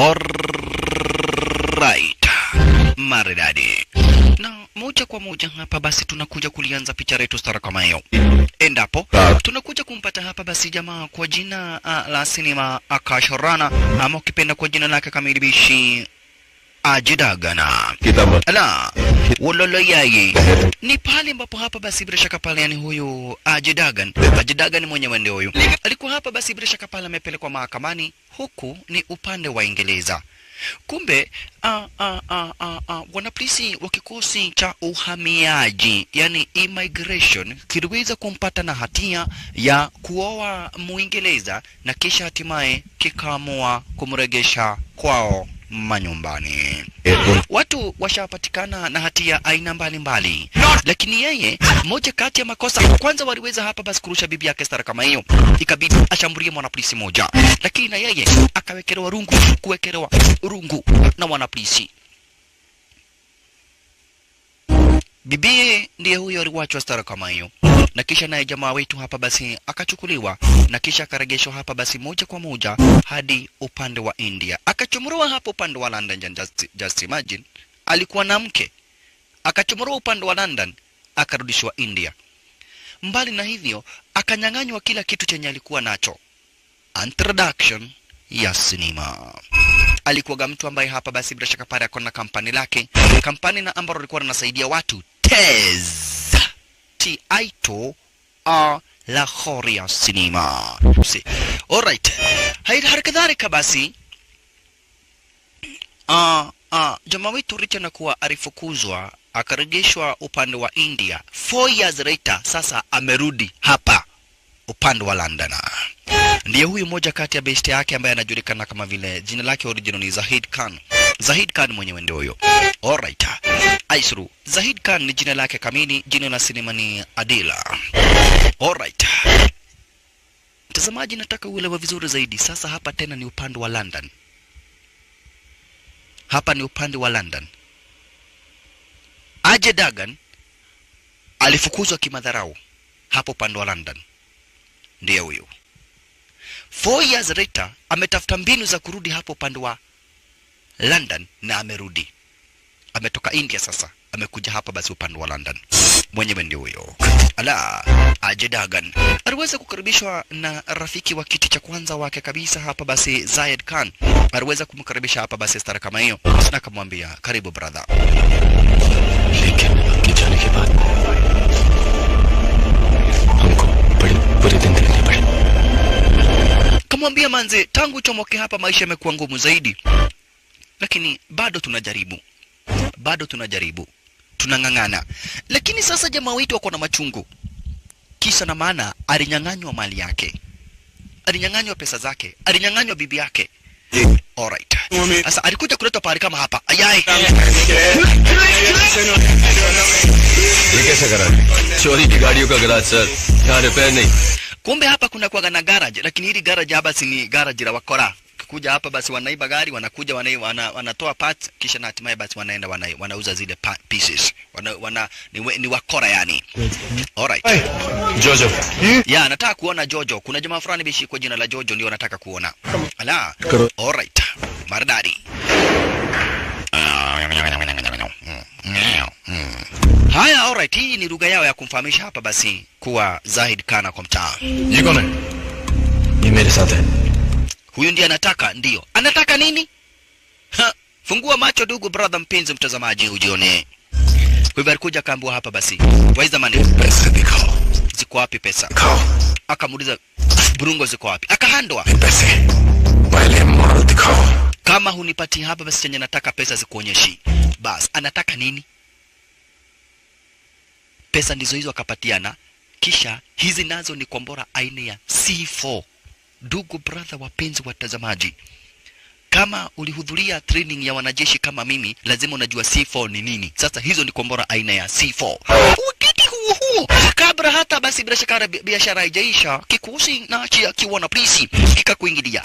Alright. Maridadi. Na moja kwa moja hapa basi tunakuja kulianza picha letu stara kama hiyo. Endapo tunakuja kumpata hapa basi jamaa kwa jina la sinema Akash Rana, ama ukipenda kwa jina lake kamili bishi Ajidagana. Ala, wololo yaye. Ni pale ambapo hapa basi bila shaka pale yani huyu Ajidagan mwenyewe ndio huyu. Alikuwa hapa basi bila shaka pale amepelekwa mahakamani, huku ni upande wa Uingereza. Kumbe wanapolisi wa kikosi cha uhamiaji yani immigration kiliweza kumpata na hatia ya kuoa Muingereza na kisha hatimaye kikaamua kumregesha kwao manyumbani. Watu washapatikana na hatia aina mbalimbali, lakini yeye moja kati ya makosa kwanza waliweza hapa basi kurusha bibi yake stara kama hiyo, ikabidi ashambulie mwanapolisi moja, lakini na yeye akawekelewa rungu na mwanapolisi. Bibi ndiye huyo aliwachwa stara kama hiyo, na kisha naye jamaa wetu hapa basi akachukuliwa na kisha akarejeshwa hapa basi moja kwa moja hadi upande wa India. Akachomoroa hapo upande wa London, just imagine, alikuwa na mke. Akachomoroa upande wa London, akarudishwa India. Mbali na hivyo, akanyang'anywa kila kitu chenye alikuwa nacho. Introduction ya sinema. Alikuwa mtu ambaye hapa basi bila shaka pale akona kampani lake, kampani na ambalo lilikuwa linasaidia watu Tez Tiaito la Horia Cinema. Alright. Halikadhalika basi jamaa wetu Richard anakuwa alifukuzwa akarejeshwa upande wa India. 4 years later sasa amerudi hapa upande wa London. Ndiye huyu moja kati ya best yake ambaye anajulikana kama vile jina lake original ni Zahid Khan. Zahid Khan mwenyewe ndio huyo. Alright. Aisru. Zahid Khan ni jina lake kamili, jina la sinema ni Adila. Alright. Mtazamaji, nataka uelewe vizuri zaidi. Sasa hapa tena ni upande wa London. Hapa ni upande wa London. Ajidagan alifukuzwa kimadharau hapo upande wa London. Ndiye huyo. 4 years later ametafuta mbinu za kurudi hapo upande wa London na amerudi. Ametoka India sasa, amekuja hapa basi upande wa London. Mwenyewe ndio huyo. Ala, Ajidagan aliweza kukaribishwa na rafiki wa kiti cha kwanza wake kabisa hapa basi Zahid Khan. Aliweza kumkaribisha hapa basi stara kama hiyo na akamwambia karibu brother. लेकिन आपके जाने के बाद हमको बड़े बुरे दिन देखने पड़े. Kamwambia manze, tangu chomoke hapa maisha yamekuwa ngumu zaidi, lakini bado tunajaribu. Tunang'ang'ana. Lakini sasa jamaa wetu wako na machungu. Kisa na maana alinyang'anywa mali yake. Alinyang'anywa pesa zake. Alinyang'anywa bibi yake. Alright. Sasa alikuja kuleta pahali kama hapa. Ayai. ये कैसे करा? चोरी की गाड़ियों का garage sir. यहाँ रिपेयर नहीं. Kumbe hapa kuna kwa na garage, lakini hili garage hapa si ni garage la wakora. Kuja hapa basi wanaiba gari, wanakuja wanatoa parts, kisha na hatimaye basi wanaenda wanauza zile pieces. Ni wakora yani. Alright. Jojo. Ya, nataka kuona Jojo. Kuna jamaa fulani bishi kwa jina la Jojo ndio nataka kuona. Ala. Alright. Maridadi. Haya, alright, hii ni lugha yao ya kumfahamisha hapa basi kuwa Zahid Khan kwa mtaa. ये कौन है? ये मेरे साथ है. Huyu ndiye anataka, ndio. Anataka nini? Fungua macho ndugu brother mpenzi mtazamaji ujione. Kwa hivyo alikuja kaambiwa hapa basi. Waiza mani. पैसे दिखाओ. Ziko wapi pesa? दिखाओ. Akamuuliza burungo ziko wapi? Akahandwa. पैसे. पहले माल दिखाओ. Kama hunipati hapa basi chenye nataka pesa zikuonyeshi. Bas, anataka nini? Pesa ndizo hizo akapatiana. Kisha hizi nazo ni kombora aina ya C4. Ndugu brother wapenzi watazamaji, kama ulihudhuria training ya wanajeshi kama mimi, lazima unajua C4 ni nini. Sasa hizo ni kombora aina ya C4. Wakati huo huo, kabla hata basi biashara haijaisha, kikosi na kiona polisi kikakuingilia.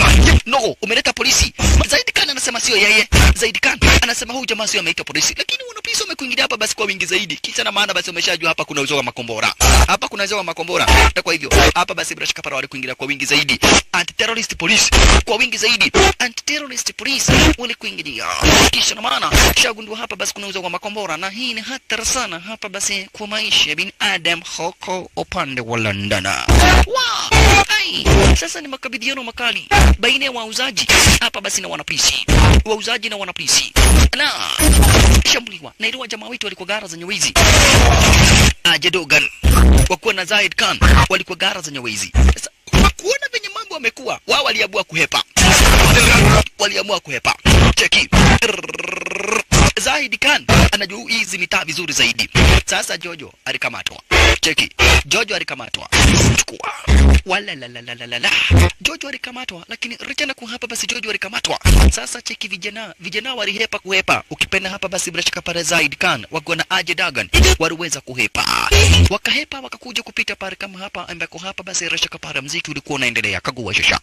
No, umeleta polisi. Zaidi Khan anasema sio yeye. Zaidi Khan anasema huyu jamaa sio ameita polisi, lakini wana polisi wamekuingilia hapa basi kwa wingi zaidi. Kisha na maana basi umeshajua hapa kuna uzoa makombora. Hapa kuna uzoa makombora. Na kwa hivyo hapa basi bila shaka walikuingilia kwa wingi zaidi. Anti-terrorist police kwa wingi zaidi. Anti-terrorist police walikuingilia. Kisha na maana shagundua hapa basi kuna uzoa makombora, na hii ni hatari sana hapa basi kwa maisha ya binadamu huko upande wa London. Wow! Ai, sasa ni makabidhiano makali baina ya wauzaji hapa basi na wanapolisi. Wauzaji na wanapolisi. Na shambuliwa. Na ile jamaa wetu walikuwa gara za nyewezi. Ajedogan wakuwa na Zaid Khan walikuwa gara za nyewezi. Sasa kuona venye mambo yamekuwa, wao waliamua kuhepa. Waliamua kuhepa. Cheki. Zaid Khan anajua hizi mitaa vizuri zaidi. Sasa Jojo alikamatwa. Cheki. Jojo alikamatwa. Chukua. Wala la la la la la. Jojo alikamatwa, lakini rejana kwa hapa basi Jojo alikamatwa. Sasa cheki vijana walihepa kuhepa. Ukipenda hapa basi bila shaka pale Zaid Khan wakiwa na Ajedagan waliweza kuhepa. Wakahepa wakakuja kupita pale kama hapa ambako hapa basi bila shaka pale muziki ulikuwa unaendelea. Kagua shasha.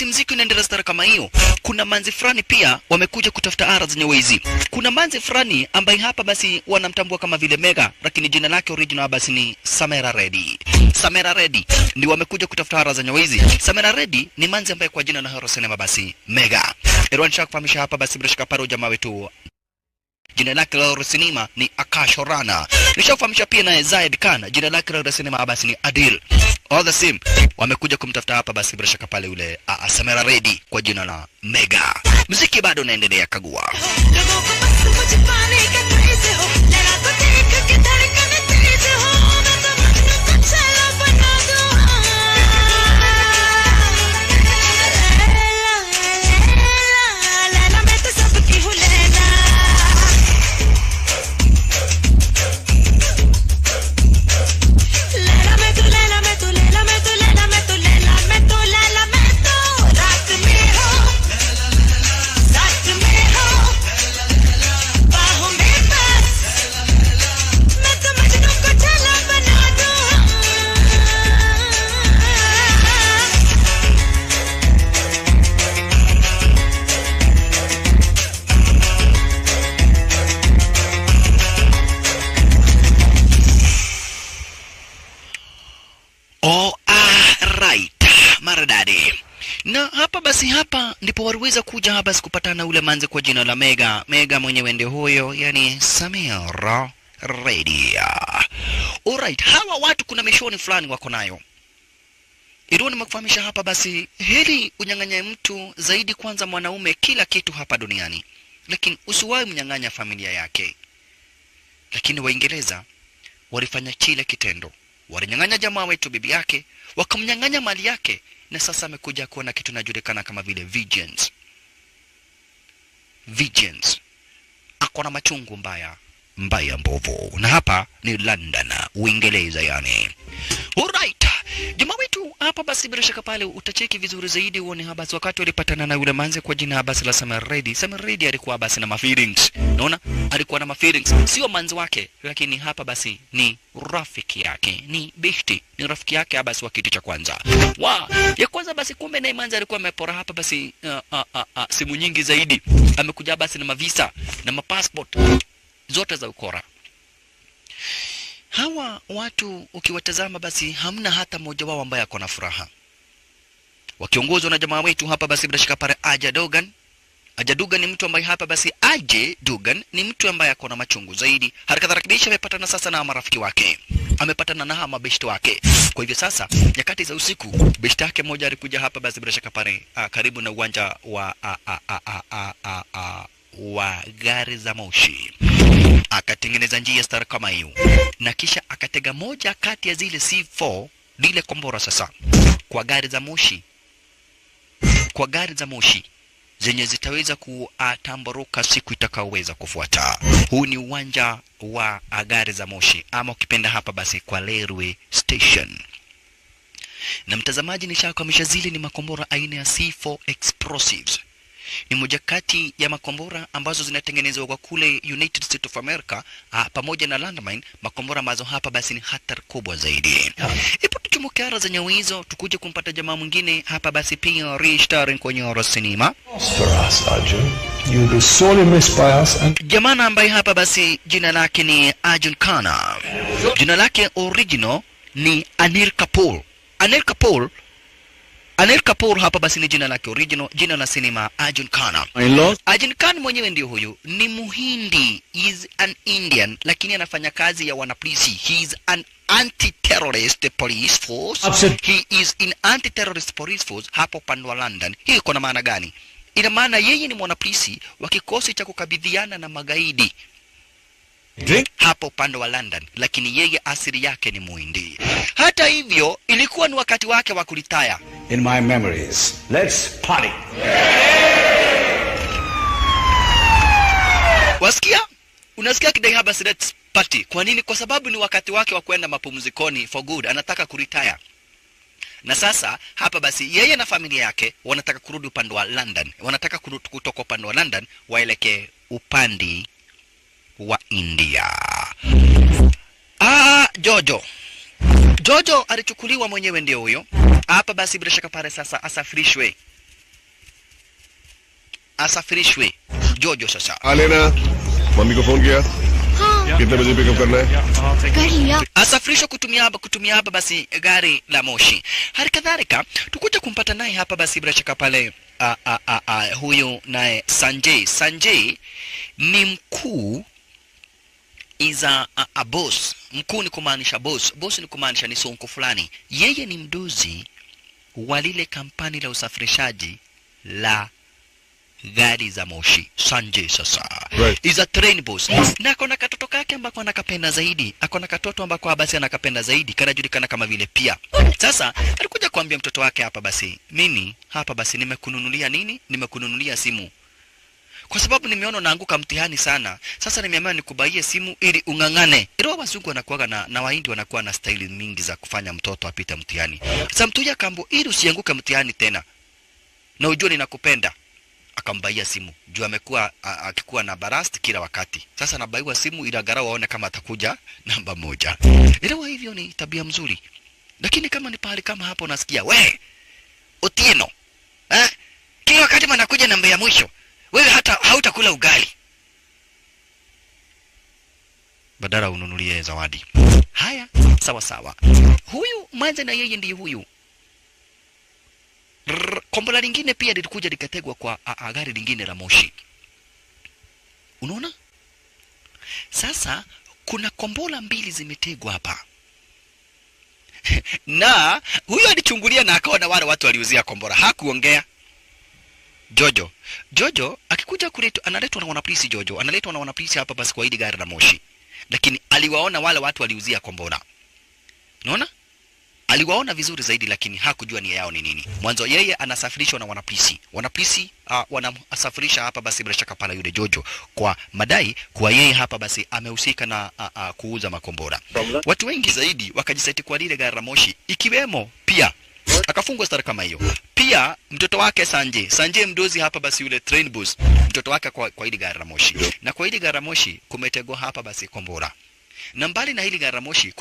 Mziki unaendelea stara kama hiyo. Kuna manzi fulani pia wamekuja kutafuta ara zenye wezi. Kuna manzi fulani ambaye hapa basi wanamtambua kama vile Mega, lakini jina lake original basi ni Samira Reddy. Samira Reddy ndio wamekuja kutafuta ara zenye wezi. Samira Reddy ni manzi ambaye kwa jina na Hero Cinema basi Mega. Erwan Shak fahamisha hapa basi bila shaka paro jamaa wetu. Jina lake la Hero Cinema ni Akash Rana. Nishafahamisha pia na Zaid Khan, jina lake la Hero Cinema basi ni Adil. All the same wamekuja kumtafuta hapa basi bila shaka pale ule Samira Reddy kwa jina la Mega. Muziki bado unaendelea. Kagua. Na hapa basi hapa ndipo waliweza kuja hapa sikupatana ule manze kwa jina la Mega. Mega mwenyewe ndio huyo, yani Samira Reddy. Alright, hawa watu kuna mishoni fulani wako nayo. Ironi nimekufahamisha hapa basi hili unyang'anya mtu zaidi kwanza mwanaume kila kitu hapa duniani. lakini usiwahi mnyang'anya familia yake. Lakini Waingereza walifanya kile kitendo. Walinyang'anya jamaa wetu bibi yake, wakamnyang'anya mali yake, na sasa amekuja kuona kitu kinachojulikana kama vile vengeance. Vengeance. Akona machungu mbaya mbovu. Na hapa ni London, Uingereza yani. Alright. Jamaa wetu hapa basi bila shaka pale utacheki vizuri zaidi uone hapa basi wakati walipatana na yule manze kwa jina basi la Samaredi. Samaredi alikuwa basi na feelings. Unaona? Alikuwa na feelings. Sio manzi wake, lakini hapa basi ni rafiki yake. Ni bishti. Ni rafiki yake basi wa kitu cha kwanza. Ya kwanza basi kumbe naye manzi alikuwa amepora hapa basi simu nyingi zaidi. Amekuja basi na mavisa na mapassport zote za ukora. Hawa watu ukiwatazama basi hamna hata mmoja wao ambaye ako na furaha. Wakiongozwa na jamaa wetu hapa basi bila shaka pale Ajay Devgan. Ajay Devgan ni mtu ambaye hapa basi Ajay Devgan ni mtu ambaye ako na machungu zaidi. Harakati kisha amepatana sasa na marafiki wake. Amepatana na mabeshte wake. Kwa hivyo sasa nyakati za usiku beshte yake mmoja alikuja hapa basi bila shaka pale karibu na uwanja wa gari za moshi. Akatengeneza njia stara kama hiyo. Na kisha akatega moja kati ya zile C4 lile kombora sasa kwa gari za moshi. Kwa gari za moshi zenye zitaweza kutambaruka siku itakayoweza kufuata. Huu ni uwanja wa gari za moshi ama ukipenda hapa basi kwa railway station. Na mtazamaji nishakamisha zile ni makombora aina ya C4 explosives. Ni moja kati ya makombora ambazo zinatengenezwa kwa kule United States of America pamoja na landmine, makombora ambazo hapa basi ni hatari kubwa zaidi. Ipo tuchumuke ara zenye hizo tukuje kumpata jamaa mwingine hapa basi pia restarring kwenye Horror Cinema. Jamaa ambaye hapa basi jina lake ni Arjun Khanna. Jina lake original ni Anil Kapoor. Anil Kapoor hapa basi ni jina lake original, jina la sinema Arjun Khanna. Arjun Khanna mwenyewe ndio huyu, ni Muhindi, is an Indian, lakini anafanya kazi ya wanapolisi. He is an anti-terrorist police force. He is in anti-terrorist police force hapo pande wa London. Hii iko na maana gani? Ina maana yeye ni mwanapolisi wa kikosi cha kukabiliana na magaidi hapo upande wa London, lakini yeye asili yake ni Muhindi. Hata hivyo ilikuwa ni wakati wake wa kulitaya. In my memories, let's party. Wasikia? Unasikia kidai hapa let's party. Kwa nini? Kwa sababu ni wakati wake wa kwenda mapumzikoni for good. Anataka kuritaya. Na sasa hapa basi yeye na familia yake wanataka kurudi upande wa London. Wanataka kutoka upande wa London waelekee upande wa India. Jojo alichukuliwa mwenyewe ndio huyo. Hapa basi bila shaka pale sasa asafirishwe Jojo sasa. Alena, mami को फोन किया? हाँ. कितने बजे पिकअप करना है? कर लिया. Asafirishwe kutumia hapa basi gari la moshi. Hali kadhalika tukuja kumpata naye hapa basi bila shaka pale huyo naye Sanjay ni mkuu iza a boss. Mkuu ni kumaanisha boss. Boss ni kumaanisha ni sonko fulani. Yeye ni mdozi wa lile kampani la usafirishaji la gari za moshi. Sanjay sasa is a train boss. Na akona katoto kake ambako anakapenda zaidi. Akona katoto ambako basi anakapenda zaidi. Kanajulikana kama vile pia. Sasa alikuja kuambia mtoto wake hapa basi, mimi hapa basi nimekununulia nini? Nimekununulia simu. Kwa sababu nimeona naanguka mtihani sana. Sasa nimeamua nikubaie simu ili ungangane. Ilo wazungu wanakuwa na Wahindi wanakuwa na staili mingi za kufanya mtoto apite mtihani. Sasa mtuja kambo ili usianguke mtihani tena. Na ujue ninakupenda. Akambaia simu. Juu amekuwa akikuwa na barast kila wakati. Sasa anabaiwa simu ili agarau waone kama atakuja namba 1. Ilo hivyo ni tabia mzuri. Lakini kama ni pahali kama hapo unasikia, we Otieno. Kila wakati manakuja namba ya mwisho. Wewe hata hautakula ugali. Badala ununulie zawadi. Haya, sawa. Huyu mwanza na yeye ndiye huyu. Kombola lingine pia lilikuja likategwa kwa gari lingine la moshi. Unaona? Sasa kuna kombola mbili zimetegwa hapa. Na huyu alichungulia na akaona wale watu waliuzia kombora. Hakuongea. Jojo akikuja kuletu analetwa na wanapolisi. Jojo analetwa na wanapolisi hapa basi kwa hili gari la moshi, lakini aliwaona wale watu waliuzia kombora. Unaona? Aliwaona vizuri zaidi, lakini hakujua nia yao ni nini. Mwanzo yeye anasafirishwa na wanapolisi. Wanapolisi wanasafirisha hapa basi bila shaka pala yule Jojo kwa madai kwa yeye hapa basi amehusika na kuuza makombora. Watu wengi zaidi wakajiseti kwa lile gari la moshi, ikiwemo pia akafungwa stara kama hiyo. Pia mtoto wake Sanjay mdozi hapa basi yule train boss, mtoto wake kwa hili gari la moshi. Na kwa hili gari la moshi kumetegwa hapa basi kombora. Na mbali na hili gari la moshi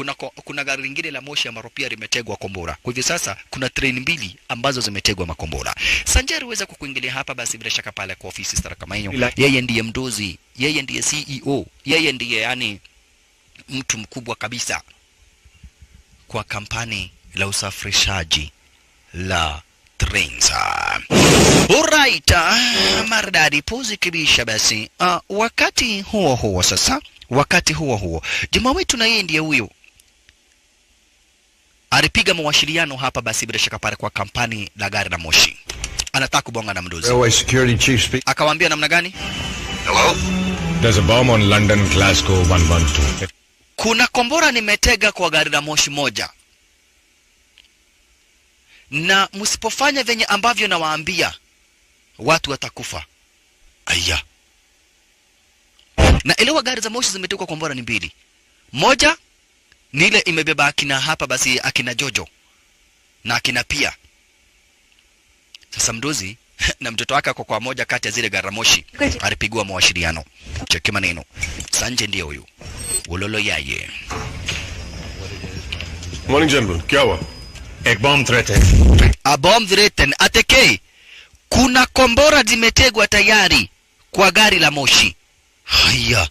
kuna gari lingine la moshi ambalo pia limetegwa kombora. Kwa hivyo sasa kuna train mbili ambazo zimetegwa makombora. Sanjay aliweza kuingilia hapa basi bila shaka pale kwa ofisi stara kama hiyo. Yeye ndiye mdozi, yeye ndiye CEO, yeye ndiye yani mtu mkubwa kabisa kwa kampani la usafirishaji la trains. Alright, maridadi pozi kibisha basi. Wakati huo jamaa wetu na yeye ndiye huyo alipiga mawasiliano hapa basi bila shaka pale kwa kampani la gari la moshi. Anataka kubonga na mdozi. Railway security chief speak. Akawaambia namna gani? Hello? There's a bomb on London Glasgow 112. Kuna kombora nimetega kwa gari la moshi moja. Na msipofanya venye ambavyo nawaambia watu watakufa. Aya. Na elewa gari za moshi zimetekwa kombora ni mbili. Moja ni ile imebeba akina hapa basi akina Jojo na akina pia. Sasa mdozi na mtoto wake kwa moja kati ya zile gari la moshi alipigwa mawasiliano. Cheki maneno. Sanjay ndiye huyu. Wololo yaye. Morning gentlemen, क्या हुआ? एक bomb threat है. A bomb threat ateke. Kuna kombora zimetegwa tayari kwa gari la moshi. Haya.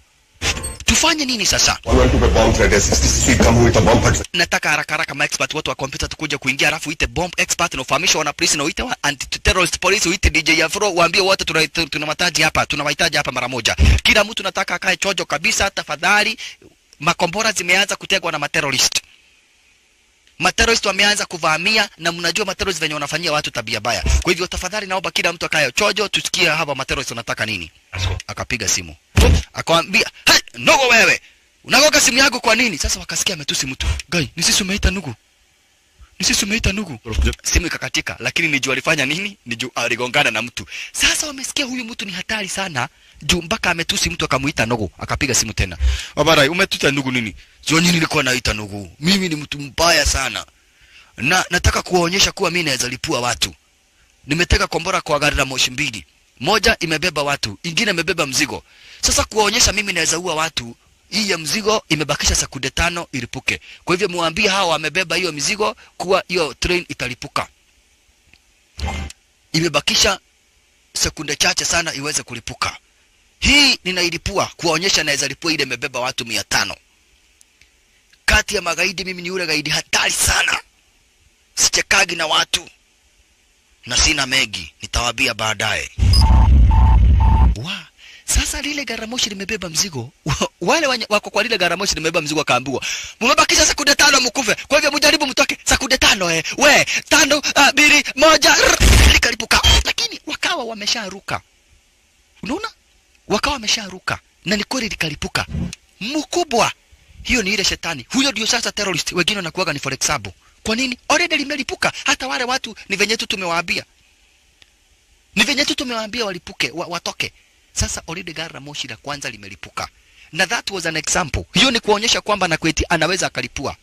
Tufanye nini sasa? 112 bomb threat है 60 feet कम हुई तो bomb फट सकता. Nataka haraka kama expert watu wa computer tukuje kuingia alafu uite bomb expert na ufahamishe wana police na uite wa anti terrorist police uite DJ Afro waambie wote tunawahitaji hapa mara moja. Kila mtu nataka akae chojo kabisa tafadhali. Makombora zimeanza kutegwa na materrorist. Materrorist wameanza kuvamia na mnajua materrorist venye wanafanyia watu tabia baya. Kwa hivyo tafadhali naomba kila mtu akae chojo tusikie hapa materrorist wanataka nini. Akapiga simu. Akamwambia, "Hey, Nugu wewe. Unagoka simu yako kwa nini?" Sasa wakasikia ametusi mtu. "Guy, ni sisi umeita Nugu." Simu ikakatika, lakini ni juu alifanya nini? Ni juu aligongana na mtu. Sasa wamesikia huyu mtu ni hatari sana. Juu mpaka ametusi mtu akamuita Nugu. Akapiga simu tena. "Wabarai, umetuita Nugu nini?" "Sio nini nilikuwa naita Nugu. Mimi ni mtu mbaya sana. Na nataka kuwaonyesha kuwa mimi naweza lipua watu. Nimeteka kombora kwa gari la moshi mbili. Moja imebeba watu, ingine imebeba mzigo. Sasa kuwaonyesha mimi naweza ua watu, hii ya mzigo imebakisha sekunde 5 ilipuke. Kwa hivyo muambie hao wamebeba hiyo mzigo kuwa hiyo train italipuka. Imebakisha sekunde chache sana iweze kulipuka. Hii ninailipua kuwaonyesha naweza lipua ile imebeba watu 500. Kati ya magaidi mimi ni yule gaidi hatari sana. Sichekagi na watu. Na sina megi, nitawaambia baadaye." Sasa lile garamoshi limebeba mzigo. Wale wako kwa lile garamoshi limebeba mzigo akaambiwa, "Mmebakisha sekunde 5 mkufe. Kwa hivyo mjaribu mtoke sekunde 5 We, 5 2 1 likalipuka." Lakini wakawa wamesharuka. Unaona? Wakawa wamesharuka. Na ni kweli likalipuka. Mkubwa. Hiyo ni ile shetani. Huyo ndio sasa terrorist. Wengine wanakuaga ni for example. Kwa nini? Already limelipuka. Hata wale watu ni venye tu tumewaambia. Walipuke, watoke. Sasa already gari la moshi la kwanza limelipuka. Na that was an example. Hiyo ni kuonyesha kwamba na kweti anaweza akalipua.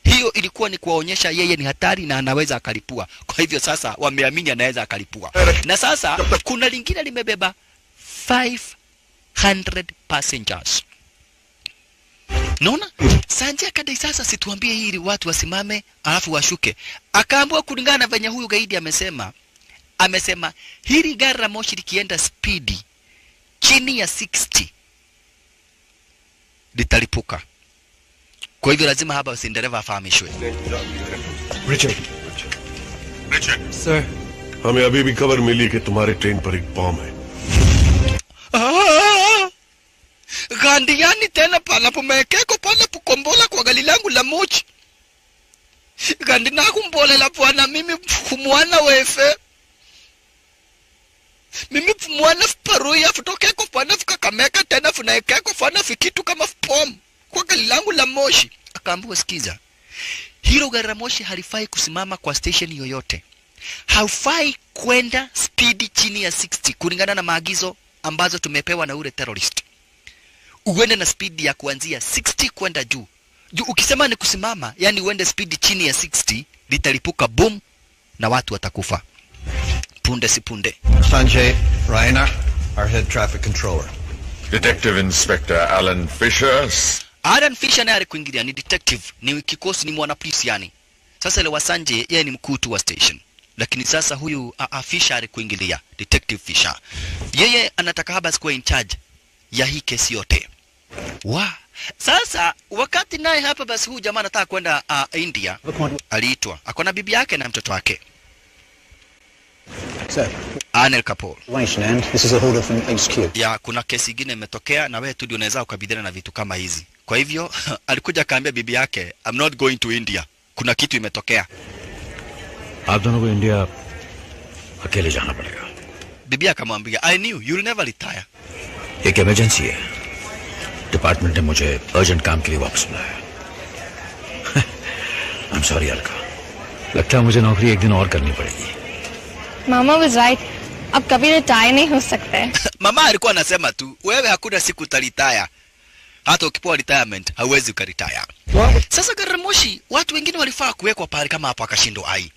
Hiyo ilikuwa ni kuonyesha yeye ni hatari na anaweza akalipua. Kwa hivyo sasa wameamini anaweza akalipua. Na sasa kuna lingine limebeba 500 passengers. Naona? Sanjay kadai sasa situambie hili watu wasimame alafu washuke. Akaambiwa kulingana na venye huyu gaidi amesema hili gari la moshi likienda speedi chini ya 60 litalipuka. Kwa hivyo lazima hapa usindereva afahamishwe. Richard. Sir. हमें अभी भी खबर मिली कि तुम्हारे ट्रेन पर एक बम है. Gandiani tena panapo mekeko panapo kombola kwa gari langu la mochi. Gandi na kumbolela bwana mimi kumwana wefe. Mimi mwana faruya futoke kwa fana Kakamega tena funaekea kwa fana kitu kama pom kwa gari langu la moshi. Akaambiwa sikiza, hilo gari la moshi halifai kusimama kwa station yoyote. Haufai kwenda speed chini ya 60 kulingana na maagizo ambazo tumepewa na ule terrorist. Uende na speed ya kuanzia 60 kwenda juu. Ukisema ni kusimama, yani uende speed chini ya 60, litalipuka boom na watu watakufa. Punde si punde. Sanjay Raina, our head traffic controller. Detective Inspector Alan Fisher. Alan Fisher naye alikuingilia, ni detective, ni kikosi, ni mwana polisi yani. Sasa ile wa Sanjay yeye ni mkuu tu wa station. Lakini sasa huyu Fisher alikuingilia, Detective Fisher. Yeye anataka haba sikuwa in charge ya hii kesi yote. Sasa wakati naye hapa basi huyu jamaa anataka kwenda India, aliitwa. Akona bibi yake na mtoto wake. Sir. Anil Kapoor. This is a order from HQ. Ya kuna kesi nyingine imetokea na wewe tu ndio unaweza ukabidhiana na vitu kama hizi. Kwa hivyo alikuja kaambia bibi yake, I'm not going to India. Kuna kitu imetokea. आप दोनों को इंडिया अकेले जाना पड़ेगा. Bibi akamwambia, I knew you'll never retire. एक इमरजेंसी है. डिपार्टमेंट ने मुझे अर्जेंट काम के लिए वापस बुलाया. I'm sorry Alka. लगता है मुझे नौकरी एक दिन और करनी पड़ेगी. Mama was right. अब कभी रिटायर नहीं हो सकते. Mama alikuwa anasema tu, wewe hakuna siku utaritaya. Hata ukipewa retirement hauwezi ukaritaya. Sasa gari moshi watu wengine walifaa kuwekwa pale kama hapo akashindwa ai.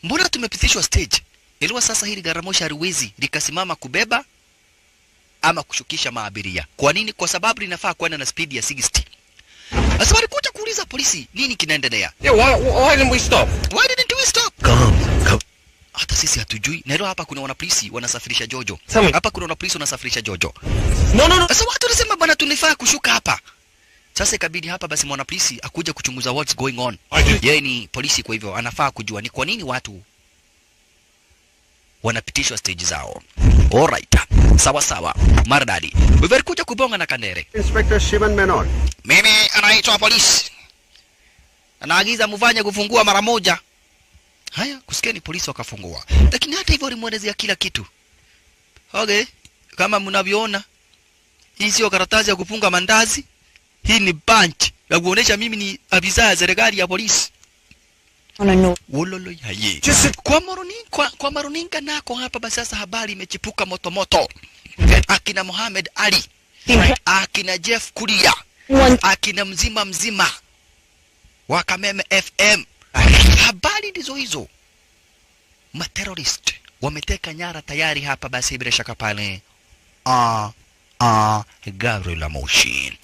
Mbona tumepitishwa stage? Iliwa sasa hili gari moshi haliwezi likasimama kubeba ama kushukisha maabiria. Kwa nini? Kwa sababu linafaa kwenda na speed ya 60. Sasa walikuja kuuliza polisi, nini kinaendelea? Yeah, why didn't we stop? Why didn't we stop? Come. Hata sisi hatujui. Na leo hapa kuna wanapolisi wanasafirisha Jojo. Hapa kuna wanapolisi wanasafirisha Jojo. No. Sasa watu wanasema bwana tunafaa kushuka hapa. Sasa ikabidi hapa basi mwanapolisi akuja kuchunguza what's going on. Yeye ni polisi kwa hivyo anafaa kujua ni kwa nini watu wanapitishwa stage zao. Alright. Sawa. Maridadi. Wewe kuja kubonga na Kandere. Inspector Shivan Menon. Mimi anaitwa polisi. Anaagiza mfanye kufungua mara moja. Haya, kusikia ni polisi wakafungua. Lakini hata hivyo alimuelezea kila kitu. Okay, kama mnavyoona, hii sio karatasi ya kufunga mandazi. Hii ni bunch ya kuonesha mimi ni afisa ya serikali ya polisi. Wololo yaye. Kwa maruninga nako hapa basi sasa habari imechipuka moto. Akina Muhammad Ali, akina Jeff Kuria, akina mzima wa Kameme FM. Habari ndizo hizo. Materrorist wameteka nyara tayari hapa basi bila shaka pale. Gari la moshi.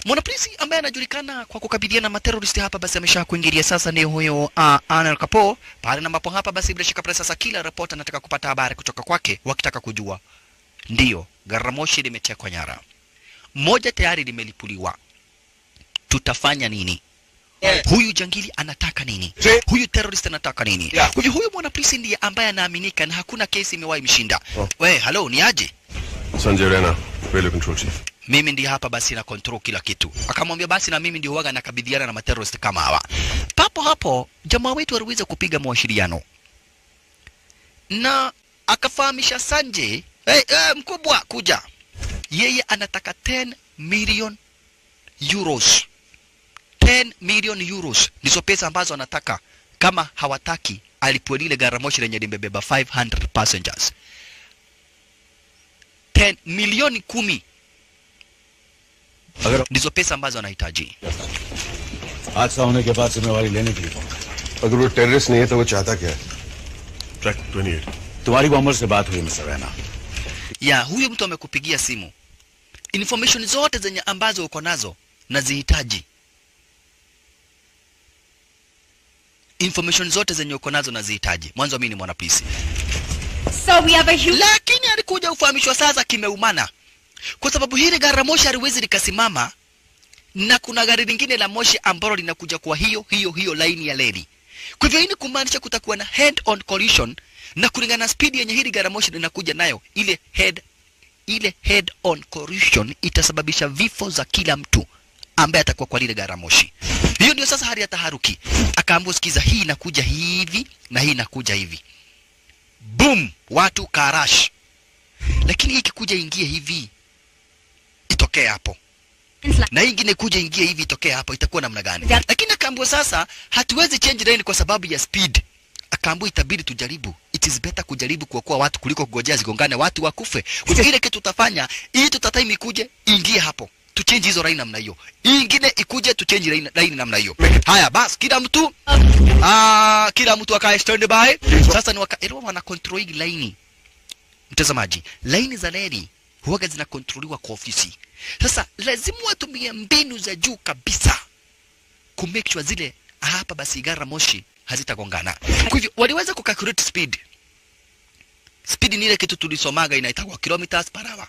Mwanapolisi ambaye anajulikana kwa kukabiliana na materrorist hapa basi amesha kuingilia sasa ni huyo Anil Kapoor. Pale na mapo hapa basi bila shaka pale sasa kila report anataka kupata habari kutoka kwake wakitaka kujua. Ndio, gari la moshi limetekwa nyara. Moja tayari limelipuliwa. Tutafanya nini? Huyu jangili anataka nini? Huyu terrorist anataka nini? Kwa hivyo huyu mwanapolisi ndiye ambaye anaaminika na hakuna kesi imewahi mshinda. Hello, ni aje? Sanjay Raina, Radio Control Chief. Mimi ndiye hapa basi na control kila kitu. Akamwambia basi na mimi ndio huaga nakabidhiana na materrorist kama hawa. Papo hapo jamaa wetu aliweza kupiga mawasiliano. Na akafahamisha Sanjay, mkubwa kuja. Yeye anataka 10 million euros. 10 million euros ndizo pesa ambazo anataka. Kama hawataki alipwe lile gari moshi lenye limebeba 500 passengers. 10 milioni 10 ndizo pesa ambazo anahitaji. हादसा होने के बाद जिम्मेवारी लेने के लिए अगर वो टेररिस्ट नहीं है तो वो चाहता क्या है? ट्रैक 28. तुम्हारी बॉम्बर से बात हुई मिस्टर Raina. Ya, huyo mtu amekupigia simu. Information zote zenye ambazo uko nazo nazihitaji. Information zote zenye uko nazo nazihitaji. Mwanzo mimi ni mwanapolisi. So we have a huge... Lakini alikuja ufahamishwa sasa kimeumana. Kwa sababu hili gari la moshi haliwezi likasimama na kuna gari lingine la moshi ambalo linakuja kwa hiyo laini ya reli. Kwa hivyo hii ni kumaanisha kutakuwa na head on collision na kulingana na speed yenye hili gari la moshi linakuja nayo ile head on collision itasababisha vifo za kila mtu ambaye atakuwa kwa lile gari la moshi. Hiyo ndio sasa hali ya taharuki. Akaambiwa sikiza, hii inakuja hivi na hii inakuja hivi. Boom, watu karash. lakini hii ikikuja ingie hivi itokee hapo, na hii ingine kuja ingie hivi itokee hapo, itakuwa namna gani? Lakini akaambiwa sasa hatuwezi change lane kwa sababu ya speed. Akaambiwa itabidi tujaribu, it is better kujaribu kuokoa watu kuliko kungojea zigongane watu wakufe. Kwa hiyo ile kitu tutafanya, hii tutatime ikuje ingie hapo, tu change hizo line namna hiyo, hii ingine ikuje tu change line namna hiyo. Haya basi, kila mtu akae stand by. Sasa ni wana control hii line. Mtazamaji, line za reli huwaga zina kontroliwa kwa ofisi. Sasa lazima watumie mbinu za juu kabisa ku make sure zile hapa basi gari moshi hazitagongana. Kwa hivyo waliweza ku calculate speed. Speed ni ile kitu tulisomaga inaitwa kilometers per hour.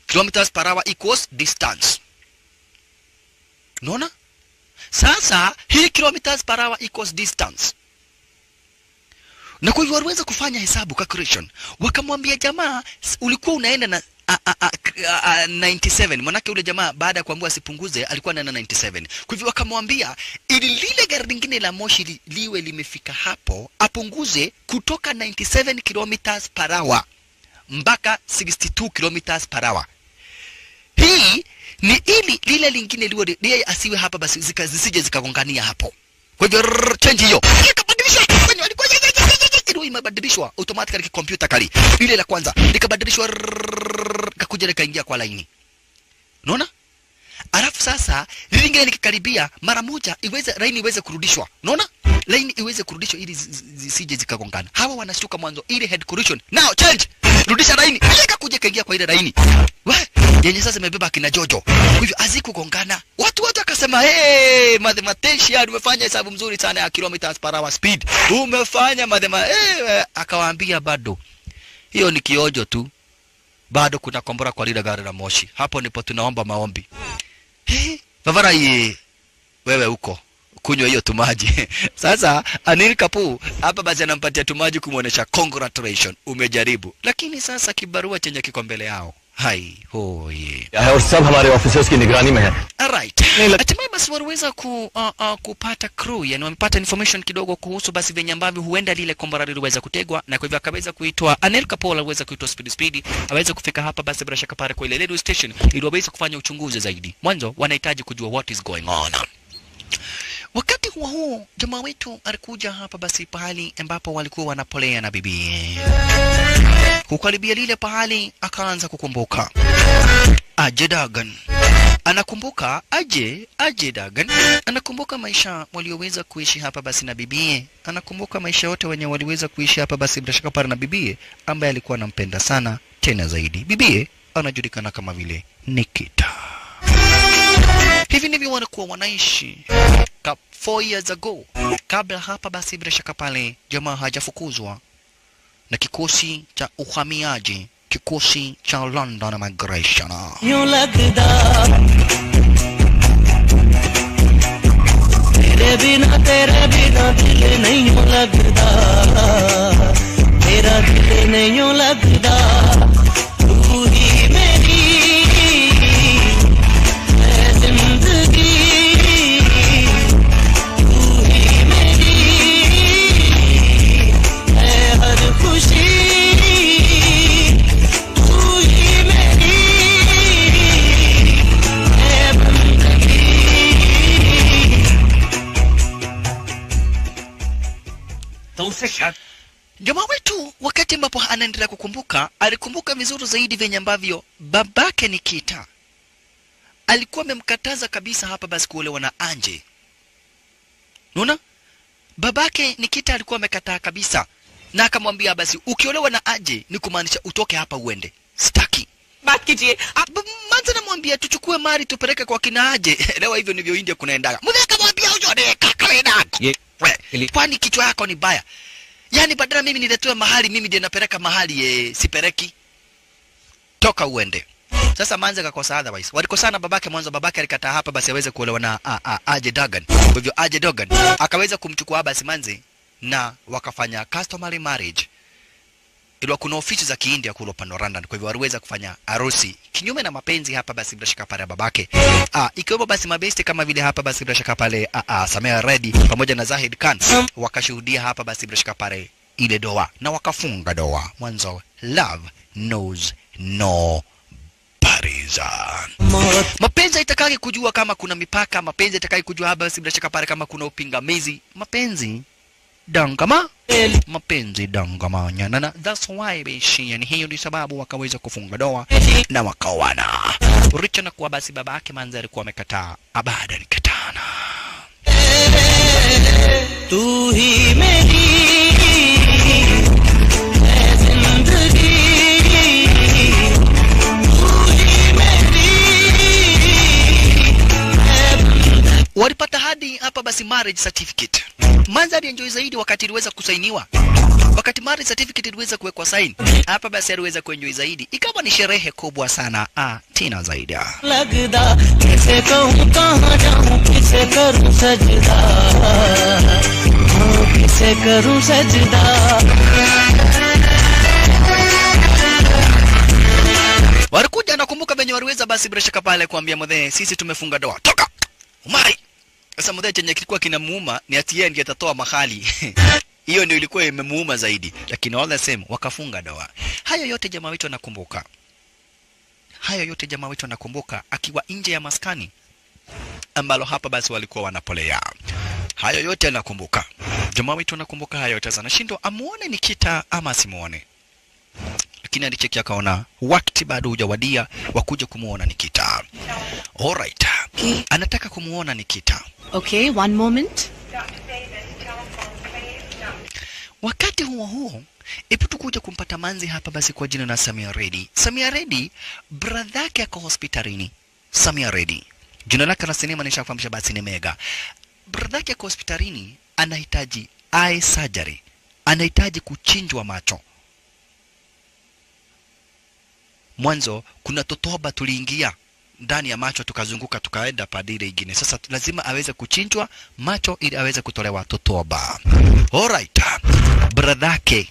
Kilometers per hour equals distance. Unaona? Sasa hii kilometers per hour equals distance. Na kwa hivyo waliweza kufanya hesabu calculation. Wakamwambia jamaa ulikuwa unaenda na 97. Manake ule jamaa baada ya kuambiwa asipunguze alikuwa anaenda 97. Kwa hivyo wakamwambia ili lile gari lingine la moshi liwe limefika hapo, apunguze kutoka 97 kilometers per hour mpaka 62 kilometers per hour. Hii ni ili lile lingine liwe yeye asiwe hapa basi zisije zikagongania hapo. Kwa hivyo change hiyo ikabadilishwa, ndio imebadilishwa automatically kwa kompyuta kali. Ile la kwanza likabadilishwa kakuja likaingia kwa laini. Unaona? Alafu sasa lile lingine likikaribia mara moja line iweze kurudishwa. Unaona? Line iweze kurudishwa ili zisije zikagongana. Hawa wanashuka mwanzo ile head collision. Now change. Rudisha line. Kakuja kaingia kwa ile line. Yenye sasa imebeba kina Jojo. Kwa hivyo hazikugongana. Watu akasema, "Hey, mathematician umefanya hesabu mzuri sana ya kilometers per hour speed. Umefanya akawaambia bado. Hiyo ni kiojo tu. Bado kuna kombora kwa lile gari la moshi. Hapo ndipo tunaomba maombi." Vavara wewe huko kunywa hiyo tumaji. Sasa Anil Kapoor hapa basi anampatia tumaji kumuonesha congratulations, umejaribu. Lakini sasa kibarua chenye kiko mbele yao. Hai, और सब हमारे ऑफिसर्स की निगरानी में है. Alright. Hatimaye basi waliweza kupata crew, yani wamepata information kidogo kuhusu basi venye ambavyo huenda lile kombora liliweza kutegwa, na kwa hivyo akaweza kuitwa Anil Kapoor, aliweza kuitwa Speedy aweze kufika hapa basi bila shaka pale kwa ile radio station ili waweze kufanya uchunguzi zaidi. Mwanzo wanahitaji kujua what is going on. Wakati huo jamaa wetu alikuja hapa basi pahali ambapo walikuwa wanapolea na bibi. Kukaribia lile pahali akaanza kukumbuka. Ajay Devgan. Anakumbuka Ajay Devgan. Anakumbuka maisha walioweza kuishi hapa basi na bibie. Anakumbuka maisha yote wenye waliweza kuishi hapa basi bila shaka pale na bibie ambaye alikuwa anampenda sana tena zaidi. Bibie anajulikana kama vile Nikita. Hivi ndivyo wanakuwa wanaishi 4 years ago. Kabla hapa basi bila shaka pale jamaa hajafukuzwa na kikosi cha uhamiaji, kikosi cha London Immigration. Yu lagda tere bina dil nahi yu lagda, tera dil nahi yu lagda, tu hi meri hai zindagi, tu hi meri hai har khushi. Jamaa wetu wakati ambapo anaendelea kukumbuka, alikumbuka vizuri zaidi venye ambavyo babake Nikita alikuwa amemkataza kabisa hapa basi kuolewa na Anje. Unaona? Babake Nikita alikuwa amekataa kabisa na akamwambia basi ukiolewa na Anje ni kumaanisha utoke hapa uende. Sitaki. Bat kijiye. Manza namwambia tuchukue mali tupeleke kwa kina Anje. Leo hivyo ndivyo India kunaendaga. Mzee akamwambia ujone kakaenda. Kwani kichwa yako ni baya? Yani badala mimi niletwe mahali mimi ndiye napeleka mahali sipereki. Toka uende. Sasa Manze akakosa otherwise. Walikosana babake mwanzo, babake alikataa hapa basi aweze kuolewa na Ajay Devgan. Kwa hivyo Ajay Devgan akaweza kumchukua basi Manze na wakafanya customary marriage. Ilikuwa kuna ofisi za Kiindia kule upande wa London. Kwa hivyo waliweza kufanya harusi kinyume na mapenzi hapa basi bila shaka pale babake. Ikiwemo basi mabesti kama vile hapa basi bila shaka pale Samia Reddy pamoja na Zahid Khan wakashuhudia hapa basi bila shaka pale ile doa na wakafunga doa. Mwanzo love knows no boundaries. Mapenzi haitakagi kujua kama kuna mipaka, mapenzi haitakagi kujua basi bila shaka pale kama kuna upingamizi. Mapenzi dangama, mapenzi dangama nyana. That's why bishi, yani hiyo ndio sababu wakaweza kufunga doa na wakawana. Richa na kuwa basi baba yake Manzi alikuwa amekataa, abada nikatana. Tu hi meri zindagi, walipata hadi hapa basi marriage certificate. Manzi alienjoy zaidi wakati iliweza kusainiwa. Wakati marriage certificate iliweza kuwekwa sign, hapa basi aliweza kuenjoy zaidi. Ikawa ni sherehe kubwa sana. Tina zaidi. Lagda kise kahun kahan jaun kise karu sajda, kise karu sajda. Walikuja nakumbuka venye waliweza basi bila shaka pale kuambia mzee, sisi tumefunga doa. Toka. Umai. Sasa mzee chenye kilikuwa kinamuuma ni ati yeye ndiye atatoa mahali. Hiyo ndio ilikuwa imemuuma zaidi. Lakini all the same wakafunga doa. Hayo yote jamaa wetu anakumbuka. Hayo yote jamaa wetu anakumbuka akiwa nje ya maskani ambalo hapa basi walikuwa wanapolea. Hayo yote anakumbuka. Jamaa wetu anakumbuka hayo yote sana. Shindo amuone Nikita ama simuone. Lakini alicheki akaona wakati bado hujawadia wa kuja kumuona Nikita. Alright. Anataka kumuona Nikita. Okay, one moment. Wakati huo ipo tukuja kumpata Manzi hapa basi kwa jina na Samia Reddy. Samia Reddy brother yake ako hospitalini. Samia Reddy jina lake la sinema nishafahamisha basi ni Mega. Brother yake ako hospitalini, anahitaji eye surgery. Anahitaji kuchinjwa macho. Mwanzo kuna totoba tuliingia ndani ya macho tukazunguka tukaenda padile ingine. Sasa lazima aweze kuchinjwa macho ili aweze kutolewa totoba. Alright. Bradhake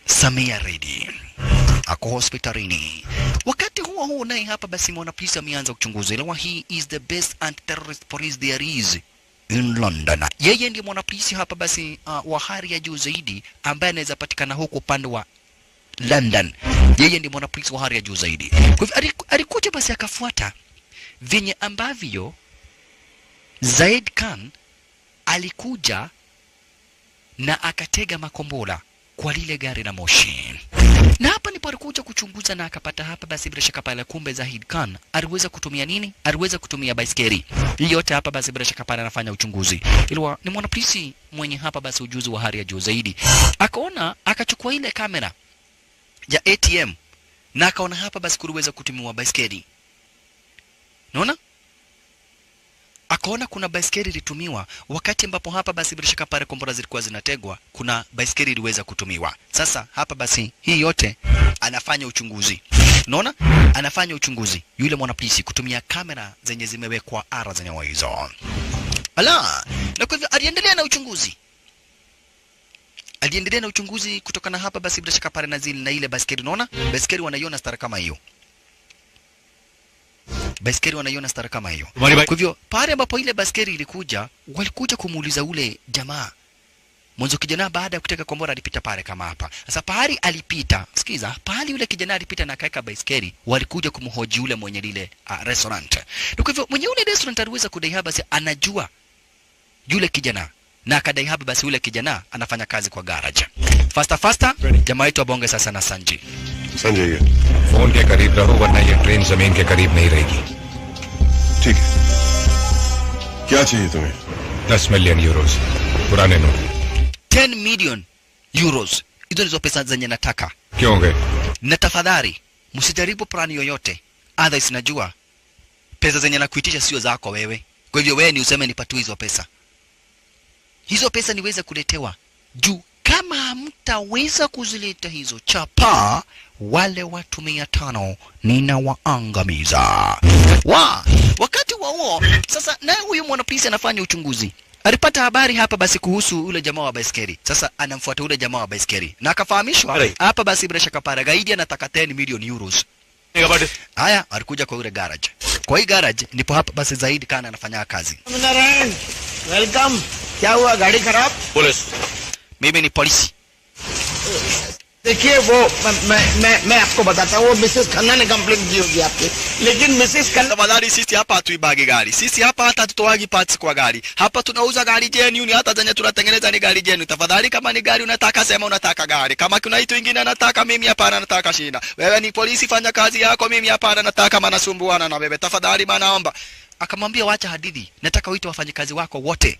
Samia Reddy ako hospitalini. Wakati huo naye hapa basi mwana polisi ameanza uchunguzi. Leo he is the best anti-terrorist police there is in London. Yeye ndiye mwana polisi hapa basi wa hali ya juu zaidi ambaye anaweza patikana huko upande wa London. Yeye ndiye mwana polisi wa hali ya juu zaidi. Kwa hivyo alikuja basi akafuata venye ambavyo Zaid Khan alikuja na akatega makombola kwa lile gari la moshi. Na hapa ndipo alikuja kuchunguza na akapata hapa basi bila shaka pale kumbe Zaid Khan aliweza kutumia nini? Aliweza kutumia baiskeli. Hii yote hapa basi bila shaka pale anafanya uchunguzi. Ilikuwa ni mwana polisi mwenye hapa basi ujuzi wa hali ya juu zaidi. Akaona akachukua ile kamera ya ATM na akaona hapa basi kuliweza kutumiwa baiskeli. Unaona? Akaona kuna baiskeli ilitumiwa wakati ambapo hapa basi bila shaka pale kombora zilikuwa zinategwa, kuna baiskeli iliweza kutumiwa. Sasa hapa basi hii yote anafanya uchunguzi. Unaona? Anafanya uchunguzi. Yule mwana polisi kutumia kamera zenye zimewekwa ara zenye hizo. Ala, na kwa hivyo aliendelea na uchunguzi. Aliendelea na uchunguzi kutokana hapa basi bila shaka pale na ile baiskeli. Unaona? Baiskeli wanaiona stara kama hiyo. Baiskeli wanaiona stara kama hiyo. Kwa hivyo pale ambapo ile baiskeli ilikuja, walikuja kumuuliza ule jamaa. Mwanzo kijana baada ya kuteka kombora alipita pale kama hapa. Sasa pahali alipita, sikiza, pahali yule kijana alipita na akaeka baiskeli, walikuja kumhoji yule mwenye lile restaurant. Kwa hivyo mwenye yule restaurant aliweza kudai hapa basi anajua yule kijana. Na akadai hapa basi yule kijana anafanya kazi kwa garage. Faster jamaa wetu abonge sasa na Sanji. Sanjay phone के करीब रहो वरना ये ट्रेन जमीन के करीब नहीं रहेगी. ठीक है. क्या चाहिए तुम्हें? 10 मिलियन यूरोस पुराने नोट. 10 million euros. Hizo ndizo pesa zenye nataka. क्यों गए? Na tafadhali msijaribu plani yoyote. Otherwise najua pesa zenye nakuitisha sio zako wewe. Kwa hivyo wewe ni useme nipatue hizo pesa. Hizo pesa niweza kuletewa juu kama hamtaweza kuzileta hizo chapa, wale watu 500 ninawaangamiza. Wakati huo sasa naye huyu mwanapolisi anafanya uchunguzi. Alipata habari hapa basi kuhusu ule jamaa wa baiskeli. Sasa anamfuata ule jamaa wa baiskeli na akafahamishwa hapa basi bila shaka para gaidi anataka 10 million euros. Haya, alikuja kwa ule garage. Kwa hii garage ndipo hapa basi Zaid Khan anafanya kazi. Welcome. क्या हुआ गाड़ी खराब? Police. Mimi ni polisi. देखिए वो मैं आपको बताता हूँ, वो मिसेस खन्ना ने कंप्लेंट की होगी आपकी, लेकिन मिसेस Khanna tafadhali sisi hapa hatuibagi gari, sisi hapa hata hatutoagi parts kwa gari, hapa tunauza gari jenu, ni hata zenye tunatengeneza ni gari jenu. Tafadhali kama ni gari unataka sema unataka gari, kama kuna kitu kingine nataka mimi hapana, nataka shida. Wewe ni polisi, fanya kazi yako, mimi hapana nataka manasumbuana na wewe, tafadhali manaomba. Akamwambia wacha hadithi, nataka uite wafanyikazi wako wote.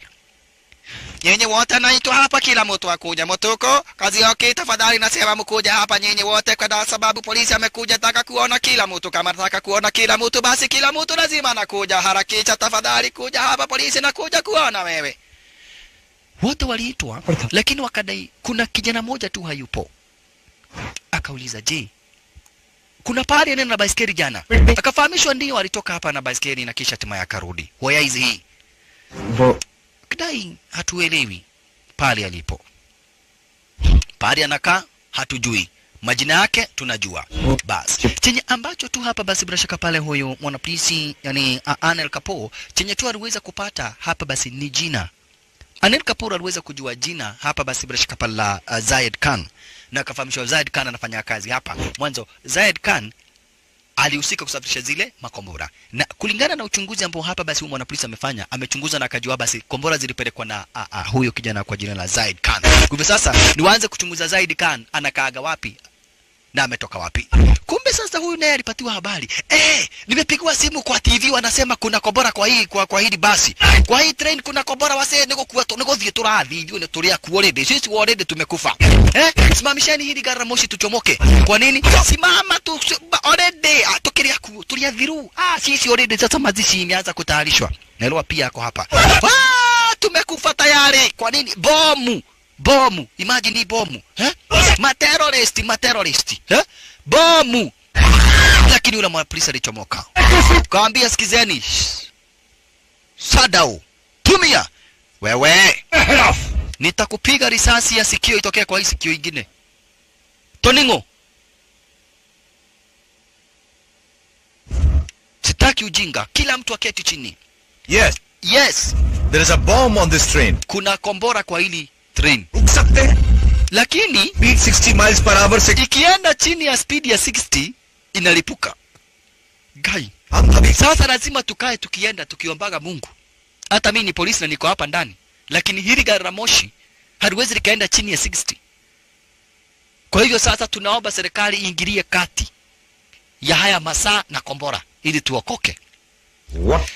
Nyenye wote naitwa hapa, kila mtu akuja. Motoko kazi yake, tafadhali nasema mkuja hapa nyenye wote, kwa sababu polisi amekuja taka kuona kila mtu. Kama nataka kuona kila mtu, basi kila mtu lazima nakuja. Harakisha tafadhali kuja hapa, polisi nakuja kuona wewe. Wote waliitwa, lakini wakadai kuna kijana moja tu hayupo. Akauliza, je, kuna pale nene na baiskeli jana? Akafahamishwa ndio alitoka hapa na baiskeli na kisha hatimaye akarudi. Where is he? Kidai hatuelewi pale alipo. Pale anakaa hatujui. Majina yake tunajua. Basi chenye ambacho tu hapa basi bila shaka pale huyo mwanapolisi yani Anil Kapoor, chenye tu aliweza kupata hapa basi ni jina. Anil Kapoor aliweza kujua jina hapa basi bila shaka pale la Zahid Khan, na akafahamishwa Zahid Khan anafanya kazi hapa. Mwanzo Zahid Khan alihusika kusafirisha zile makombora, na kulingana na uchunguzi ambao hapa basi huyu mwanapolisi amefanya, amechunguza na akajua basi kombora zilipelekwa na huyo kijana kwa jina la Zahid Khan. Kwa hivyo sasa ni waanze kuchunguza Zahid Khan anakaaga wapi na ametoka wapi. Kumbe sasa huyu naye alipatiwa habari, nimepigiwa simu kwa TV wanasema kuna kombora kwa hii basi, kwa hii train kuna kombora, wase niko thie turathi hiyo ni tulia kuorede, sisi already tumekufa. Simamisheni hili gari la moshi tuchomoke. Kwa nini? Simama tu already tukilia tulia dhiru. Sisi already sasa mazishi imeanza kutayarishwa. Naelewa pia yako hapa. Tumekufa tayari. Kwa nini? Bomu, imagine bomu, Materrorist, bomu. Lakini yule mwanapolisi alichomoka. Kaambia sikizeni. Sadao. Tumia. Wewe. Nitakupiga risasi ya sikio itokee kwa hii sikio ingine. Toningo. Sitaki ujinga. Kila mtu aketi chini. Yes. There is a bomb on this train. Kuna kombora kwa hili train. Lakini speed 60 miles per hour se ikienda chini ya speed ya 60 inalipuka. Gai. Sasa lazima tukae tukienda tukiombaga Mungu. Hata mimi ni polisi na niko hapa ndani, lakini hili gari la moshi haliwezi likaenda chini ya 60. Kwa hivyo sasa tunaomba serikali iingilie kati ya haya masaa na kombora ili tuokoke.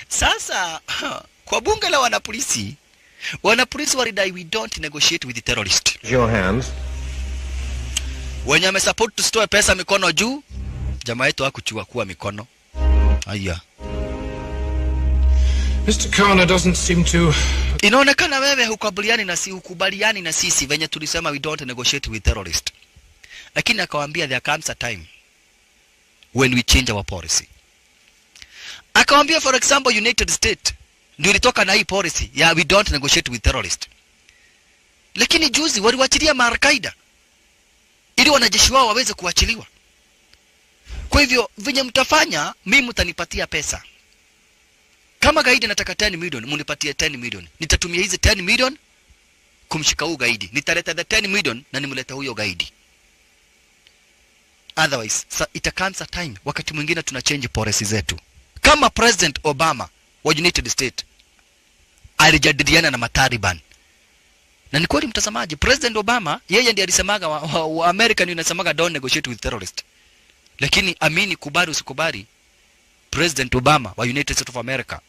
Sasa kwa bunge la wanapolisi walidai we don't negotiate with the terrorist. Your hands. Wenye wamesupport tusitoe pesa mikono juu, jamaa yetu hakuchukua mikono. Aya. Mr. Khanna doesn't seem to... Inaonekana wewe hukubaliani na sisi venye tulisema we don't negotiate with terrorist. Lakini akawaambia there comes a time when we change our policy. Akawaambia for example United States ndio ilitoka na hii policy ya we don't negotiate with terrorist. Lakini juzi waliwachilia Al-Qaeda ili wanajeshi wao waweze kuachiliwa. Kwa hivyo venye mtafanya, mimi mtanipatia pesa. Kama gaidi nataka 10 million, munipatie 10 million. Nitatumia hizi 10 million kumshika huyo gaidi. Nitaleta the 10 million na nimleta huyo gaidi. Otherwise, it comes a time wakati mwingine tuna change policy zetu. Kama President Obama wa United States alijadiliana na Mataliban. Na ni kweli mtazamaji, President Obama yeye ndiye alisemaga wa American unasemaga don't negotiate with terrorists. Lakini amini kubali usikubali, President Obama wa United States of America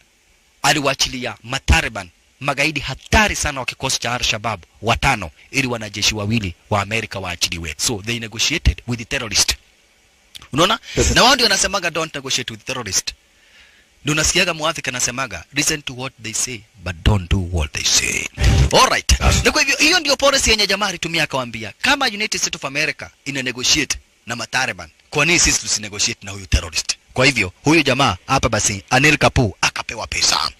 aliwaachilia Mataliban, magaidi hatari sana wa kikosi cha Al-Shabaab 5 ili wanajeshi 2 wa Amerika waachiliwe. So they negotiated with the terrorist. Unaona? Na wao ndio wanasemaga don't negotiate with terrorist. Ndio nasikiaga muafrika anasemaga listen to what they say but don't do what they say. All right. Na kwa hivyo hiyo ndio policy yenye jamaa alitumia, akawaambia kama United States of America ina negotiate na Mataliban, kwa nini sisi tusinegotiate na huyu terrorist? Kwa hivyo huyu jamaa hapa basi Anil Kapoor akapewa pesa.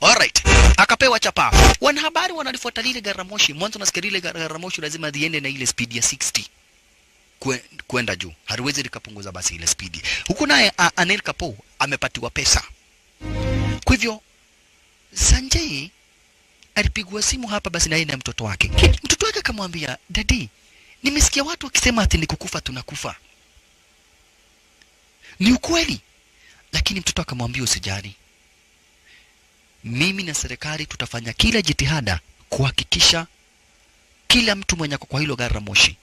All right. Akapewa chapa. Wanahabari wanalifuata lile gari la moshi. Mwanzo nasikia lile gari la moshi lazima liende na ile speed ya 60 kwenda juu. Haliwezi likapunguza basi ile speed. Huko naye Anil Kapoor amepatiwa pesa. Kwa hivyo Sanjay alipigwa simu hapa basi na yeye na mtoto wake. Mtoto wake akamwambia, "Daddy, Nimesikia watu wakisema ati ni kukufa tunakufa. Ni ukweli. Lakini mtoto akamwambia usijali. Mimi na serikali tutafanya kila jitihada kuhakikisha kila mtu mwenye kwa hilo gari la moshi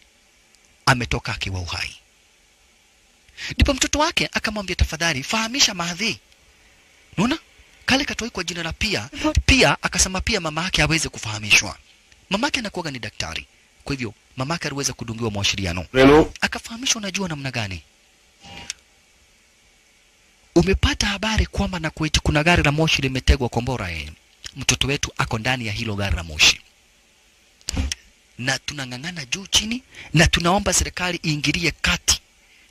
ametoka akiwa uhai. Ndipo mtoto wake akamwambia tafadhali fahamisha Mahadhi. Unaona? Kale katoi kwa jina la pia akasema pia mama yake aweze kufahamishwa. Mama yake anakuwa ni daktari. Kwa hivyo mama yake aliweza kudungiwa mawasiliano. Akafahamishwa unajua namna gani? Umepata habari kwamba na kwetu kuna gari la moshi limetegwa kombora mtoto wetu ako ndani ya hilo gari la moshi. Na tunang'ang'ana juu chini na tunaomba serikali iingilie kati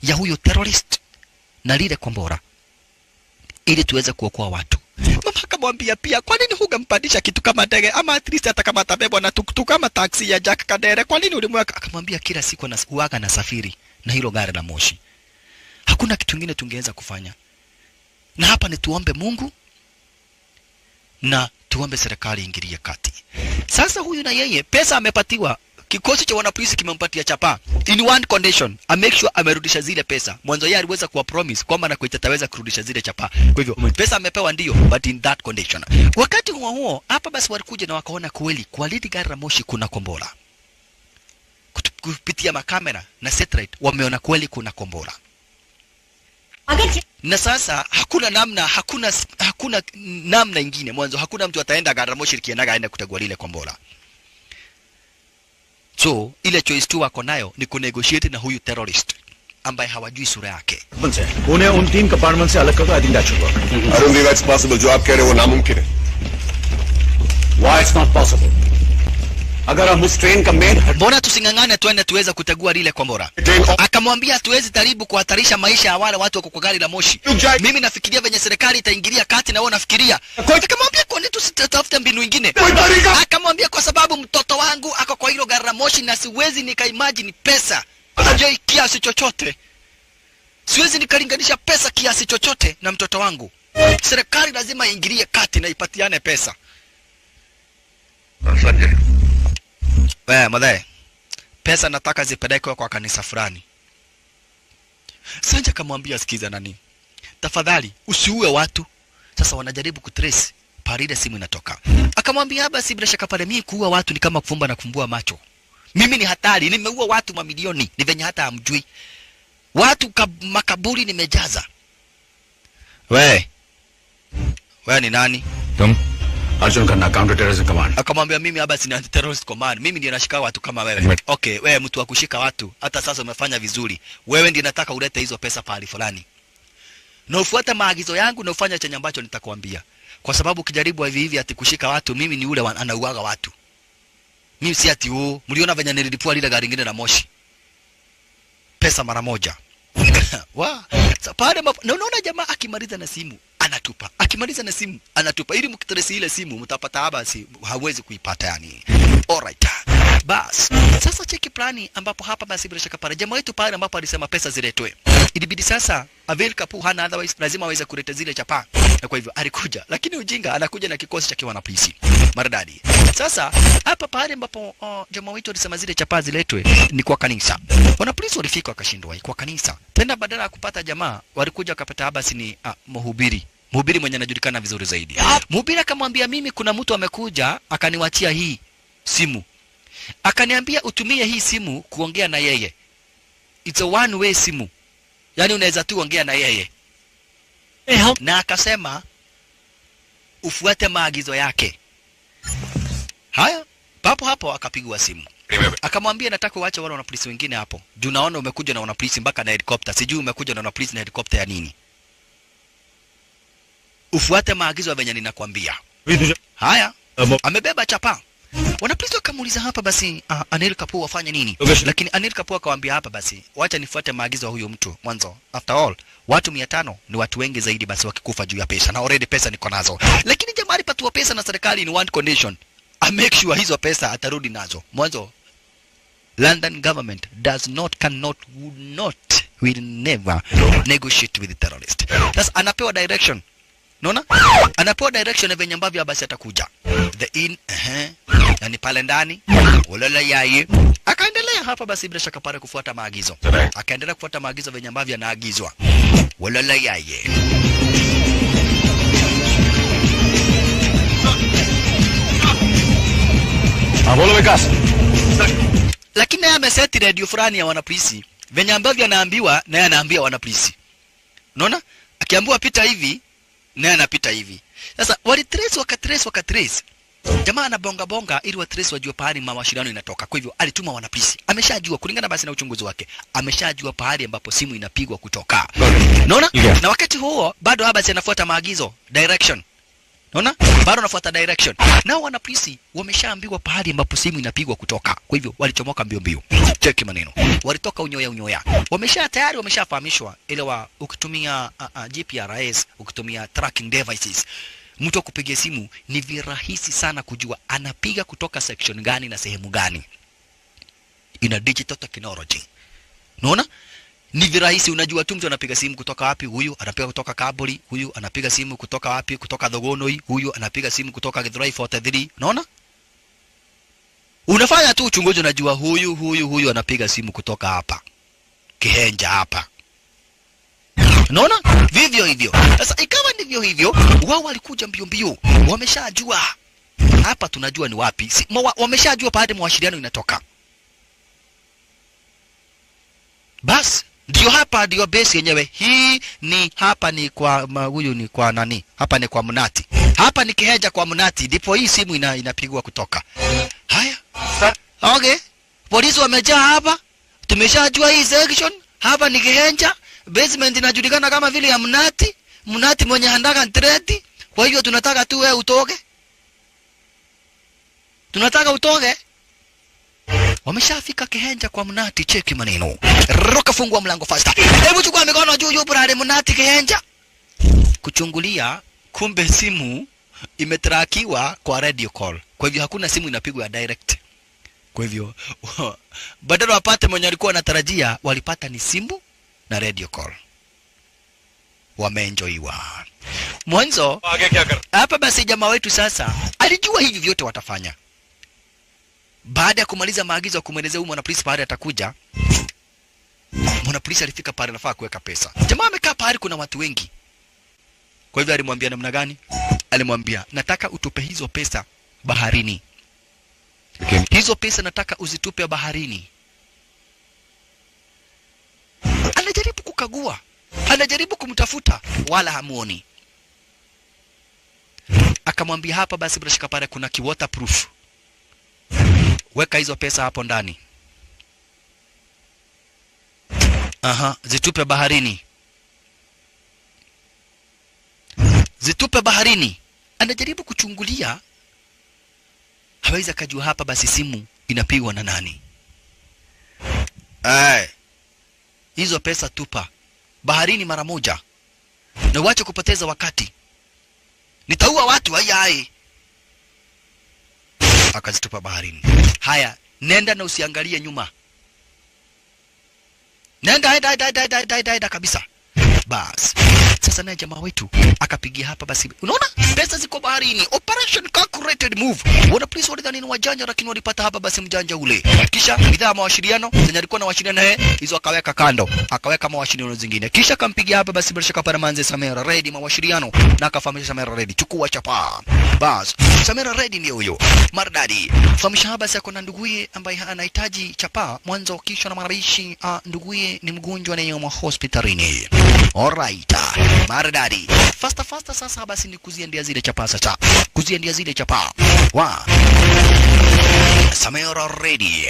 ya huyo terrorist na lile kombora ili tuweze kuokoa watu. Mama akamwambia pia kwa nini hugampandisha kitu kama ndege ama at least hata kama atabebwa na tuktuk kama taksi ya Jack Kadere, kwa nini ulimweka? Akamwambia kila siku huaga na safiri na hilo gari la moshi. Hakuna kitu kingine tungeweza kufanya. Na hapa ni tuombe Mungu na tuombe serikali ingilie kati. Sasa huyu na yeye pesa amepatiwa, kikosi cha wanapolisi kimempatia chapa in one condition, make sure amerudisha zile pesa. Mwanzo yeye aliweza kuwa promise kwamba na kuitaweza kurudisha zile chapa. Kwa hivyo pesa amepewa ndio, but in that condition. Wakati huo hapa basi walikuja na wakaona kweli kwa lidi gari la moshi kuna kombora. Kupitia makamera na satellite wameona kweli kuna kombora. Na sasa hakuna namna ingine. Mwanzo hakuna mtu ataenda gari la moshi likiendaga aende kutegua lile kombora. So ile choice tu wako nayo ni kunegotiate na huyu terrorist ambaye hawajui sura yake. उन्हें उन 3 कंपार्टमेंट से अलग कर दो, I think that should work. I don't think that's possible. जो आप कह रहे हो वो नामुमकिन है. Why it's not possible? अगर हम उस ट्रेन का main mbona tusingangane tuende tuweza kutegua lile kombora? Akamwambia tuwezi taribu kuhatarisha maisha ya wale watu wako kwa gari la moshi. Mimi nafikiria venye serikali itaingilia kati na wewe unafikiria. Akamwambia kwa nini tusitafute mbinu nyingine? Akamwambia kwa sababu mtoto wangu ako kwa hilo gari la moshi na siwezi nikaimagine pesa. Ajai kiasi chochote. Siwezi nikalinganisha pesa kiasi chochote na mtoto wangu. Serikali lazima iingilie kati na ipatiane pesa. Madai, pesa nataka zipelekwe kwa kanisa fulani. Sanja kamwambia sikiza nani, tafadhali usiue watu. Sasa wanajaribu kutrace pale ile simu inatoka. Akamwambia basi bila shaka pale mimi kuua watu ni kama kufumba na kufumbua macho. Mimi ni hatari, nimeua watu mamilioni, ni venye hata hamjui. Watu makaburi nimejaza. Wewe ni nani? Arjun Khanna, counter terrorism command. Akamwambia mimi hapa sina terrorist command, mimi ndiye nashika watu kama wewe. Okay, wewe mtu wa kushika watu, hata sasa umefanya vizuri. Wewe ndiye nataka ulete hizo pesa pale fulani. Na ufuate maagizo yangu na ufanye chenye ambacho nitakwambia. Kwa sababu ukijaribu hivi ati kushika watu, mimi ni ule anauaga watu. Mimi si ati mliona venye nililipua lile gari lingine la moshi. Pesa mara moja. Sasa pale na unaona jamaa akimaliza na simu anatupa. Akimaliza na simu anatupa. Ili mkitresi ile simu mtapata habari hawezi kuipata yani. Alright. Bas. Sasa cheki plani ambapo hapa basi bila shaka pale jamaa wetu pale ambapo alisema pesa ziletwe. Ilibidi sasa Avel Kapu hana otherwise lazima aweze kuleta zile chapa. Na kwa hivyo alikuja. Lakini ujinga anakuja na kikosi cha kiwana polisi. Maridadi. Sasa hapa pale ambapo jamaa wetu alisema zile chapa ziletwe ni kwa kanisa. Wana polisi walifika wakashindwa kwa kanisa. Tena badala ya kupata jamaa walikuja wakapata habari ni mhubiri. Mhubiri mwenye anajulikana vizuri zaidi. Mhubiri akamwambia mimi kuna mtu amekuja akaniwachia hii simu. Akaniambia utumie hii simu kuongea na yeye. It's a one way simu. Yaani unaweza tu ongea na yeye. Na akasema ufuate maagizo yake. Haya, papo hapo akapigwa simu. Akamwambia nataka uache wale wanapolisi wengine hapo. Juu naona umekuja na wanapolisi mpaka na helicopter. Sijui umekuja na wanapolisi na helicopter ya nini. Ufuate maagizo venye ninakwambia. Haya, amebeba chapa. Wanapolisi wakamuuliza hapa basi Anil Kapoor afanye nini? Lakini Anil Kapoor akamwambia hapa basi wacha nifuate maagizo ya huyo mtu. Mwanzo after all watu 500 ni watu wengi zaidi basi wakikufa juu ya pesa na already pesa niko nazo. Lakini jamaa alipatiwa pesa na serikali in one condition. I make sure hizo pesa atarudi nazo. Mwanzo London government will never negotiate with the terrorist. Sasa anapewa direction. Unaona? Anapewa direction venye ambavyo basi atakuja. The in yani pale ndani ulala yai akaendelea hapa basi bila shaka pale kufuata maagizo. Akaendelea kufuata maagizo venye ambavyo anaagizwa. Walala yaye. बोलो विकास. Lakini naye ameseti radio fulani ya wanapolisi venye ambavyo anaambiwa naye anaambia wanapolisi. Unaona? Akiambiwa pita hivi naye anapita hivi. Sasa walitrace wakatrace. Jamaa anabonga bonga ili watrace wajue pahali mawasiliano inatoka. Kwa hivyo alituma wanapolisi. Ameshajua kulingana basi na uchunguzi wake. Ameshajua pahali ambapo simu inapigwa kutoka. Unaona? Na wakati huo bado Habasi anafuata maagizo, direction. Unaona? Bado anafuata direction. Nao wanapolisi wameshaambiwa pahali ambapo simu inapigwa kutoka. Kwa hivyo walichomoka mbio. Cheki maneno. Walitoka unyoya. Tayari wameshafahamishwa ile ukitumia GPRS, ukitumia tracking devices. Mtu kupiga simu ni virahisi sana kujua anapiga kutoka section gani na sehemu gani. Ina digital technology. Unaona? Ni virahisi, unajua tu mtu anapiga simu kutoka wapi, huyu anapiga kutoka Kabuli, huyu anapiga simu kutoka wapi, kutoka Thogonoi, huyu anapiga simu kutoka Githurai 43. Unaona? Unafanya tu uchunguzi, unajua huyu anapiga simu kutoka hapa. Kihenja hapa. Unaona? Vivyo hivyo. Sasa ikawa ndivyo hivyo, wao walikuja mbio. Wameshajua. Hapa tunajua ni wapi. Wameshajua pahali mawasiliano inatoka. Bas, ndio hapa ndio base yenyewe. Hii ni hapa ni kwa huyu ni kwa nani? Hapa ni kwa Mnati. Hapa ni Kihenja kwa Mnati. Ndipo hii simu inapigwa kutoka. Haya. Okay. Polisi wamejaa hapa. Tumeshajua hii section. Hapa ni Kihenja. Basement inajulikana kama vile ya Mnati. Mnati mwenye handaka trade. Kwa hiyo tunataka tu wewe utoke. Tunataka utoke. Wameshafika Kihenja kwa Mnati. Cheki maneno. Roka fungua mlango faster. Hebu chukua mikono juu brale Mnati Kihenja. Kuchungulia, kumbe simu imetrakiwa kwa radio call. Kwa hivyo hakuna simu inapigwa ya direct. Kwa hivyo badala wapate mwenye alikuwa anatarajia, walipata ni simu na radio call. Wameenjoywa. Mwanzo hapa basi jamaa wetu sasa alijua hivi vyote watafanya. Baada ya kumaliza maagizo ya kumwelezea huyu mwanapolisi pale atakuja, mwanapolisi alifika pale anafaa kuweka pesa. Jamaa amekaa pale kuna watu wengi. Kwa hivyo alimwambia namna gani? Alimwambia nataka utupe hizo pesa baharini. Hizo pesa nataka uzitupe baharini. Anajaribu kukagua. Anajaribu kumtafuta wala hamuoni. Akamwambia hapa basi bila shaka pale kuna waterproof. Weka hizo pesa hapo ndani. Zitupe baharini. Zitupe baharini. Anajaribu kuchungulia. Hawezi kujua hapa basi simu inapigwa na nani. Hizo pesa tupa baharini mara moja. Na uache kupoteza wakati. Nitaua watu hai. Akazitupa baharini. Haya, nenda na usiangalie nyuma. Nenda enda kabisa. Bas. Sasa naye jamaa wetu akapigia hapa basi. Unaona? Pesa ziko baharini. Operation calculated move. Wana police walidhani ni wajanja lakini walipata hapa basi mjanja ule. Kisha bidhaa mawasiliano zenye alikuwa na washiriana naye hizo akaweka kando. Akaweka mawasiliano zingine. Kisha kampigia hapa basi bila shaka para manze Samira ready mawasiliano na akafahamisha Samira ready. Chukua chapa. Bas. Samira ready ndio huyo. Maridadi. Fahamisha hapa basi kuna nduguye ambaye anahitaji chapa mwanzo kisha na marabishi nduguye ni mgonjwa na yeye hospitalini. Alright. Maridadi. Faster sasa basi ni kuziendia zile chapa sasa. Kuziendia zile chapa. Samira ready.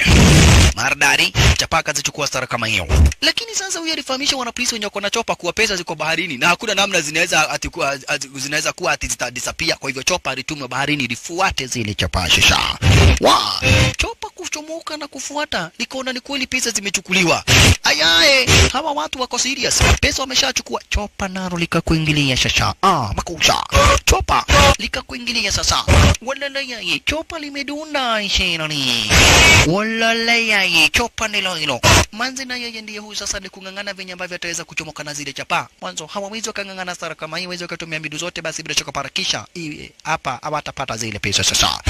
Maridadi. Chapa kazichukua stara kama hiyo. Lakini sasa huyu alifahamisha wanapolisi wenye wako na chopa kuwa pesa ziko baharini na hakuna namna zinaweza kuwa disappear. Kwa hivyo chopa alitumwa baharini lifuate zile chapa shisha. Chopa kuchomoka na kufuata. Nikaona ni kweli pesa zimechukuliwa. Ayaye, hawa watu wako serious. Pesa wameshachukua. Chopa naro likakuingilia sasa. Makusha. Chopa likakuingilia sasa. Walalaya, chopa limedunda ishirani. Walalaya, chopa nilo hilo. Manzi na yeye ndiye huyu sasa ni kungangana venye ambavyo ataweza kuchomoka na zile chapa. Mwanzo hawawezi kungangana sara kama hii, waweza kutumia mbinu zote basi bila choka parakisha. Hapa hawatapata zile pesa sasa.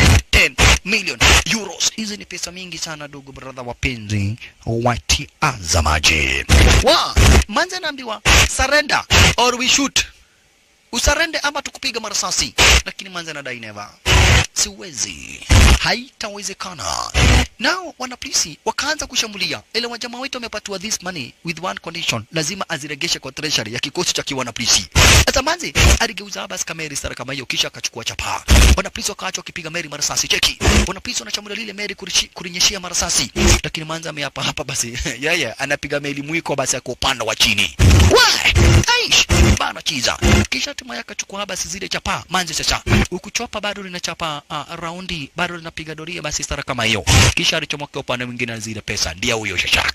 million euros. Hizi ni pesa mingi sana ndugu brother wapenzi watazamaji. Manze anaambiwa surrender or we shoot. Usarende ama tukupiga marasasi. Lakini manze anadai never. Siwezi. Haitawezekana. Nao wanapolisi wakaanza kushambulia. Ile wajamaa wetu wamepatiwa this money with one condition. Lazima aziregeshe kwa treasury ya kikosi cha wanapolisi. Sasa manze aligeuza basi kamera sara kama hiyo kisha akachukua chapa. Wanapolisi wakaachwa kipiga Mary marasasi. Cheki. Wanapolisi wanashambulia lile Mary kurinyeshia marasasi. Lakini manze ameapa hapa basi. Yeye anapiga Mary mwiko basi kwa upande wa chini. Aish bana chiza. Kisha hatimaye akachukua basi zile chapa. Manze sasa ukuchopa bado linachapa raundi bado linapiga doria basi sara kama hiyo. Kisha alichomoka upande mwingine na zile pesa. Ndia huyo shasha.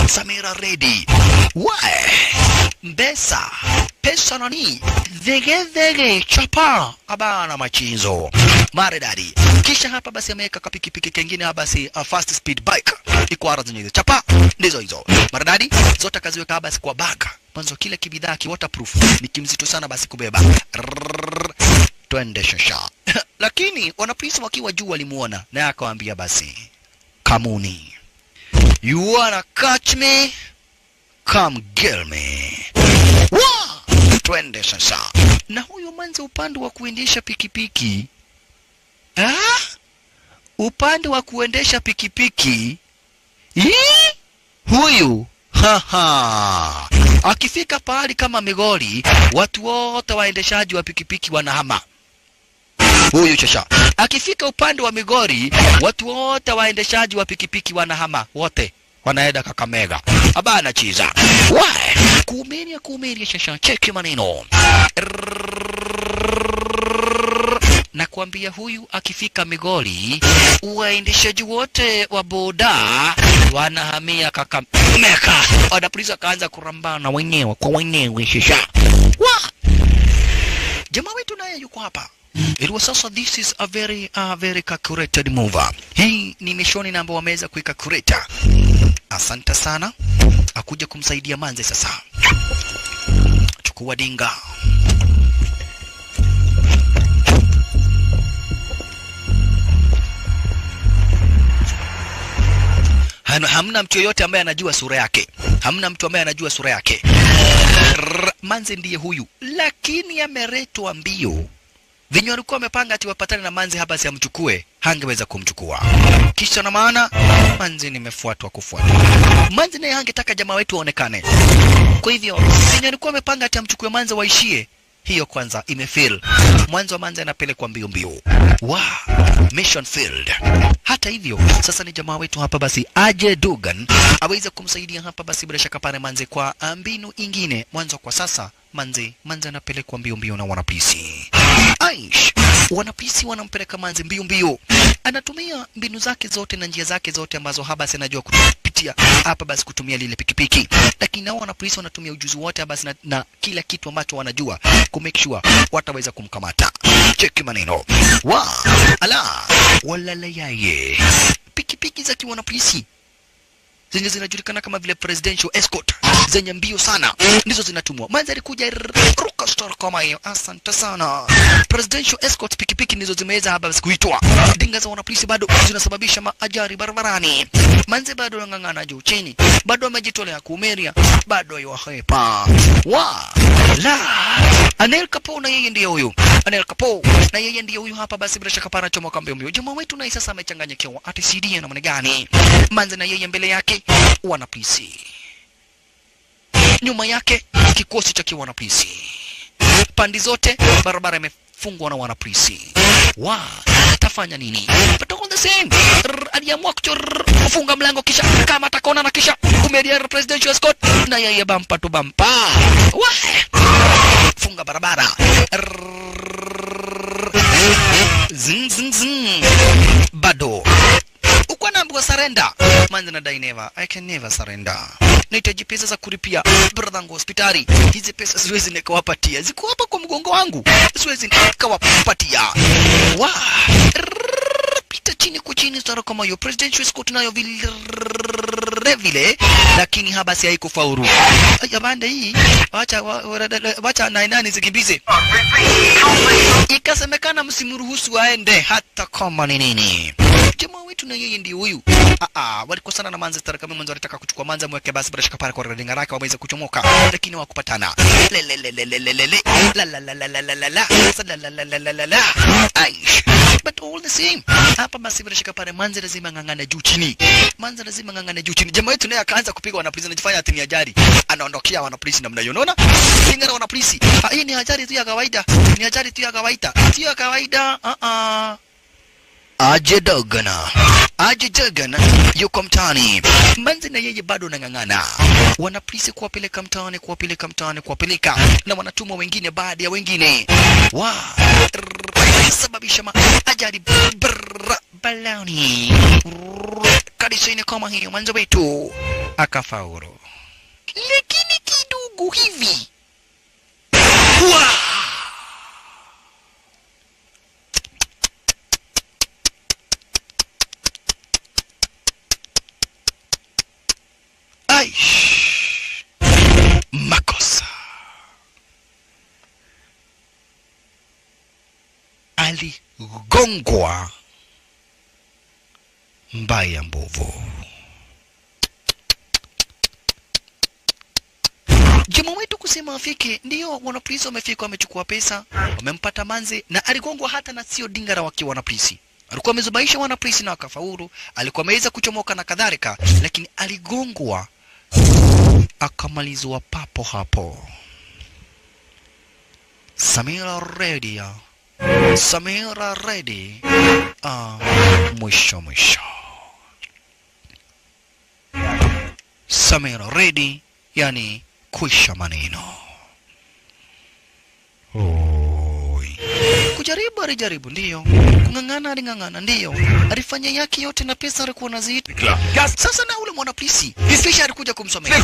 Samira ready. Mbesa pesa nani dhege chapa abana machizo maridadi. Kisha hapa basi ameweka kapikipiki kengine hapa basi fast speed bike iko ara zenye chapa ndizo hizo maridadi zote kaziweka basi kwa baka. Mwanzo kile kibidhaa ki waterproof ni kimzito sana basi kubeba. Twende shasha. Lakini wanapolisi wakiwa juu walimuona na akawaambia basi kamuni, you wanna catch me, come get me. Twende sasa. Na huyo manze upande wa kuendesha pikipiki upande wa kuendesha pikipiki huyu akifika pahali kama Migori watu wote waendeshaji wa pikipiki wanahama. Huyu shasha akifika upande wa Migori watu wote waendeshaji wa pikipiki wanahama, wote wanaenda Kakamega. Abana chiza. Kuumeria shasha. Cheki maneno. Na kuambia huyu akifika Migori waendeshaji wote wa boda wanahamia Kakamega. Wanapolisi kaanza kurambana wenyewe kwa wenyewe shasha. Jamaa wetu naye yuko hapa. It was also this is a very calculated move. Hii ni mishoni na ambao wameweza kuicalculate. Asante sana. Akuja kumsaidia manze sasa. Chukua dinga. Hamna mtu yoyote ambaye anajua sura yake. Hamna mtu ambaye anajua sura yake. Manze ndiye huyu. Lakini ameretwa mbio. Vinyo alikuwa wamepanga ati wapatane na manze hapa si amchukue, hangeweza kumchukua. Kisha na maana manze nimefuatwa kufuata. Manze naye hangetaka jamaa wetu waonekane. Kwa hivyo vinyo alikuwa wamepanga ati amchukue manze waishie. Hiyo kwanza imefail. Mwanzo wa manze anapelekwa mbio mbio. Mission failed. Hata hivyo sasa ni jamaa wetu hapa basi aje Dugan aweze kumsaidia hapa basi bila shaka pale manze kwa mbinu ingine. Mwanzo kwa sasa manze anapelekwa mbio mbio na wanapolisi. Aish wanapolisi wanampeleka manze mbio mbio. Anatumia mbinu zake zote na njia zake zote ambazo hapa basi anajua kupitia hapa basi kutumia lile pikipiki. Lakini nao wanapolisi wanatumia ujuzi wote hapa basi na kila kitu ambacho wanajua ku make sure wataweza kumkamata. Cheki maneno. Walala yaye. Pikipiki za kiwanapolisi zenye zinajulikana kama vile presidential escort zenye mbio sana ndizo zinatumwa. Manze alikuja ruka star kama hiyo. Asante sana. Presidential escort pikipiki ndizo zimeweza hapa kuitwa. Dinga za wanapolisi bado zinasababisha maajari barabarani. Manze bado ngangana juu chini. Bado amejitolea kuumeria. Bado yohepa. Anel Kapo na yeye ndiye huyu. Anel Kapo na yeye ndiye huyu hapa basi bila shaka para chomoka mbio mbio. Jamaa wetu naye sasa amechanganyikiwa atisidia na maana gani? Manze na yeye mbele yake wanapolisi. Nyuma yake kikosi cha wanapolisi. Pande zote barabara imefungwa na wanapolisi. Atafanya nini? But on the same aliamua kufunga mlango kisha kama atakona na kisha kumedia presidential escort na yeye bampa tu bampa. Funga barabara. Zing. Bado uko naambiwa surrender. Manze na dai never. I can never surrender. Nahitaji pesa za kulipia brother wangu hospitali. Hizi pesa siwezi nikawapatia. Ziko hapa kwa mgongo wangu. Siwezi nikawapatia. Wa! Pita chini kwa chini sara kama hiyo. Presidential escort nayo vile vile, lakini habasi haikufaulu. Jamani hii wacha nani zikimbize. Ikasemekana msimruhusu aende hata kama ni nini. Jamaa wetu na yeye ndiye huyu. Walikosana na Manze Star kama mwanzo alitaka kuchukua Manze mweke basi bila shaka pale kwa ringa lake waweze kuchomoka, lakini hawakupatana. But all the same, hapa basi bila shaka pale Manze lazima ngangane juu chini. Manze lazima ngangane juu chini. Jamaa wetu naye akaanza kupiga wanapolisi, anajifanya ati ni ajali. Anaondokea wanapolisi namna hiyo. Unaona? Singana wanapolisi. Hii ni ajali tu ya kawaida. Ni ajali tu ya kawaida. Sio ya kawaida. Aje Dogana yuko mtaani. Manze na yeye bado nang'ang'ana. Wanapolisi kuwapeleka mtaani, na wanatuma wengine baada ya wengine. Sababisha ajali balani. Kadisini kama hiyo Manze wetu akafaulu. Lakini kidogo hivi. Makosa. Aligongwa mbaya mbovu. Jamaa wetu kusema afike, ndio wanapolisi wamefika, wamechukua pesa, wamempata Manze na aligongwa hata na sio dingara wakiwa wanapolisi. Alikuwa amezubaisha wanapolisi na akafaulu, alikuwa ameweza kuchomoka na kadhalika, lakini aligongwa akamalizwa papo hapo. Samira ready. Mwisho. Samira ready, yani kwisha maneno. Alijaribu ndio. Kungangana ndio. Alifanya yake yote na pesa alikuwa anaziita. Sasa na ule mwanapolisi kisha alikuja kumsomea.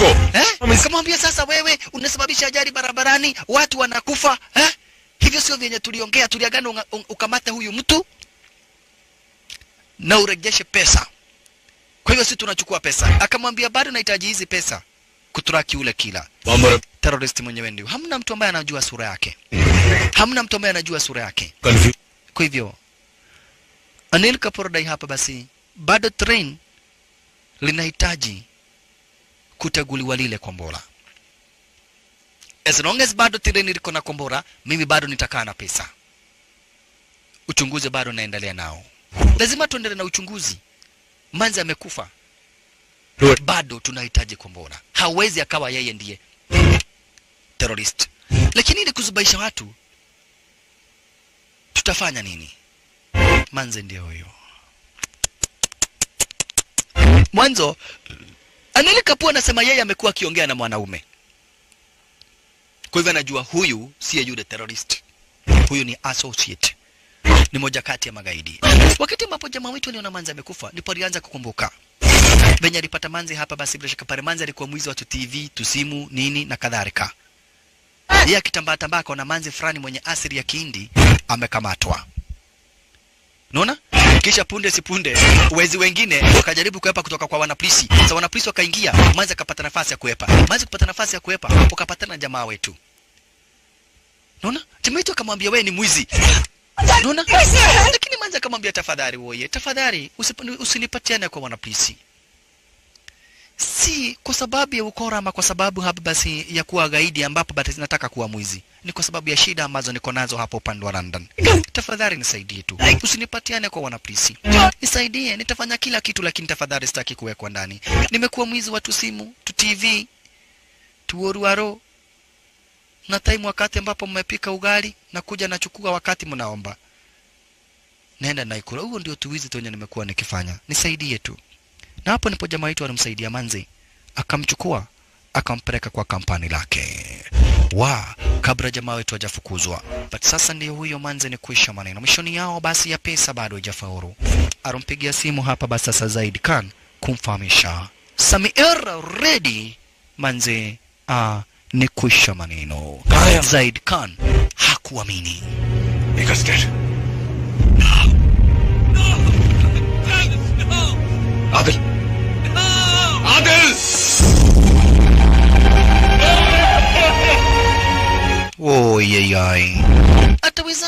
Akamwambia sasa wewe unasababisha ajali barabarani, watu wanakufa, hivyo sio vyenye tuliongea, tuliagana ukamata huyu mtu na urejeshe pesa. Kwa hivyo sisi tunachukua pesa. Akamwambia bado nahitaji hizi pesa kutraki ule kila. Terrorist mwenyewe ndio. Hamna mtu ambaye anajua sura yake. Kwa hivyo Anil Kapoor dai hapa basi bado train linahitaji kutaguliwa lile kombora. As long as bado train liko na kombora, mimi bado nitakaa na pesa. Uchunguzi bado naendelea nao. Lazima tuendelee na uchunguzi. Manze amekufa. Bado tunahitaji kombora. Hawezi akawa yeye ndiye terrorist. Lakini ili kuzubaisha watu tutafanya nini? Manze ndio huyo. Mwanzo Anil Kapoor anasema yeye amekuwa akiongea na mwanaume. Kwa hivyo anajua huyu si yule terrorist. Huyu ni associate. Ni moja kati ya magaidi. Wakati ambapo jamaa wetu aliona Manze amekufa, ndipo alianza kukumbuka. Venye alipata Manze hapa basi bila shaka pale Manze alikuwa mwizi wa TV, tusimu, nini na kadhalika. Yeye akitambaa kwa na Manze fulani mwenye asili ya Kihindi amekamatwa. Unaona? Kisha punde sipunde wezi wengine wakajaribu kuepa kutoka kwa wanapolisi. Sasa wanapolisi wakaingia, Manze akapata nafasi ya kuepa. Manze kupata nafasi ya kuepa, wakapatana na jamaa wetu. Unaona? Jamaa wetu akamwambia wewe ni mwizi. Unaona? Lakini Manze akamwambia tafadhali usinipatiane kwa wanapolisi. Si kwa sababu ya ukora ama kwa sababu hapa basi ya kuwa gaidi ambapo basi nataka kuwa mwizi. Ni kwa sababu ya shida ambazo niko nazo hapo upande wa London. Tafadhali nisaidie tu. Usinipatiane kwa wanapolisi. Nisaidie, nitafanya kila kitu lakini tafadhali sitaki kuwekwa ndani. Nimekuwa mwizi wa simu, TV, tuoruaro. Na time wakati ambapo mmepika ugali na kuja nachukua wakati mnaomba. Naenda naikula. Huo ndio tuwizi tu nimekuwa nikifanya. Nisaidie tu. Na hapo ndipo jamaa wetu alimsaidia Manze, akamchukua akampeleka kwa kampani lake. Kabla jamaa wetu hajafukuzwa. But sasa ndio huyo Manze ni kuisha maneno. Mishoni yao basi ya pesa bado haijafaulu. Alimpigia simu hapa basi sasa Zaid Khan kumfahamisha Samira ready. Manze ni kuisha maneno. Zaid Khan hakuamini. Adil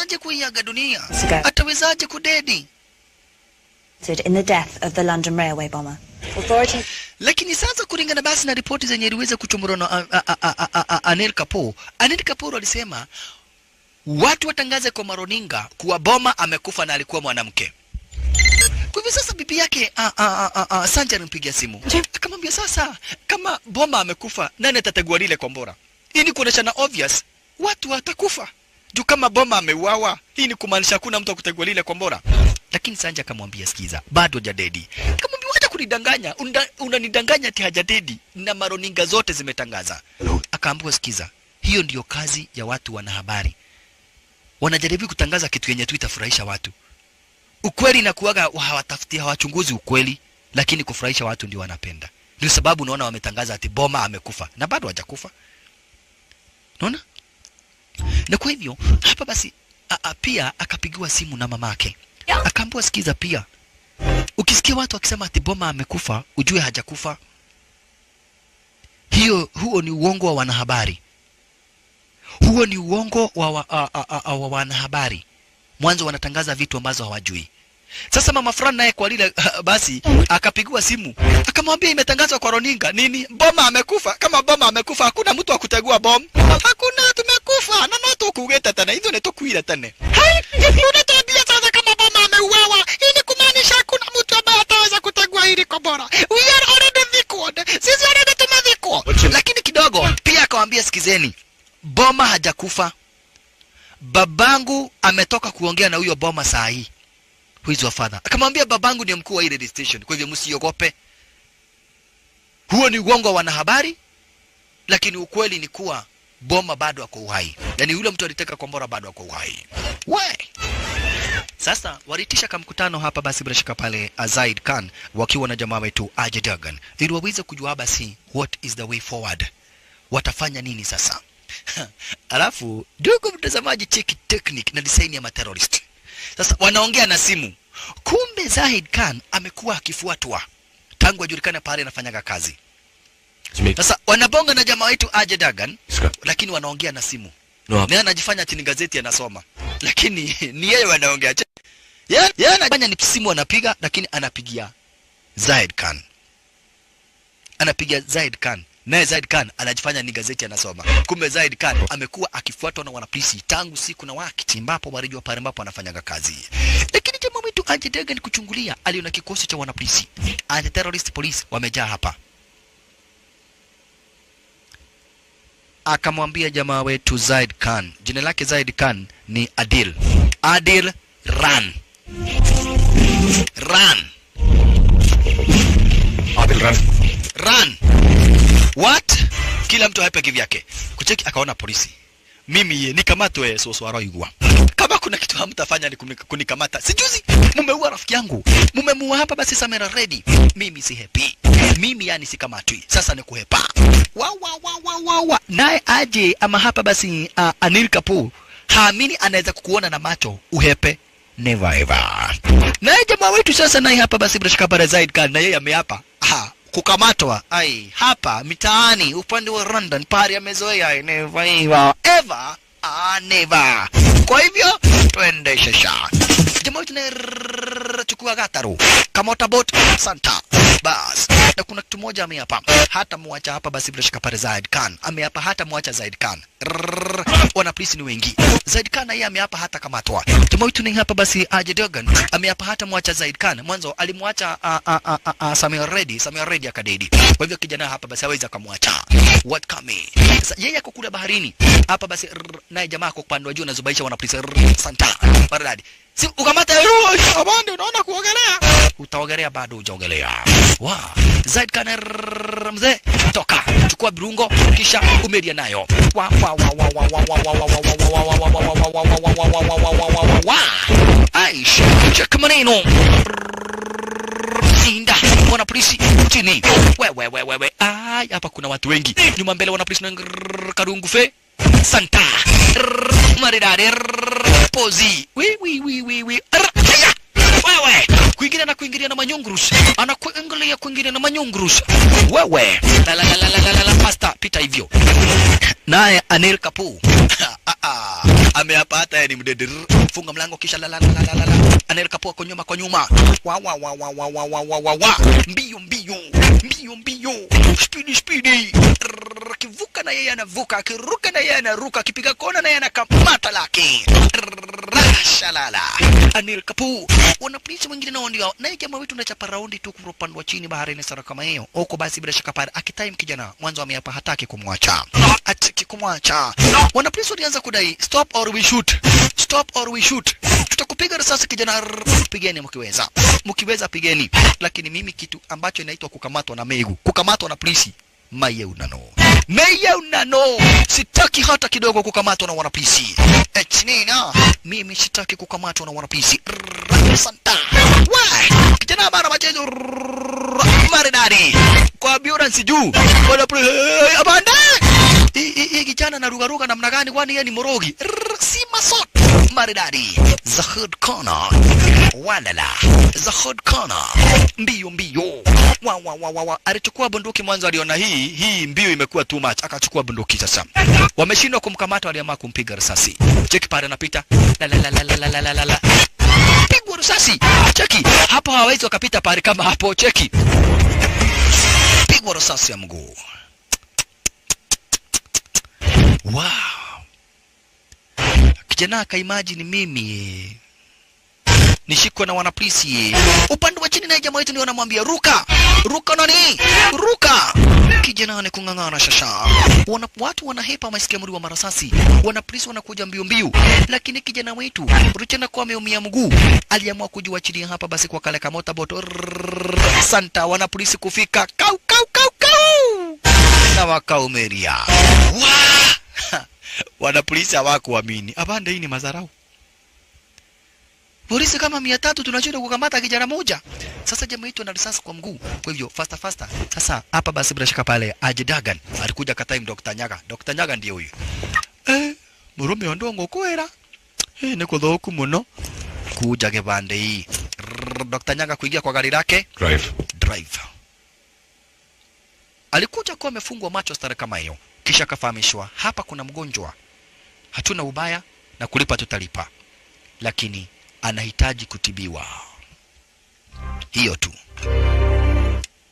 atawezaje kuiaga dunia? Atawezaje kudedi? In the death of the London railway bomber. Authorities. Lakini sasa kulingana basi na ripoti zenye iliweza kuchomorwa na Anil Kapoor. Anil Kapoor alisema watu watangaze kwa maroninga kuwa Boma amekufa na alikuwa mwanamke. Kwa hivyo sasa bibi yake Sanjay alimpigia simu. Akamwambia sasa kama Boma amekufa nani atategua lile kombora? Hii ni kuonesha na obvious watu watakufa. Juu kama Boma ameuawa, hii ni kumaanisha hakuna mtu akutegua lile kombora. Lakini Sanjay akamwambia sikiza, bado hajadedi. Akamwambia wacha kunidanganya, unanidanganya ati hajadedi na maroninga zote zimetangaza. Akaambiwa sikiza, hiyo ndiyo kazi ya watu wanahabari. Wanajaribu kutangaza kitu yenye tu itafurahisha watu. Ukweli na kuaga hawatafutia hawachunguzi ukweli, lakini kufurahisha watu ndio wanapenda. Ndio sababu unaona wametangaza ati Boma amekufa na bado hajakufa. Unaona? Na kwa hivyo hapa basi pia akapigiwa simu na mamake. Akaambiwa sikiza pia, ukisikia watu wakisema ati Boma amekufa, ujue hajakufa. Huo ni uongo wa wanahabari. Huo ni uongo wa wanahabari. Mwanzo wanatangaza vitu ambazo hawajui. Sasa mama Fran naye kwa lile basi akapigiwa simu. Akamwambia imetangazwa kwa roninga nini? Boma amekufa. Kama Boma amekufa hakuna mtu akutegua bom. Hakuna, tumekufa. Na noto kugeta tena. Hizo neto kuira tena. Hai, unatuambia sasa kama Boma ameuawa. Hii ni kumaanisha hakuna mtu ambaye ataweza kutegua hili kombora. We are already vicod. Sisi already tumeviko. Lakini kidogo pia akawaambia sikizeni. Boma hajakufa. Babangu ametoka kuongea na huyo Boma saa hii. Who is your father? Akamwambia babangu ni mkuu wa ile station. Kwa hivyo msiogope. Huo ni uongo wa wanahabari, lakini ukweli ni kuwa Boma bado ako uhai. Yaani yule mtu aliteka kombora bado ako uhai. We! Sasa walitisha kamkutano hapa basi bila shaka pale Zaid Khan wakiwa na jamaa wetu Ajay Devgan ili waweze kujua basi what is the way forward. Watafanya nini sasa? Alafu ndugu mtazamaji, cheki technique na design ya materrorist. Sasa wanaongea na simu. Kumbe Zaid Khan amekuwa akifuatwa tangu ajulikane pale anafanyaga kazi. Sasa wanabonga na jamaa wetu Ajay Devgan lakini wanaongea na simu. Naye anajifanya ati ni gazeti anasoma. Lakini ni yeye wanaongea. Yeye anafanya ni simu anapiga lakini anapigia Zaid Khan. Anapigia Zaid Khan. Naye Zaid Khan anajifanya ni gazeti anasoma. Kumbe Zaid Khan amekuwa akifuatwa na wanapolisi tangu siku na wakati ambapo walijua pale ambapo anafanyaga kazi. Lakini jamaa wetu Ajay Devgan kuchungulia aliona kikosi cha wanapolisi. Anti-terrorist police wamejaa hapa. Akamwambia jamaa wetu Zaid Khan, jina lake Zaid Khan ni Adil. Adil, run. Run. Adil, run. Run. What? Kila mtu hapa kivyake. Kucheki akaona polisi. Mimi nikamatwe Soswaro igwa. Kama kuna kitu hamtafanya ni kunikamata. Sijuzi mumeua rafiki yangu. Mumemuua hapa basi Samira ready. Mimi si happy. Mimi yani sikamatwi. Sasa ni kuhepa. Wa. Naye aje ama hapa basi Anil Kapoor haamini anaweza kukuona na macho uhepe. Never ever. Naye jamaa wetu sasa naye hapa basi bila shaka para Zaid Khan na yeye ameapa. Kukamatwa hapa mitaani upande wa London pari amezoea never ever never. Kwa hivyo twende shasha. Jamaa wetu chukua gataru kamota bot Santa bas. Na kuna kitu moja ameapa hata muacha hapa basi bila shaka pale Zaid Khan ameapa hata muacha Zaid Khan. Wana polisi ni wengi. Zaid Khan yeye ameapa hata kamatwa. Jamaa wetu ni hapa basi Ajay Devgan ameapa hata muacha Zaid Khan. Mwanzo alimwacha Samir Reddy akadedi. Kwa hivyo kijana hapa basi hawezi akamwacha. What coming? Sasa yeye ako kule baharini. Hapa basi naye jamaa kwa upande wa juu anazubaisha wana polisi Santa. Maradadi. Si ukamata abande unaona kuogelea. Utaogelea bado hujaogelea. Wow. Zaid Khan mzee toka. Chukua birungo kisha umedia nayo. Aish, cheka maneno. Sinda, wana polisi chini. Wewe. Ai, hapa kuna watu wengi. Nyuma mbele wana polisi na karungu fe. Santa. Maridade. Pozi. We. Wewe. Kuingilia na manyungrus. Kuingilia na manyungrus. Wewe. La pasta pita hivyo. Naye Anil Kapoor Ameapa hata yeye ni mdede. Funga mlango kisha la. Anel Kapoor kwa nyuma. Wa. Mbio. Speedy. Kivuka na yeye anavuka, akiruka na yeye anaruka, akipiga kona na yeye anakamata lake. Shalala. Anil Kapoor. Wana polisi wengine nao ndio. Na jamaa wetu anachapa raundi tu kwa upande wa chini baharini sara kama hiyo. Huko basi bila shaka pale akitime kijana mwanzo ameapa hataki kumwacha. Hataki kumwacha. Wana polisi walianza kudai stop or we shoot. Tutakupiga risasi kijana, pigeni mkiweza pigeni. Lakini mimi kitu ambacho inaitwa kukamatwa na megu, kukamatwa na polisi, Meye unano. Sitaki hata kidogo kukamatwa na wanapolisi. Nina mimi sitaki kukamatwa na wanapolisi. Santa. Why? Kijana bana machezo maridadi. Kwa ambulance juu. Wanapolisi abanda. Hii kijana na ruga namna gani kwani yeye ni morogi? Si masot. Maridadi. Zahid Kona. Walala. Zahid Kona. Mbio. Wa. Alichukua bunduki mwanzo, aliona hii mbio imekuwa too much, akachukua bunduki sasa. Wameshindwa kumkamata, waliamua kumpiga risasi. Cheki pale anapita. La. Pigwa risasi. Cheki. Hapo hawezi wakapita pale kama hapo, cheki. Pigwa risasi ya mguu. Wow. Kijana akaimagine mimi nishikwe na wanapolisi. Upande wa chini na jamaa wetu ndio wanamwambia ruka nani? Ruka. Kijana anakungangana shasha. Watu wanahepa maisikia mlio wa marasasi. Wanapolisi wanakuja mbio. Lakini kijana wetu Ruchana kwa ameumia mguu. Aliamua kujiachilia hapa basi kwa kale kamota boto. Santa wanapolisi kufika. Kau. Na wakaumeria. Wanapolisi hawakuamini. Abanda hii ni madharau. Polisi kama 300 tunashinda kukamata kijana moja. Sasa jamaa yetu ana risasi kwa mguu. Kwa hivyo faster. Sasa hapa basi bila shaka pale Ajidagan alikuja katime Dr. Nyaga. Dr. Nyaga ndiye huyu. Murume wa ndongo kwera. Niko dhoku muno. Kuja gebande hii. Dr. Nyaga kuingia kwa gari lake. Drive. Alikuja kwa amefungwa macho stara kama hiyo. Kisha akafahamishwa hapa kuna mgonjwa. Hatuna ubaya na kulipa tutalipa. Lakini anahitaji kutibiwa. Hiyo tu.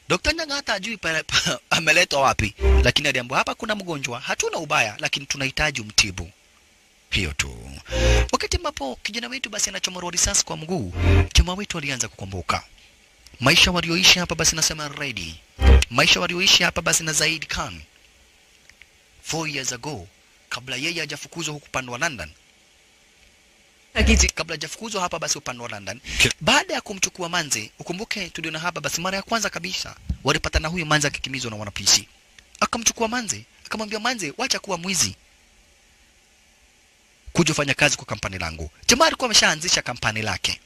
Dr. Nyaga hata ajui ameletwa wapi, lakini aliambiwa hapa kuna mgonjwa, hatuna ubaya lakini tunahitaji umtibu. Hiyo tu. Wakati ambapo kijana wetu basi anachomorwa risasi kwa mguu, jamaa wetu alianza kukumbuka maisha walioishi hapa basi nasema ready. Maisha walioishi hapa basi na Zaid Khan 4 years ago, kabla yeye hajafukuzwa huku upande wa London. Kabla hajafukuzwa hapa basi upande wa London. Baada ya kumchukua Manze, ukumbuke tuliona hapa basi mara ya kwanza kabisa walipata na huyu Manze akikimizwa na wanapolisi. Akamchukua Manze, akamwambia Manze, wacha kuwa mwizi, kuja fanya kazi kwa kampani langu. Jamaa alikuwa ameshaanzisha kampani lake.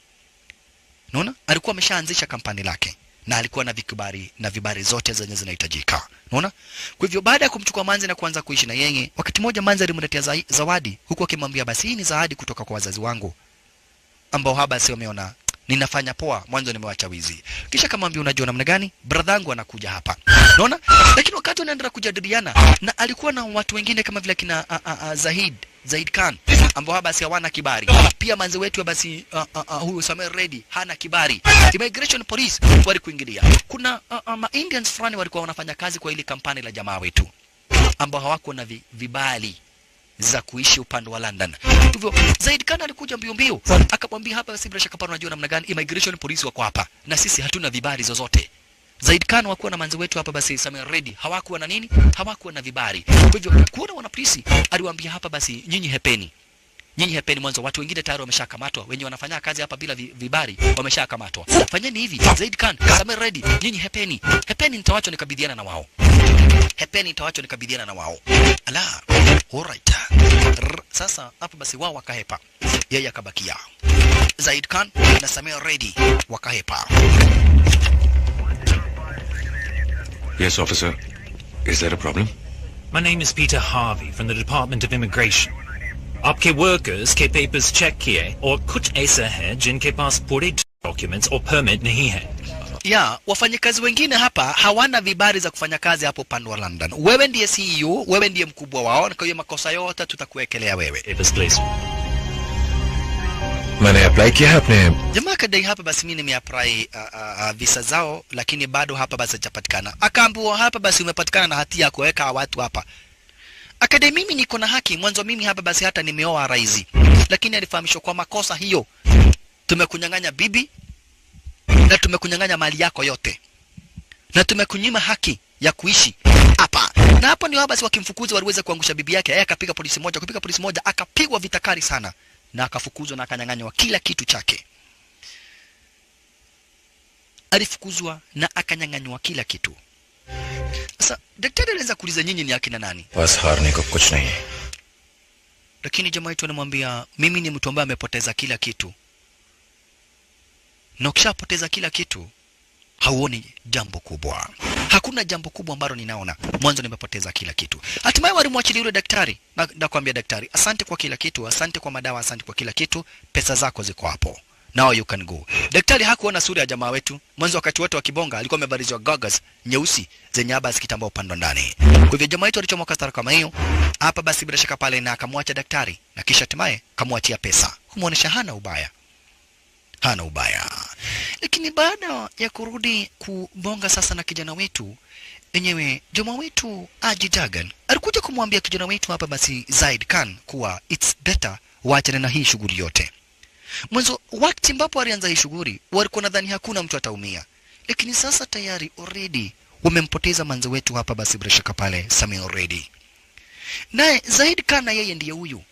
Unaona? Alikuwa ameshaanzisha kampani lake na alikuwa na vibari zote zenye zinahitajika. Unaona? Kwa hivyo baada ya kumchukua Manze na kuanza kuishi na yeye, wakati mmoja Manze alimletea zawadi huku akimwambia basi hii ni zawadi kutoka kwa wazazi wangu ambao haba si wameona ninafanya poa, mwanzo nimewacha wizi. Kisha akamwambia unajua namna gani? Brother yangu anakuja hapa. Unaona? Lakini wakati wanaendelea kujadiliana na alikuwa na watu wengine kama vile kina Zaid Khan ambao haba si hawana kibali. Pia Manze wetu basi huyu Samer Reddy hana kibali. Immigration police walikuingilia. Kuna Indians fulani walikuwa wanafanya kazi kwa ile kampani la jamaa wetu ambao hawakuwa na vibali za kuishi upande wa London. Hivyo Zaid Khan alikuja mbio akamwambia hapa basi bila shaka unajua namna gani immigration police wako hapa na sisi hatuna vibali zozote. Zaid Khan wakuwa na Manze wetu hapa basi Samer Reddy hawakuwa na nini? Hawakuwa na vibali. Kwa hivyo kuona wanapolisi aliwaambia hapa basi nyinyi hepeni. Nyinyi hepeni mwanzo, watu wengine tayari wameshakamatwa, wenye wanafanya kazi hapa bila vibali wameshakamatwa. Fanyeni hivi, Zaid Khan, Samer Reddy, nyinyi hepeni. Hepeni nitawacho nikabidhiana na wao. Hepeni nitawacho nikabidhiana na wao. Ala, alright. Sasa hapa basi wao wakahepa. Yeye akabakia. Zaid Khan na Samer Reddy wakahepa. Yes, officer. Is there a problem? My name is Peter Harvey from the Department of Immigration. आपके workers के papers check किए और कुछ ऐसा है जिनके पास पूरे documents और permit नहीं है. ya wafanyakazi wengine hapa hawana vibali za kufanya kazi hapo upande wa London. Wewe ndiye CEO, wewe ndiye mkubwa wao, na kwa hiyo makosa yote tutakuwekelea wewe. Papers, please. मैंने अप्लाई किया है अपने Jamaa kadai hapa basi mimi nimeapply visa zao, lakini bado hapa basi hajapatikana. Akaambiwa hapa basi umepatikana na hatia ya kuweka watu hapa. Akadai mimi niko na haki, mwanzo mimi hapa basi hata nimeoa rais. Lakini alifahamishwa kwa makosa hiyo tumekunyang'anya bibi na tumekunyang'anya mali yako yote. Na tumekunyima haki ya kuishi hapa. Na hapo ndio basi wakimfukuza waliweza kuangusha bibi yake. Yeye akapiga polisi moja, akapigwa vitakari sana na akafukuzwa na akanyang'anywa kila kitu chake. Alifukuzwa na akanyang'anywa kila kitu. Sasa daktari alianza kuuliza nyinyi ni akina nani? बस हारने को कुछ नहीं. Lakini jamaa wetu anamwambia mimi ni mtu ambaye amepoteza kila kitu. Na ukishapoteza kila kitu hauoni jambo kubwa. Hakuna jambo kubwa ambalo ninaona. Mwanzo nimepoteza kila kitu. Hatimaye walimwachilia yule daktari na kuambia daktari, asante kwa kila kitu, asante kwa madawa, asante kwa kila kitu, pesa zako ziko hapo. Now you can go. Daktari hakuona sura ya jamaa wetu. Mwanzo wakati wote wa kibonga alikuwa amebariziwa goggles nyeusi zenye haba zikitambaa upande ndani. Kwa hivyo jamaa wetu alichomoka stara kama hiyo. Hapa basi bila shaka pale na akamwacha daktari na kisha hatimaye kamwachia pesa. Kumuonesha hana ubaya. Hana ubaya. Lakini baada ya kurudi kubonga sasa na kijana wetu, enyewe jamaa wetu Aji Dagan alikuja kumwambia kijana wetu hapa basi Zaid Khan kuwa it's better waachane na hii shughuli yote. Mwanzo wakati ambapo alianza hii shughuli walikuwa nadhani hakuna mtu ataumia. Lakini sasa tayari already wamempoteza manzo wetu hapa basi bila shaka pale Sami already. Naye Zaid Khan na yeye ndiye huyu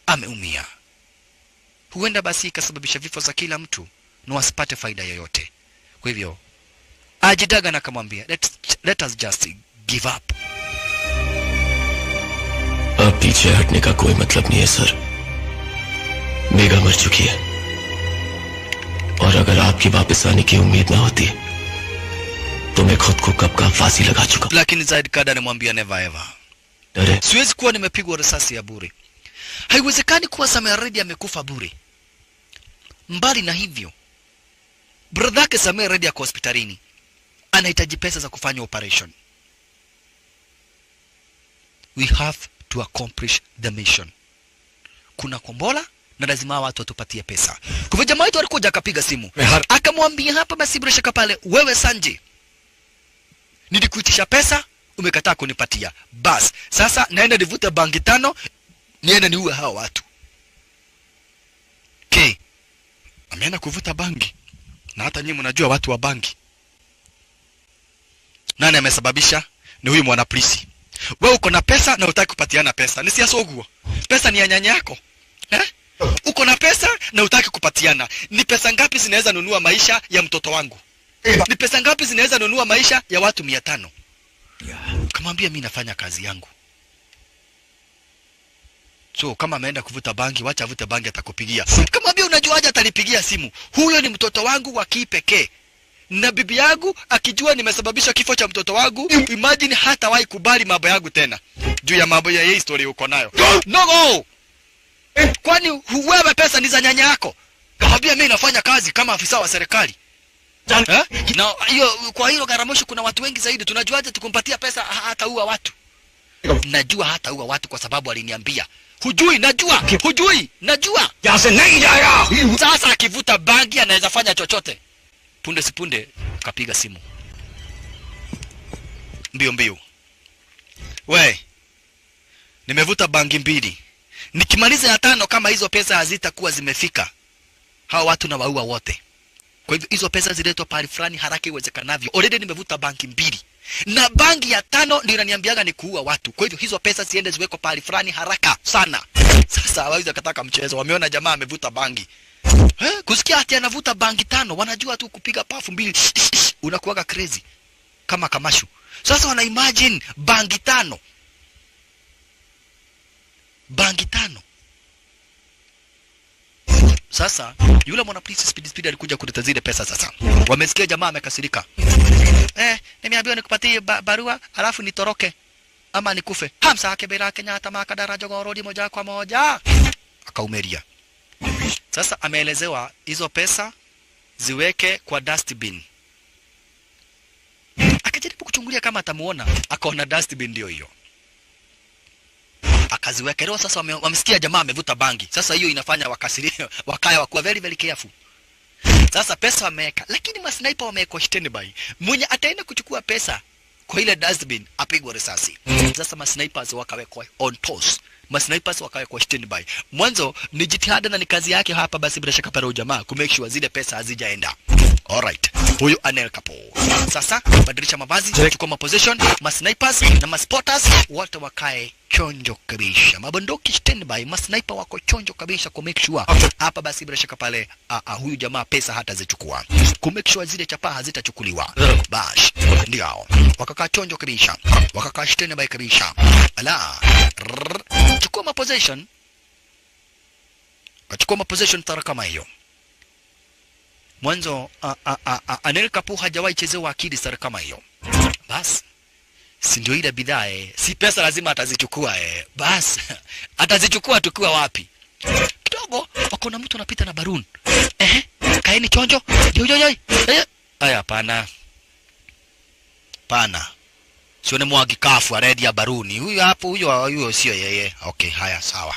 ameumia. Huenda basi ikasababisha vifo za kila mtu na wasipate faida yoyote. Kwa hivyo Aji Dagan akamwambia let us just give up. अब पीछे हटने का कोई मतलब नहीं है सर. बेगा मर चुकी है और अगर आपकी वापस आने की उम्मीद ना होती तो मैं खुद को कब का फांसी लगा चुका. Lakini Zaid Khan anamwambia never ever. Siwezi kuwa nimepigwa risasi ya bure. Haiwezekani kuwa Samir Reddy amekufa bure. Mbali na hivyo, brother yake Samir Reddy ako hospitalini. Anahitaji pesa za kufanya operation. We have to accomplish the mission. Kuna kombola na lazima watu watupatie pesa. Kwa hivyo jamaa wetu alikuja akapiga simu. Akamwambia hapa basi bila shaka pale, wewe Sanji, nilikuitisha pesa, umekataa kunipatia. Bas, sasa naenda nivute bangi 5, niende niue hao watu. Okay. Ameenda kuvuta bangi. Na hata nyinyi mnajua watu wa bangi. Nani amesababisha? Ni huyu mwana polisi. Wewe uko na pesa na hutaki kupatiana pesa. Ni siasoguo. Pesa ni ya nyanya yako. Uko na pesa na hutaki kupatiana. Ni pesa ngapi zinaweza nunua maisha ya mtoto wangu? Ni pesa ngapi zinaweza nunua maisha ya watu 500? Kamwambia mimi nafanya kazi yangu. So kama ameenda kuvuta bangi, wacha avute bangi atakupigia. Kamwambia unajuaje atanipigia simu? Huyo ni mtoto wangu wa kipekee. Na bibi yangu akijua nimesababisha kifo cha mtoto wangu, imagine hatawahi kubali mambo yangu tena. Juu ya mambo ya hii story uko nayo. No! Kwani wewe pesa ni za nyanya yako? Kamwambia mimi nafanya kazi kama afisa wa serikali. Na hiyo kwa hilo Garamoshi kuna watu wengi zaidi. Tunajuaje tukumpatia pesa hataua watu? Najua hataua watu kwa sababu aliniambia. Hujui, najua. Hujui, najua. Sasa akivuta bangi anaweza fanya chochote. Punde sipunde kapiga simu. Mbio. We, nimevuta bangi 2. Nikimaliza ya 5 kama hizo pesa hazitakuwa zimefika, hao watu na waua wote. Kwa hivyo hizo pesa ziletwe pale fulani haraka iwezekanavyo. Already nimevuta bangi 2. Na bangi ya 5 ndio inaniambiaga ni kuua watu. Kwa hivyo hizo pesa ziende ziweko pale fulani haraka sana. Sasa hawawezi kataka mchezo. Wameona jamaa amevuta bangi. Kusikia ati anavuta bangi 5, wanajua tu kupiga pafu 2 unakuwaga crazy kama kamashu. Sasa wana imagine bangi 5. Bangi 5. Sasa yule mwana polisi speed alikuja kuleta zile pesa sasa. Wamesikia jamaa amekasirika. Nimeambiwa nikupatie barua alafu nitoroke ama nikufe. Hamsa yake bila Kenyatta makadara jogorodi moja kwa moja. Akaumeria. Sasa ameelezewa hizo pesa ziweke kwa dustbin. Akajaribu kuchungulia kama atamuona, akaona dustbin ndio hiyo. Akaziweka. Leo sasa wamesikia jamaa amevuta bangi. Sasa hiyo inafanya wakasiria, wakaya wakuwa very very careful. Sasa pesa wameweka, lakini masniper wamewekwa standby. Mwenye ataenda kuchukua pesa kwa ile dustbin apigwa risasi. Sasa masnipers wakawekwa on toss. Masnipers wakawekwa standby. Mwanzo ni jitihada na ni kazi yake hapa basi bila shaka pale jamaa ku make sure zile pesa hazijaenda. Alright. Huyu Anel Kapo. Sasa badilisha mavazi, chukua maposition, masnipers na maspotters wote wakae chonjo kabisa. Mabunduki standby, masniper wako chonjo kabisa ku make sure hapa basi bila shaka pale huyu jamaa pesa hata zichukua. Ku make sure zile chapa hazitachukuliwa. Bash. Ndio. Wakakaa chonjo kabisa. Wakakaa standby kabisa. Ala. Chukua maposition. Kachukua maposition tara kama hiyo. Mwanzo Anel Kapo hajawahi chezewa akili sara kama hiyo. Bas. Si ndio ile bidhaa si pesa lazima atazichukua bas. Atazichukua tukiwa wapi? Kidogo wako mtu anapita na baruni. Kaeni chonjo. Yo. Aya hapana. Pana. Sione mwagi kafu already ya baruni. Huyu hapo huyo sio yeye. Okay, haya sawa.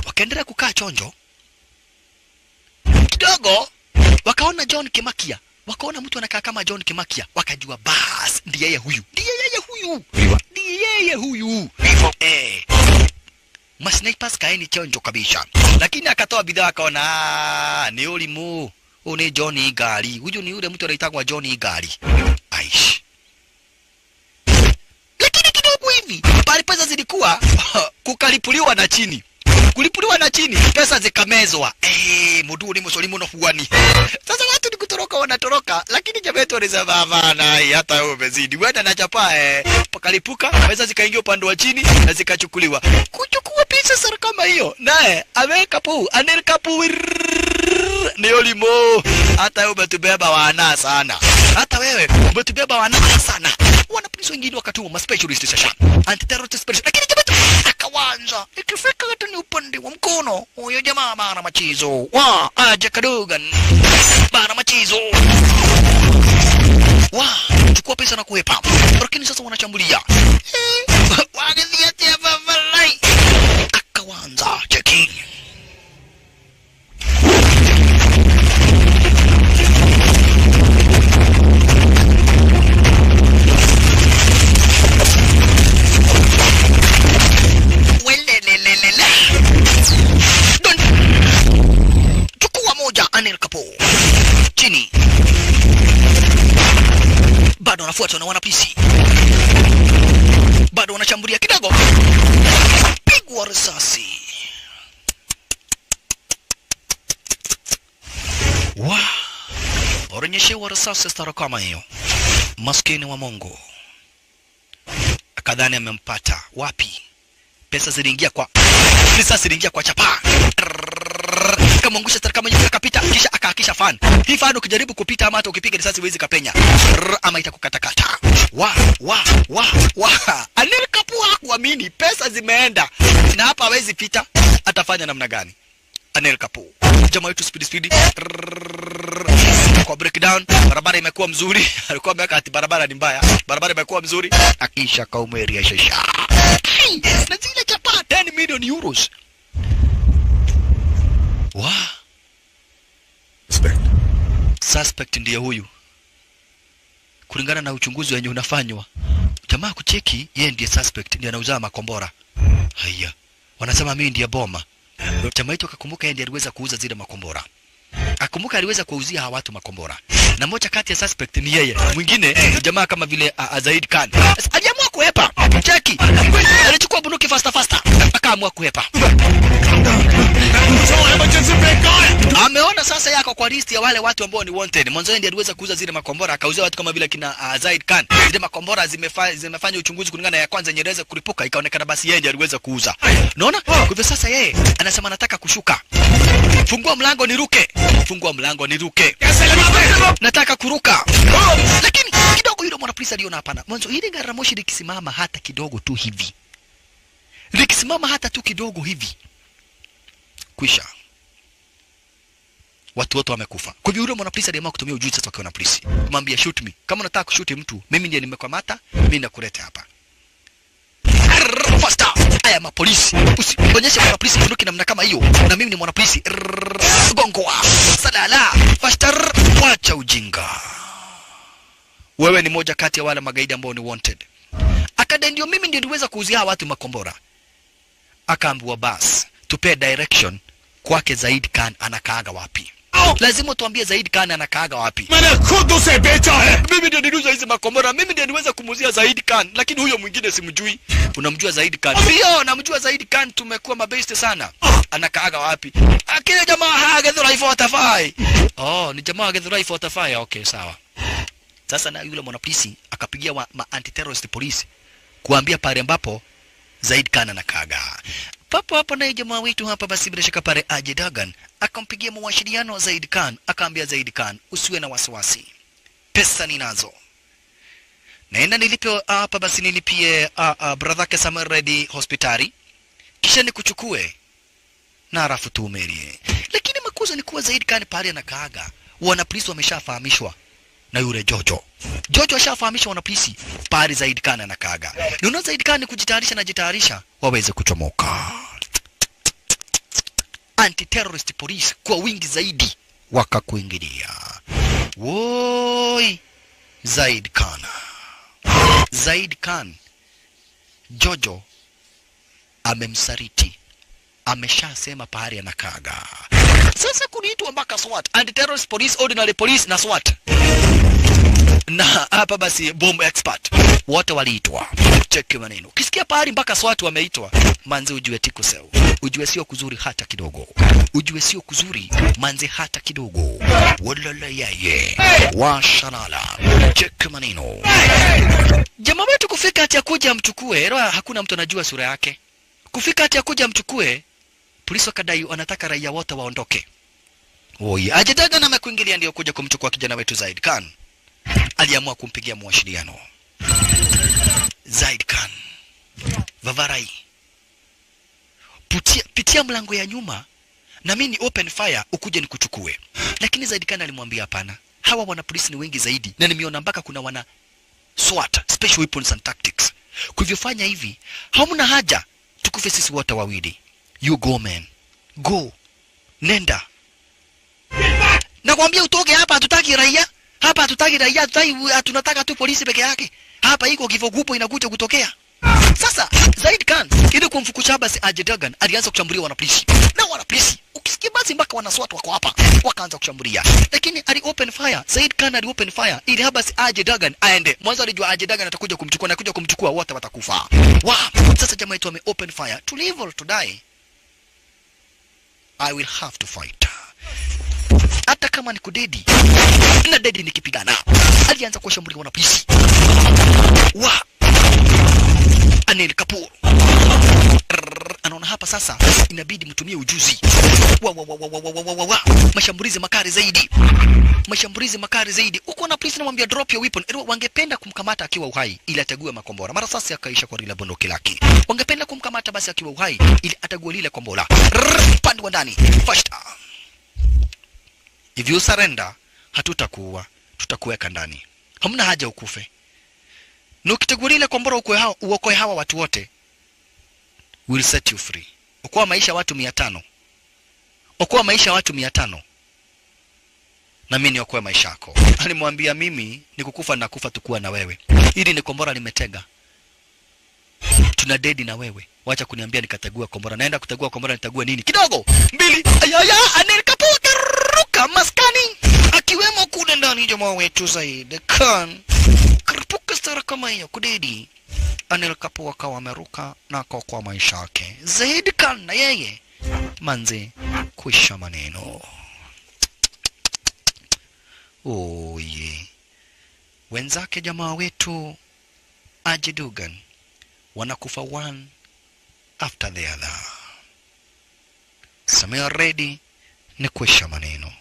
Wakaendelea kukaa chonjo. Kidogo wakaona John Kimakia. Wakaona mtu anakaa kama John Kimakia. Wakajua bas, ndiye yeye huyu. Masnipers kaeni chonjo kabisa. Lakini akatoa bidhaa akaona ni ulimu. Ni John Igari. Huyu ni yule mtu anaitwa John Igari. Aish. Lakini kidogo hivi, pale pesa zilikuwa kukalipuliwa na chini. Kulipuliwa na chini, pesa zikamezwa. Mudu ni msolimu no huani. Sasa watu ni kutoroka wanatoroka, lakini jamaa wetu alisema hapana, hata wewe umezidi. Wenda na chapa pakalipuka, pesa zikaingia upande wa chini na zikachukuliwa. Kuchukua pesa sara kama hiyo. Naye ameweka pu, Anel Kapo ndio limo. Hata wewe umetubeba wana sana. Hata wewe umetubeba wana sana. Wanapolisi wengine wakatuma ma specialist sasa. Anti-terrorist specialist. Lakini jamaa akawanza. Ikifika hata ni upande wa mkono. Huyo jamaa bana machizo. Aje kadogan. Bana machizo. Chukua pesa na kuepa. Lakini sasa wanachambulia. Wagezia falai. Akawanza checking. Chukua moja Anel Kapo. Chini. Bado wanafuatwa na wanapolisi. Bado wanachambulia kidogo. Pigwa risasi. Onyeshewa risasi stara kama hiyo. Maskini wa Mungu. Akadhani amempata. Wapi? Pesa ziliingia kwa risasi ziliingia kwa chapa. Kama ngusha stara kama hiyo akapita kisha akahakisha fan. Hii fan ukijaribu kupita ama hata ukipiga risasi huwezi kapenya. Ama itakukatakata. Anel Kapo hakuamini pesa zimeenda. Na hapa hawezi pita. Atafanya namna gani? Anel Kapo. Jamaa wetu speed. Kwa breakdown, barabara imekuwa mzuri. Alikuwa ameweka ati barabara ni mbaya. Barabara imekuwa mzuri. Akisha kaumeria shasha. Na zile chapa 10 million euros. Suspect ndiye huyu. Kulingana na uchunguzi wenye unafanywa. Jamaa kucheki, yeye ndiye suspect, ndiye anauza makombora. Haya. Wanasema mimi ndiye boma. Jamaa yetu akakumbuka yeye ndiye aliweza kuuza zile makombora. Akumbuka aliweza kuuzia hawa watu makombora. Na moja kati ya suspect ni yeye. Mwingine jamaa kama vile Zaid Khan. Aliamua kuhepa. Cheki. Alichukua bunduki faster. Akaamua kuhepa. Ameona sasa yako kwa list ya wale watu ambao ni wanted. Mwanzo ndiye aliweza kuuza zile makombora, akauzia watu kama vile kina Zaid Khan. Zile makombora zimefanya uchunguzi kulingana ya kwanza nyereza kulipuka, ikaonekana basi yeye ndiye aliweza kuuza. Unaona? Kwa hivyo sasa yeye anasema nataka kushuka. Fungua mlango niruke. Nataka kuruka. Lakini kidogo yule mwanapolisi aliona hapana. Mwanzo ile gari la moshi likisimama hata kidogo tu hivi. Likisimama hata tu kidogo hivi. Kwisha. watu wote wamekufa. Kwa hivyo yule mwanapolisi aliamua kutumia ujuzi sasa kwa mwanapolisi. Kumwambia shoot me. Kama unataka kushuti mtu, mimi ndiye nimekamata, mimi nakuleta hapa. Faster. Aya mapolisi. Usionyeshe mwanapolisi bunduki namna kama hiyo. Na mimi ni mwanapolisi. Gongoa. Salala. Faster. Wacha ujinga. Wewe ni moja kati ya wale magaidi ambao ni wanted. Akada ndio mimi ndio niweza kuuzia watu makombora. Akaambiwa bas, tupe direction kwake Zaid Khan anakaaga wapi. Lazima tuambie Zaid Khan anakaaga wapi. मैंने खुद उसे बेचा है. Mimi ndio niluza hizi makombora, mimi ndio niweza kumuzia Zaid Khan, lakini huyo mwingine simjui. Unamjua Zaid Khan? Ndio, namjua Zaid Khan, tumekuwa mabeste sana. Anakaaga wapi? Akile jamaa hagedhura ifo atafai. Oh, ni jamaa hagedhura ifo atafai. Okay, sawa. Sasa na yule mwanapolisi akapigia anti-terrorist police kuambia pale ambapo Zaid Khan anakaaga. Papo hapo naye jamaa wetu hapa basi bila shaka pale Ajay Dagan akampigia mawasiliano Zaid Khan, akaambia Zaid Khan usiwe na wasiwasi. Pesa ninazo. Naenda nilipe hapa basi nilipie brother ke Samir Reddy hospitali. Kisha nikuchukue na halafu tuumerie. Lakini makosa ni kuwa Zaid Khan pale anakaaga. Wanapolisi wameshafahamishwa na yule Jojo. Jojo ashafahamishwa wanapolisi pale Zaid Khan anakaaga. Ndio Zaid Khan kujitayarisha waweze kuchomoka. Anti-terrorist police kwa wingi zaidi wakakuingilia. Woi Zaid Khan. Zaid Khan Jojo amemsaliti. Ameshasema pahali anakaaga. Sasa kuniitwa mpaka SWAT, anti-terrorist police, ordinary police na SWAT. Na hapa basi bomb expert wote waliitwa. Cheki maneno. Ukisikia pahali mpaka SWAT wameitwa, manze ujue tiko sawa. Ujue sio kuzuri hata kidogo. Ujue sio kuzuri manze hata kidogo. Walala yeye. Washalala. Cheki maneno. Jamaa wetu kufika ati akuja amchukue, hakuna mtu anajua sura yake. Kufika ati akuja amchukue, polisi wakadai wanataka raia wote waondoke. Oi, Ajay Dagan amekuingilia ndio kuja kumchukua kijana wetu Zaid Khan. Aliamua kumpigia mawasiliano. Zaid Khan. Vavarai. Pitia mlango ya nyuma na mimi ni open fire ukuje nikuchukue. Lakini Zaid Khan alimwambia hapana. Hawa wana polisi ni wengi zaidi na nimeona mpaka kuna wana SWAT, special weapons and tactics. Kwa hivyo fanya hivi, hamna haja tukufe sisi wote wawili. You go man. Go. Nenda. Nakwambia utoke hapa, hatutaki raia. Hapa hatutaki raia, tunataka tu polisi peke yake. Hapa iko kivogupo inakuja kutokea. Sasa Zaid Khan ili kumfukusha basi Ajay Dagan alianza kushambulia wanapolisi. Na wanapolisi ukisikia basi mpaka wanaswat wako hapa wakaanza kushambulia. Lakini ali open fire, Zaid Khan ali open fire ili hapa basi Ajay Dagan aende. Mwanzo alijua Ajay Dagan atakuja kumchukua na kuja kumchukua wote watakufa. Sasa jamaa yetu ame open fire. To live or to die, I will have to fight. Hata kama ni kudedi na dedi nikipigana. Alianza kushambulia wanapolisi. Anil Kapoor anaona hapa sasa inabidi mtumie ujuzi. Mashambulizi makali zaidi. Mashambulizi makali zaidi. Uko na polisi namwambia drop your weapon. Wangependa kumkamata akiwa uhai ili atague makombora. Mara sasa akaisha kwa lile bunduki lake. Wangependa kumkamata basi akiwa uhai ili atague lile kombora. Pande wa ndani. First. If you surrender, hatutakuua. Tutakuweka ndani. Hamna haja ukufe. Na ukitagua ile kombora uokoe hawa watu wote, will set you free. Okoa maisha watu 500. Okoa maisha watu 500. Na mimi niokoe maisha yako. Alimwambia mimi nikukufa na kufa tukua na wewe. Hili ni kombora limetega. Tuna dedi na wewe. Wacha kuniambia nikatagua kombora. Naenda kutagua kombora nitagua nini? Kidogo. 2. Ayaya, Anil Kapoor ruka maskani. Akiwemo kule ndani jamaa wetu Zaid Khan. Karipuka stara kama hiyo kudedi. Anil Kapoor akawa ameruka na kwa maisha yake. Zaid Khan na yeye manze kuisha maneno. Oye. Wenzake jamaa wetu Ajay Dagan wanakufa one after the other. Samir Reddy ni kuisha maneno.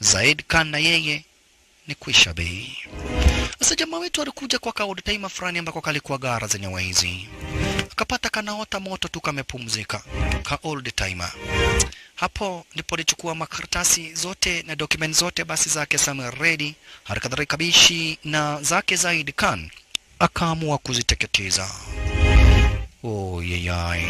Zaid Khan na yeye ni kuisha bei. Sasa jamaa wetu alikuja kwa kaold time fulani ambako kalikuwa gara zenye waizi. Akapata kanaota moto tu kamepumzika. Ka old timer. Hapo ndipo alichukua makaratasi zote na document zote basi zake Samuel Reddy, harakadhalika Bishi na zake Zaid Khan, akaamua kuziteketeza. Oh yeyai.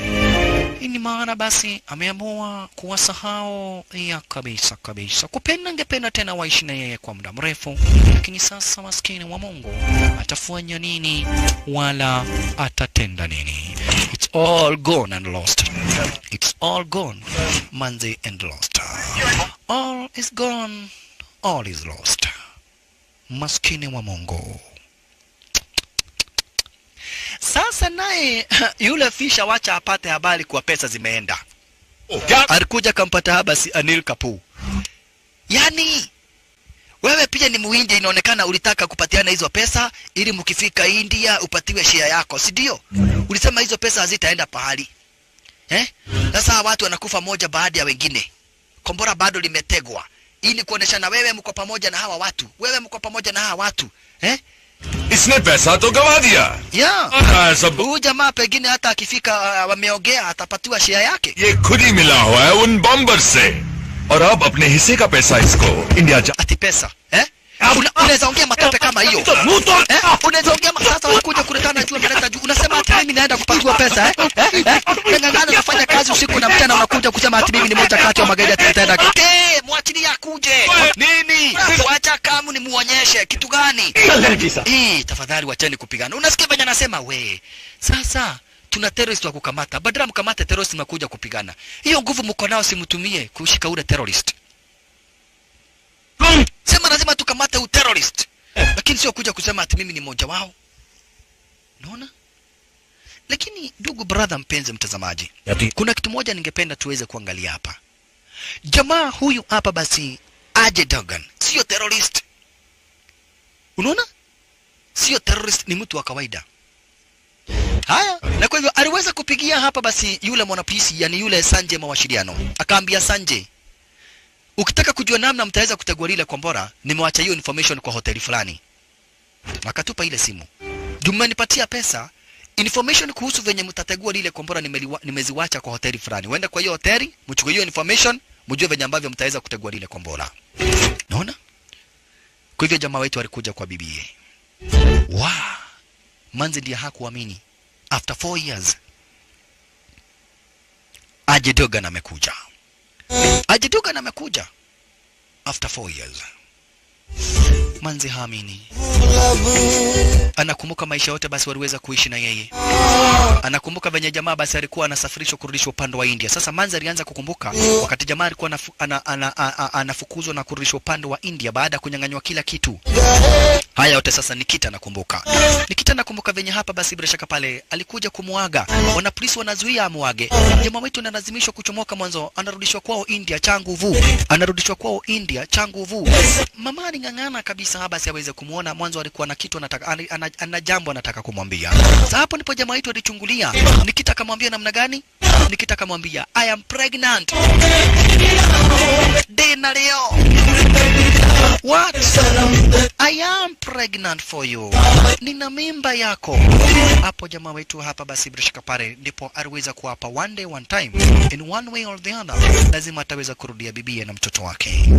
Ini maana basi ameamua kuwasahau ya kabisa kabisa. Kupenda angependa tena waishi na yeye kwa muda mrefu, lakini sasa maskini wa Mungu atafanya nini wala atatenda nini? It's all gone and lost. It's all gone, Manzi, and lost. All is gone, all is lost. Maskini wa Mungu. Sasa naye yule Fisher wacha apate habari kwa pesa zimeenda. Alikuja kampata habari Anil Kapoor. Yani wewe pia ni Muhindi, inaonekana ulitaka kupatiana hizo pesa ili mkifika India upatiwe share yako, si ndio? Ulisema hizo pesa hazitaenda pahali. Sasa watu wanakufa moja baada ya wengine. Kombora bado limetegwa. Ili kuoneshana wewe mko pamoja na hawa watu. Wewe mko pamoja na hawa watu. इसने पैसा तो गवा दिया। सब वो jamaa pengine hata akifika wameongea atapatiwa share yake। ये खुद ही मिला हुआ है उन बॉम्बर से और अब अपने हिस्से का पैसा इसको इंडिया जा। ati pesa unaweza ongea matope kama hiyo unaweza ongea sasa wanakuja kuletana juu ameleta juu unasema ati mimi naenda kupatiwa pesa ngangana nafanya kazi usiku na mchana unakuja kusema ati mimi ni moja kati ya magaidi ataenda mwachilia akuje nini wacha kama ni muonyeshe kitu gani tafadhali wacheni kupigana unasikia venye anasema we sasa tuna terrorist wa kukamata badala mkamate terrorist mnakuja kupigana hiyo nguvu mko nao simtumie kushika ule terrorist sema lazima tukamate u terrorist lakini sio kuja kusema ati mimi ni mmoja wao unaona lakini ndugu brother mpenzi mtazamaji kuna kitu moja ningependa tuweze kuangalia hapa jamaa huyu hapa basi Ajay Devgan sio terrorist unaona sio terrorist ni mtu wa kawaida haya na kwa hivyo aliweza kupigia hapa basi yule mwanapolisi yani yule Sanjay mawasiliano akaambia Sanjay ukitaka kujua namna mtaweza kutegua lile kombora nimewacha hiyo information kwa hoteli fulani akatupa ile simu jumenipatia pesa information kuhusu venye mtategua lile kombora nimeziwacha kwa hoteli fulani uende kwa hiyo hoteli mchukue hiyo information mjue venye ambavyo mtaweza kutegua lile kombora unaona kwa hivyo jamaa wetu alikuja kwa bibie Manzi ndiye hakuamini after 4 years Ajay Devgan amekuja Ajay Devgan amekuja after 4 years Manzi haamini anakumbuka maisha yote basi waliweza kuishi na yeye anakumbuka venye jamaa basi alikuwa anasafirishwa kurudishwa upande wa India sasa Manzi alianza kukumbuka wakati jamaa alikuwa anafukuzwa na kurudishwa upande wa India baada ya kunyang'anywa kila kitu haya yote sasa Nikita nakumbuka venye hapa basi bila shaka pale alikuja kumuaga wanapolisi wanazuia amuage jamaa wetu analazimishwa kuchomoka mwanzo anarudishwa kwao India changu vu mama aling'ang'ana kabisa hapa basi aweze kumuona mwanzo alikuwa na kitu anataka ana jambo anataka kumwambia sasa hapo ndipo jamaa wetu alichungulia Nikita akamwambia namna gani Nikita akamwambia I am pregnant Dena leo what I am pregnant for you nina mimba yako hapo jamaa wetu hapa basi brishka pale ndipo aliweza kuapa one day one time in one way or the other lazima ataweza kurudia bibia na mtoto wake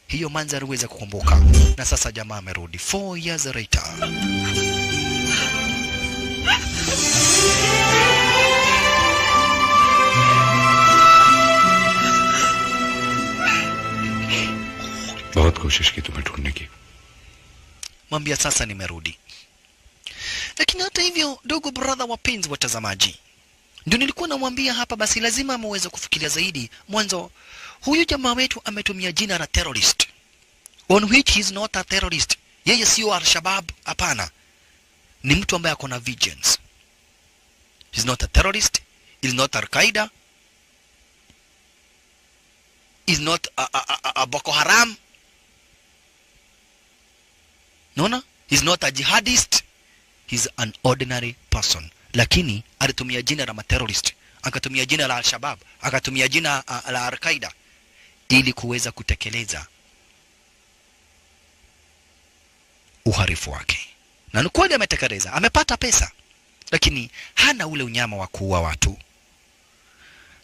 hiyo Manzi aliweza kukumbuka na sasa jamaa amerudi 4 years later बहुत कोशिश की तुम्हें ढूंढने की mwambia sasa nimerudi lakini hata hivyo ndugu brother wapenzi watazamaji ndio nilikuwa namwambia hapa basi lazima muweze kufikiria zaidi mwanzo huyu jamaa wetu ametumia jina la terrorist on which he is not a terrorist yeye sio Al-Shabaab hapana ni mtu ambaye akona vigilance he is not a terrorist he is not Al-Qaeda he is not a Boko Haram Nona he's not a jihadist he's an ordinary person lakini alitumia jina la terrorist akatumia jina la Al-Shabaab akatumia jina la Al-Qaeda ili kuweza kutekeleza uhalifu wake na kweli ametekeleza amepata pesa lakini hana ule unyama wa kuua watu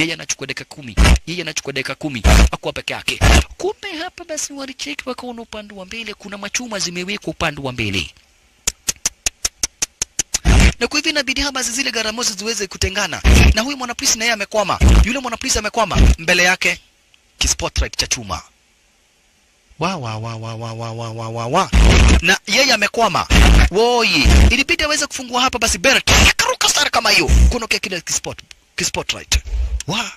yeye anachukua dakika 10 akuwa peke yake. Kumbe hapa basi walicheki wakaona upande wa mbele kuna machuma zimewekwa upande wa mbele, na kwa hivyo inabidi hapa zile garamosi ziweze kutengana, na huyu mwanapolisi naye amekwama, yule mwanapolisi amekwama mbele yake kispotlight cha chuma wa na yeye amekwama. Woi, ilibidi aweze kufungua hapa basi belt akaruka sana kama hiyo kunokea kile kispotlight wa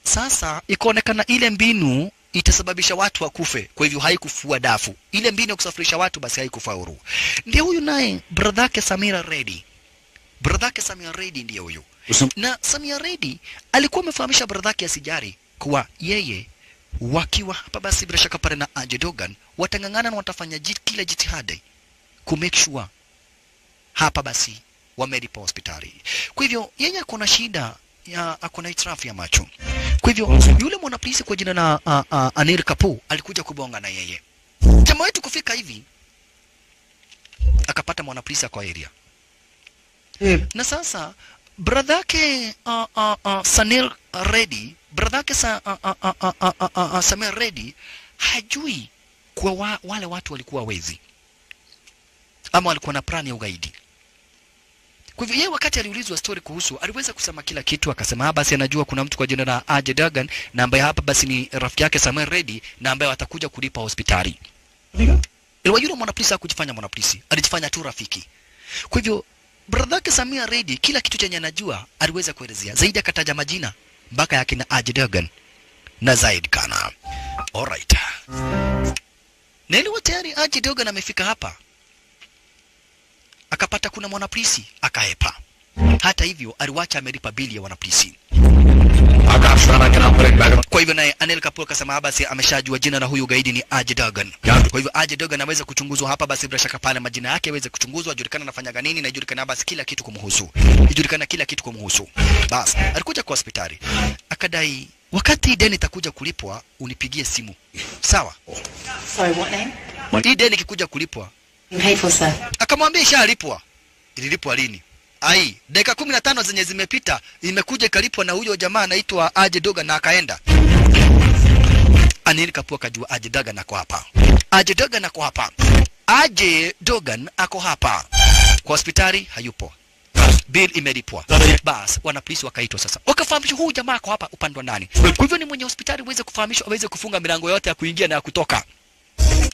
sasa. Ikaonekana ile mbinu itasababisha watu wakufe, kwa hivyo haikufua dafu. Ile mbinu ya kusafirisha watu basi haikufaulu. Ndio huyu naye bradhake Samira Reddy, ndiye huyu. Na Samira Reddy alikuwa amefahamisha bradhake asijari kuwa yeye wakiwa hapa basi bila shaka pale na Ajay Devgan watangangana na watafanya kila jitihada ku make sure hapa basi wamelipa hospitali. Kwa hivyo yeye akona shida ya akona hitilafu ya macho. Kwa hivyo yule mwanapolisi kwa jina la Anil Kapoor alikuja kubonga na yeye. Jamaa wetu kufika hivi akapata mwanapolisi kwa area. Na sasa bradhake Sanil Reddy, bradhake Samir Reddy hajui kwa wale watu walikuwa wezi ama walikuwa na plani ya ugaidi. Kwa hivyo yeye wakati aliulizwa story kuhusu, aliweza kusema kila kitu. Akasema basi anajua kuna mtu kwa jina la Ajay Devgan na ambaye hapa basi ni rafiki yake Samir Reddy na ambaye watakuja kulipa hospitali. Ilikuwa yule mwanapolisi hakujifanya mwanapolisi, alijifanya tu rafiki. Kwa hivyo brother yake Samir Reddy kila kitu chenye anajua aliweza kuelezea. Zaidi akataja mpaka ya kina Ajay Devgan na Zaid Khan. Alright. Na ile tayari Ajay Devgan amefika hapa. Akapata kuna mwanapolisi akahepa. Hata hivyo aliwacha amelipa bili ya wanapolisi. Kwa hivyo naye Anil Kapoor akasema basi ameshajua jina la huyu gaidi ni Ajay Devgan. Kwa hivyo Ajay Devgan anaweza kuchunguzwa hapa, basi bila shaka pale majina yake yaweze kuchunguzwa, ajulikana anafanya nini na ajulikana basi kila kitu kumhusu. Ijulikana kila kitu kumhusu. Basi alikuja kwa hospitali. Akadai wakati deni itakuja kulipwa unipigie simu. Sawa? Sorry, what name? Hii deni ikikuja kulipwa. Paid for, sir. Akamwambia ishalipwa. Ililipwa lini? Ai, dakika 15 zenye zimepita imekuja ikalipwa na huyo jamaa anaitwa Ajay Devgan na akaenda. Anil Kapoor akajua Ajay Devgan ako hapa. Ajay Devgan ako hapa. Ajay Devgan ako hapa. Kwa hospitali hayupo. Bill imelipwa. Bas, wanapolisi wakaitwa sasa. Wakafahamishwa huyu jamaa ako hapa upande wa ndani. Kwa hivyo ni mwenye hospitali uweze kufahamishwa aweze kufunga milango yote ya kuingia na ya kutoka.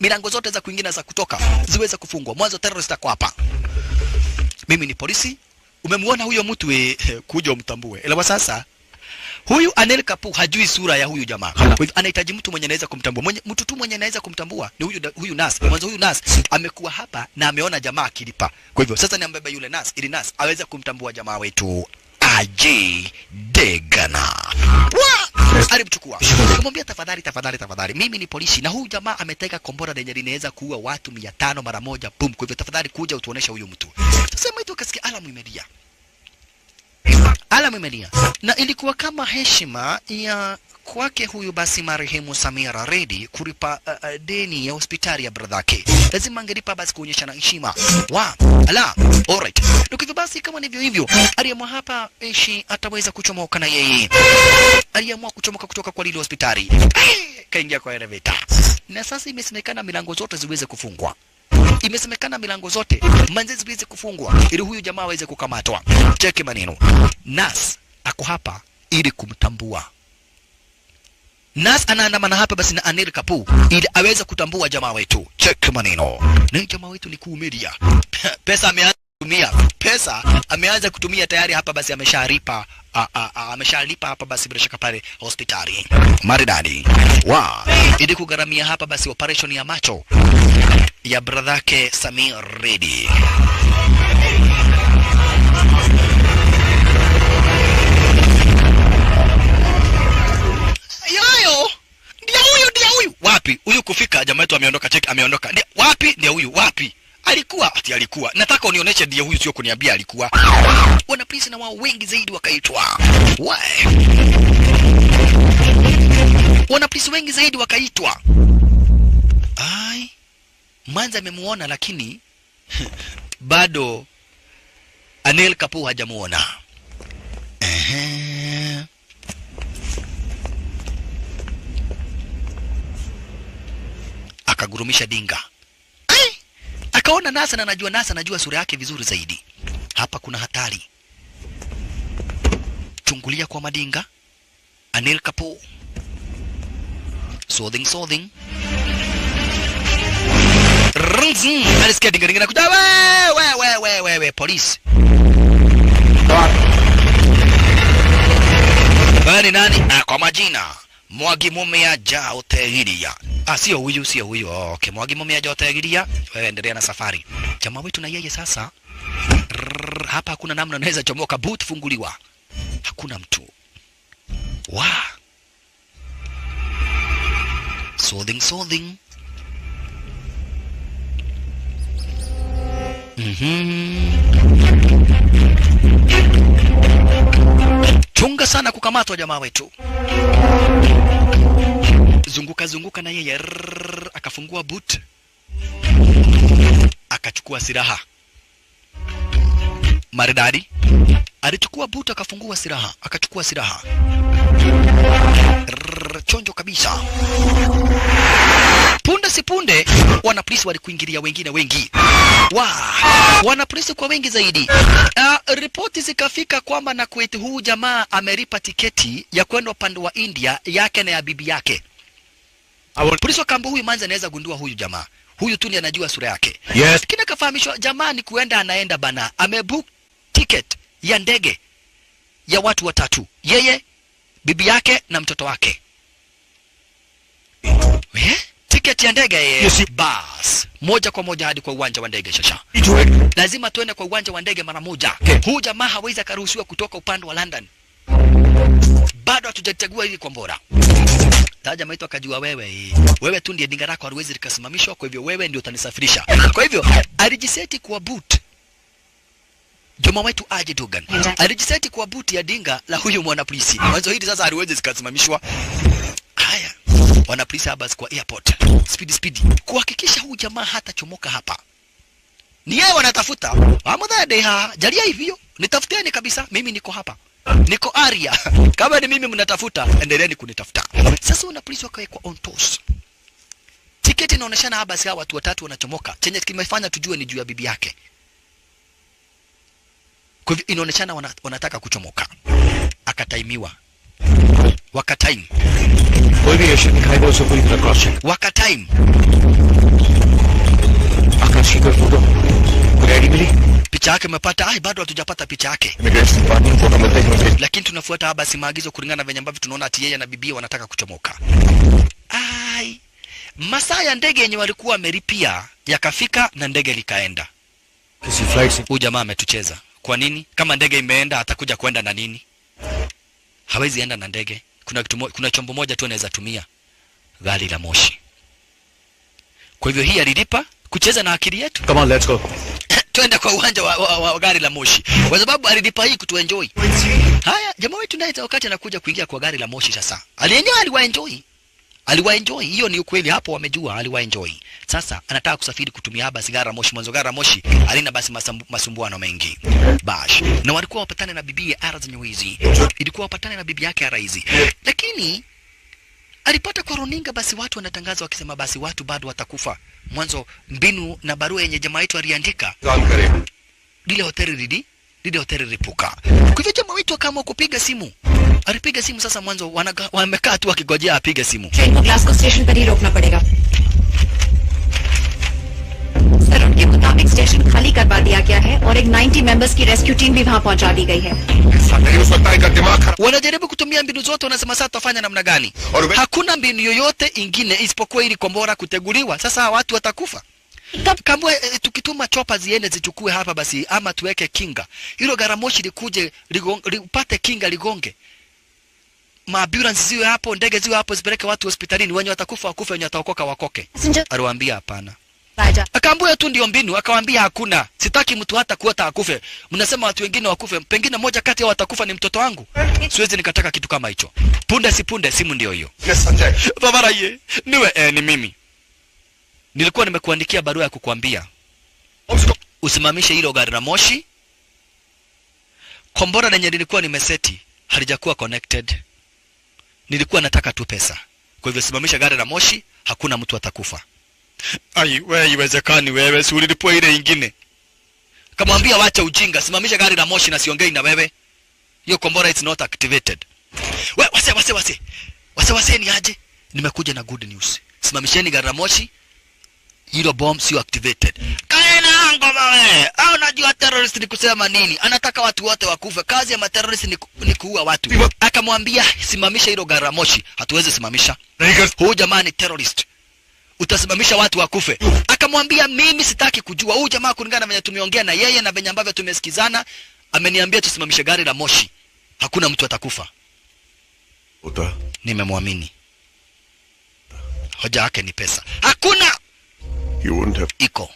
Milango zote za kuingia na za kutoka ziweze kufungwa. Mwanzo terrorist ako hapa. Mimi ni polisi. Umemuona huyo mtu kuja umtambue. Ila sasa huyu Anil Kapoor hajui sura ya huyu jamaa. Kwa hivyo anahitaji mtu mwenye anaweza kumtambua. Mtu tu mwenye anaweza kumtambua ni huyu nurse. Mwanzo huyu nurse amekuwa hapa na ameona jamaa akilipa. Kwa hivyo sasa niambebe yule nurse ili nurse aweze kumtambua jamaa wetu Ajay Devgan. Alimchukua. Kumwambia tafadhali mimi ni polisi na huyu jamaa ameteka kombora lenye linaweza kuua watu 500 mara moja. Boom. Kwa hivyo tafadhali kuja utuoneshe huyu mtu. Sasa mtu akasikia alamu imelia. Alamu imelia. Na ilikuwa kama heshima ya kwake huyu basi marehemu Samira Reddy kulipa deni ya hospitali ya bradhake. Lazima angelipa basi kuonyesha na heshima. Ala, alright. Hivyo basi kama ndivyo hivyo, aliamua hapa ishi ataweza kuchomoka na yeye. Aliamua kuchomoka kutoka kwa lile hospitali. Kaingia kwa elevator. Na sasa imesemekana milango zote ziweze kufungwa. Imesemekana milango zote manze ziweze kufungwa ili huyu jamaa aweze kukamatwa. Cheki maneno. Nas ako hapa ili kumtambua. Nas anaandamana hapa basi na Anil Kapoor ili aweze kutambua jamaa wetu. Cheki maneno. Na jamaa wetu ni kuumilia. Pesa ameanza kutumia. Pesa ameanza kutumia tayari hapa basi ameshalipa. Ameshalipa hapa basi bila shaka pale hospitali. Maridadi. Ili kugharamia hapa basi operation ya macho ya bradhake Samir Reddy. Yoyo! Ndio huyu. Wapi? Huyu kufika jamaa wetu ameondoka, cheki ameondoka. Wapi? Ndio huyu. Wapi? Alikuwa. Nataka unionyeshe ndio huyu, sio kuniambia alikuwa. Wanapolisi na wao wengi zaidi wakaitwa. Wanapolisi wengi zaidi wakaitwa. Ai. Mwanza amemuona lakini bado Anil Kapoor hajamuona. Akagurumisha dinga. Akaona Nasa na anajua sura yake vizuri zaidi. Hapa kuna hatari. Chungulia kwa madinga. Anil Kapoor. Sothing. Alisikia dinga na kuja. We, polisi. Nani? Kwa majina. Mwagi Mumia Jao Tegiria. Sio huyu. Okay, Mwagi Mumia Jao Tegiria. Wewe endelea na safari. Jamaa wetu na yeye sasa. Hapa hakuna namna anaweza chomoka, boot funguliwa. Hakuna mtu. Sothing. Chunga sana kukamatwa jamaa wetu. Zunguka na yeye. Akafungua boot. Akachukua silaha. Maridadi. Alichukua boot akafungua silaha. Akachukua silaha. Chonjo kabisa. Punde si punde wanapolisi walikuingilia wengine wengi. Wanapolisi kwa wengi zaidi. Ripoti zikafika kwamba na kwetu huu jamaa amelipa tiketi ya kwenda upande wa India yake na ya bibi yake. Polisi wakaambia huyu manza anaweza gundua huyu jamaa. Huyu tu ndiye anajua sura yake. Yes. Kina kafahamishwa jamaa ni kuenda anaenda bana. Amebook ticket ya ndege ya watu watatu. Yeye, bibi yake na mtoto wake. Tiketi ya ndege bas moja kwa moja hadi kwa uwanja wa ndege. Shasha, lazima tuende kwa uwanja wa ndege mara moja. Huu jamaa hawezi akaruhusiwa kutoka upande wa London, bado hatujachagua hili kombora. Jamaa wetu akajua wewe tu ndiye dinga lako haliwezi likasimamishwa, kwa hivyo wewe ndio utanisafirisha. Kwa hivyo alijiseti kwa boot jamaa wetu aje Dugan, alijiseti kwa boot ya dinga la huyu mwana polisi. Mwanzo hili sasa haliwezi likasimamishwa. Haya, wana polisi hapa kwa airport, speed kuhakikisha huyu jamaa hata chomoka hapa. Ni yeye wanatafuta amodhade jalia hivyo, nitafuteni kabisa, mimi niko hapa, niko area. Kama ni mimi mnatafuta, endeleeni kunitafuta. Sasa wana polisi wakawekwa on toss. Tiketi inaonyeshana hapa si watu watatu wanachomoka. Chenye kimefanya tujue ni juu ya bibi yake. Kwa hivyo inaonyeshana wanataka kuchomoka. Akataimiwa. Wakatime. कोई भी एशियन दिखाई दे उसे पूरी तरह cross check. Wakatime. आकाश की कोई photo ready milli? Picha yake umepata? Bado hatujapata picha yake. Lakini tunafuata basi maagizo kulingana na venye ambavyo tunaona ati yeye na bibi wanataka kuchomoka. Masaa ya ndege yenye walikuwa wamelipia yakafika na ndege likaenda. Huyu jamaa ametucheza. Kwa nini? Kama ndege imeenda atakuja kwenda na nini? Hawezi enda na ndege. Kuna chombo moja tu anaweza tumia, gari la moshi. Kwa hivyo hii alilipa kucheza na akili yetu. Come on, let's go. Twende kwa uwanja wa gari la moshi. Kwa sababu alilipa hii kutuenjoy. Haya, jamaa wetu naye wakati anakuja kuingia kwa gari la moshi sasa. Aliwaenjoy. Hiyo ni ukweli, hapo wamejua aliwaenjoy. Sasa anataka kusafiri kutumia haba sigara moshi. Mwanzo gari moshi alina basi masumbuano mengi. Bash. Na walikuwa wapatane na bibi ya Arazi Nywizi. Ilikuwa wapatane na bibi yake Araizi. Lakini alipata kwa runinga basi watu wanatangaza wakisema basi watu bado watakufa. Mwanzo mbinu na barua yenye jamaa wetu aliandika. Lile hoteli ripuka. Kwa hivyo jamaa wetu akaamua kupiga simu. Alipiga simu sasa, mwanzo wamekaa tu wakigojea apige simu. Train को Glasgow station पर ही रोकना पड़ेगा सर। उनके मुताबिक स्टेशन खाली करवा दिया गया है और एक 90 मेंबर्स की रेस्क्यू टीम भी वहां पहुंचा दी गई है। Wanajaribu kutumia mbinu zote, wanasema sasa tufanya namna gani? Hakuna mbinu yoyote ingine isipokuwa ili kombora kuteguliwa. Sasa watu watakufa. Kama tukituma chopa ziende zichukue hapa basi, ama tuweke kinga. Hilo garamoshi likuje lipate kinga ligonge. Maambulance ziwe hapo, ndege ziwe hapo, zipeleke watu hospitalini. Wenye watakufa wakufe, wenye wataokoka wakoke. Aliwaambia hapana. Akaambia tu ndio mbinu, akawaambia hakuna. Sitaki mtu hata kuota akufe. Mnasema watu wengine wakufe. Pengine moja kati ya watakufa ni mtoto wangu. Siwezi nikataka kitu kama hicho. Punde si punde simu ndio hiyo. Yes, Sanjay. Babaraye, niwe ni mimi. Nilikuwa nimekuandikia barua ya kukuambia usimamishe hilo gari la moshi. Kombora lenye nilikuwa nimeseti halijakuwa connected. Nilikuwa nataka tu pesa. Kwa hivyo simamisha gari la moshi, hakuna mtu atakufa. Wewe iwezekani wewe, si ulilipua ile nyingine. Kamwambia wacha ujinga, simamisha gari la moshi na siongei na wewe. Hiyo kombora is not activated. Wase ni aje? Nimekuja na good news. Simamisheni gari la moshi. Hilo bomb sio activated. Kaena ngoma wewe. Au unajua terrorist ni kusema nini? Anataka watu wote wakufe. Kazi ya materrorist ni kuua watu. Akamwambia simamisha hilo gari la moshi. Hatuwezi simamisha. Huyu jamaa ni terrorist. Utasimamisha watu wakufe. Akamwambia mimi sitaki kujua. Huyu jamaa kulingana na venye tumeongea na yeye na venye ambavyo tumesikizana, ameniambia tusimamishe gari la moshi. Hakuna mtu atakufa. Nimemwamini. Hoja yake ni pesa. Hakuna. Iko.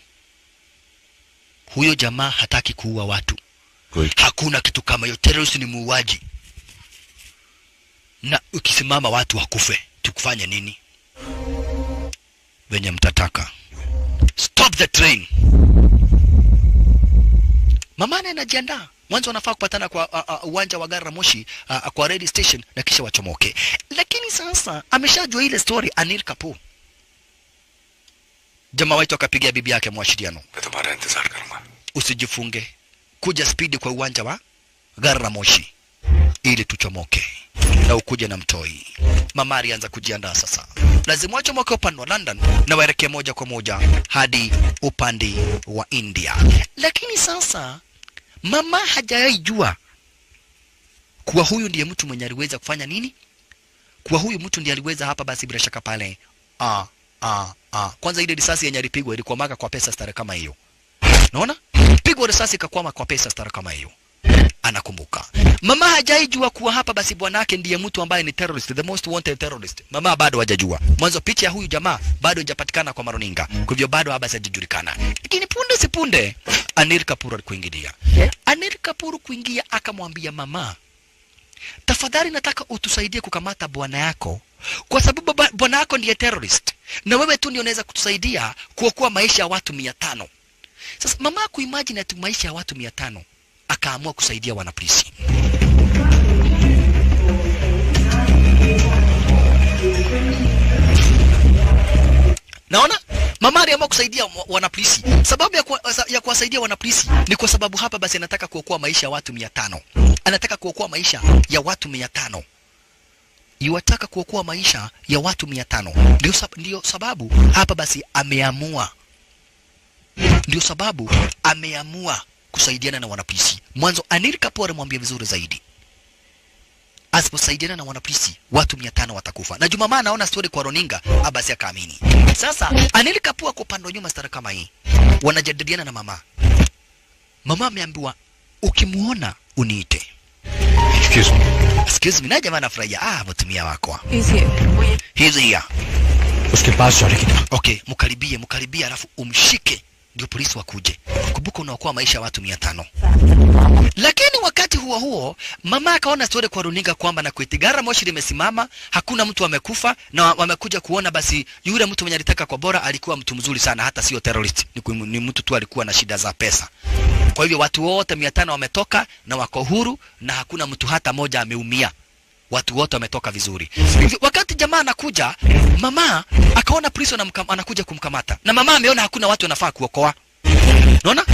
Huyo jamaa hataki kuua watu. Hakuna kitu kama hiyo. Terrorist ni muuaji. Na ukisimama watu wakufe, tukufanye nini? Venye mtataka. Stop the train. Mamane anajiandaa. Mwanzo wanafaa kupatana kwa uwanja wa gari la moshi kwa radio station na kisha wachomoke. Lakini sasa ameshajua ile story Anil Kapoor. Jamaa wetu akapigia bibi yake mwashiriano. Usijifunge. Kuja speed kwa uwanja wa gari la moshi ili tuchomoke. Na ukuje na mtoi. Mama alianza kujiandaa sasa. Lazima wachomoke upande wa London na waelekee moja kwa moja hadi upande wa India. Lakini sasa mama hajaijua kuwa huyu ndiye mtu mwenye aliweza kufanya nini, kuwa huyu mtu ndiye aliweza hapa basi bila shaka pale kwanza ile risasi yenye alipigwa ilikuwa maka kwa pesa stara kama hiyo. Unaona? Pigwa risasi ikakwama kwa pesa stara kama hiyo. Anakumbuka. Mama hajaijua kuwa hapa basi bwanake ndiye mtu ambaye ni terrorist, the most wanted terrorist. Mama bado hajajua. Mwanzo picha ya huyu jamaa bado haijapatikana kwa maruninga. Kwa hivyo bado haba hajajulikana. Lakini punde si punde Anil Kapoor alikuingia. Anil Kapoor kuingia akamwambia mama, tafadhali nataka utusaidie kukamata bwana yako kwa sababu bwana yako ndiye terrorist. Na wewe tu ndio unaweza kutusaidia kuokoa maisha ya watu 500. Sasa mama kuimagine ati maisha ya watu 500 akaamua kusaidia wanapolisi. Naona? Mama aliamua kusaidia wanapolisi. Sababu ya kuwasaidia wanapolisi ni kwa sababu hapa basi anataka kuokoa maisha ya watu 500. Anataka kuokoa maisha ya watu 500. Yuataka kuokoa maisha ya watu 500. Ndio sababu hapa basi ameamua. Ndio sababu ameamua kusaidiana na wanapolisi. Mwanzo Anil Kapoor alimwambia vizuri zaidi, asiposaidiana na wanapolisi watu 500 watakufa. Na Juma anaona story kwa runinga, basi akaamini. Sasa Anil Kapoor kwa upande nyuma stara kama hii wanajadiliana na mama. Mama ameambiwa ukimuona uniite. Excuse me, na jamaa anafurahia. Mtumia wako. He's here. Uske paas chore ki. Okay, mkaribie alafu umshike ndio polisi wakuje. Kumbuka unaokoa maisha ya watu 500. Lakini wakati huo mama akaona story kwa runinga kwamba na kuitigara moshi limesimama, hakuna mtu amekufa na wamekuja kuona basi yule mtu mwenye alitaka kwa bora alikuwa mtu mzuri sana, hata sio terrorist, ni mtu tu alikuwa na shida za pesa. Kwa hivyo watu wote 500 wametoka na wako huru na hakuna mtu hata moja ameumia. Watu wote wametoka vizuri. Wakati jamaa anakuja, mama akaona polisi anakuja kumkamata. Na mama ameona hakuna watu wanafaa kuokoa. Unaona?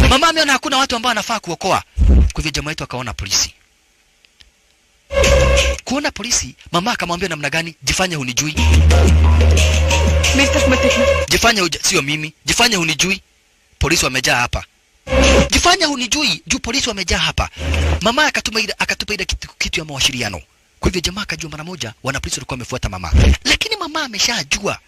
Mama ameona hakuna watu ambao wanafaa kuokoa. Kwa hivyo jamaa wetu akaona polisi. Kuona polisi, mama akamwambia namna gani? Jifanye hunijui. Jifanye sio mimi. Jifanye hunijui. Polisi wamejaa hapa. Jifanya hunijui, juu polisi wamejaa hapa. Mama akatupa ile kitu ya mawasiliano. Kwa hivyo jamaa akajua mara moja wanapolisi walikuwa wamefuata mama. Lakini mama ameshajua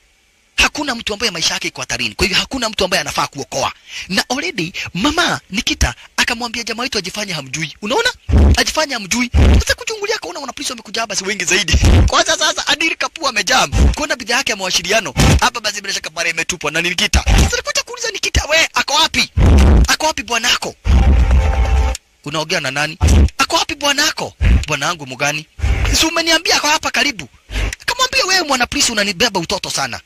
hakuna mtu ambaye maisha yake iko hatarini. Kwa hivyo hakuna mtu ambaye anafaa kuokoa. Na already mama Nikita akamwambia jamaa wetu ajifanye hamjui. Unaona? Ajifanye hamjui. Sasa kuchungulia kaona wanapolisi wamekuja hapa si wengi zaidi. Kwanza sasa Anil Kapoor amejaa. Kuona bidhaa yake ya mawasiliano. Hapa basi bila shaka pale imetupwa na Nikita. Sasa kuja kuuliza Nikita, we ako wapi? Ako wapi bwanako? Unaongea na nani? Ako wapi bwanako? Bwanangu mgani? Si umeniambia ako hapa karibu. Akamwambia wewe mwanapolisi unanibeba utoto sana.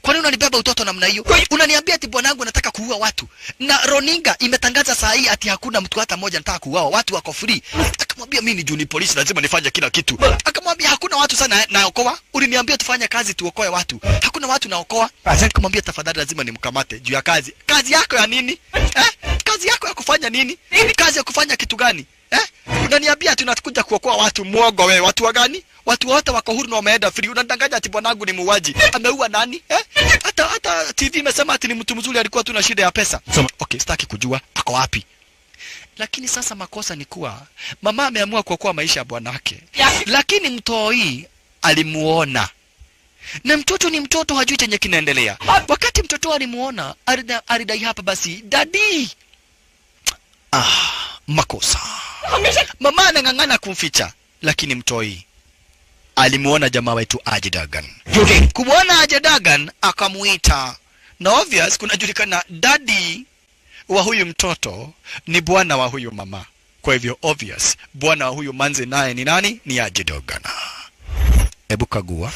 Kwa nini unanibeba utoto namna hiyo? Unaniambia ati bwanangu anataka kuua watu. Na runinga imetangaza saa hii ati hakuna mtu hata mmoja anataka kuua watu, wako free. Akamwambia mimi ni polisi lazima nifanye kila kitu. Akamwambia hakuna watu sana naokoa. Uliniambia tufanye kazi tuokoe watu. Hakuna watu naokoa. Akamwambia tafadhali lazima nimkamate juu ya kazi. Kazi yako ya nini? Kazi yako ya kufanya nini? Kazi ya kufanya kitu gani? Unaniambia tunakuja kuokoa watu, muogo wewe. Watu wa gani? Watu wote wako huru na wameenda free. Unadanganya ati bwanangu ni muuaji. Ameua nani? Hata TV imesema ati ni mtu mzuri alikuwa tu na shida ya pesa. Okay, sitaki kujua ako wapi. Lakini sasa makosa ni kuwa mama ameamua kuokoa maisha ya bwanake. Lakini mtoi alimuona. Na mtoto ni mtoto, hajui chenye kinaendelea. Wakati mtoto alimuona, alidai hapa basi, "Daddy." Makosa. Mama anang'ang'ana kumficha, lakini mtoi alimuona jamaa wetu Ajay Devgan. Kumuona Ajay Devgan akamuita. Na obvious kunajulikana daddy wa huyu mtoto ni bwana wa huyu mama. Kwa hivyo obvious bwana wa huyu manzi naye ni nani? Ni Ajay Devgan. Hebu kagua.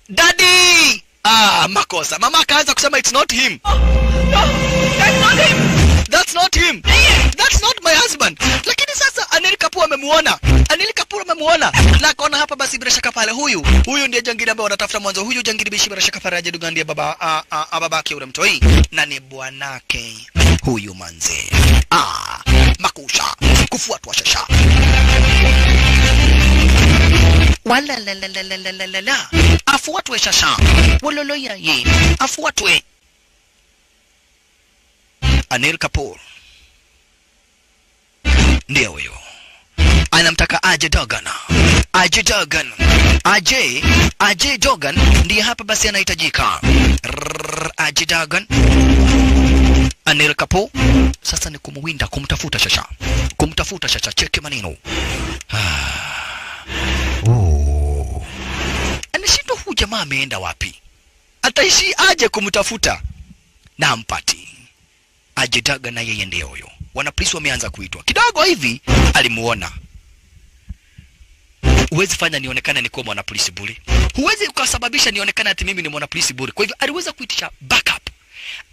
Daddy! Makosa. Mama akaanza kusema it's not him. No, that's not him. That's not him. That's not my husband. Lakini sasa Anil Kapoor amemuona. Na akaona hapa basi bila shaka pale huyu ndiye jangili ambaye wanatafuta mwanzo. Huyu jangili bishi bila shaka pale Ajay Devgan ndiye babake yule mtoi na ni bwanake huyu manze. Makusha kufuatwa shasha. Wala la la la la la la la la. Afuatwe shasha. Wololo ya ye. Afuatwe. Anil Kapoor. Ndiye huyo. Anamtaka Ajay Devgan. Ajay Devgan. Ajay Devgan ndiye hapa basi anahitajika. Ajay Devgan. Anil Kapoor. Sasa ni kumwinda, kumtafuta shasha. Kumtafuta shasha, cheki maneno. Anashindwa huyu jamaa ameenda wapi? Ataishi aje kumtafuta? Na ampati. Ajay Devgan na yeye ndiye huyo. Wanapolisi wameanza kuitwa. Kidogo hivi alimuona. Huwezi fanya nionekane nikuwa mwanapolisi bure. Huwezi ukasababisha nionekane ati mimi ni mwanapolisi bure. Kwa hivyo aliweza kuitisha backup.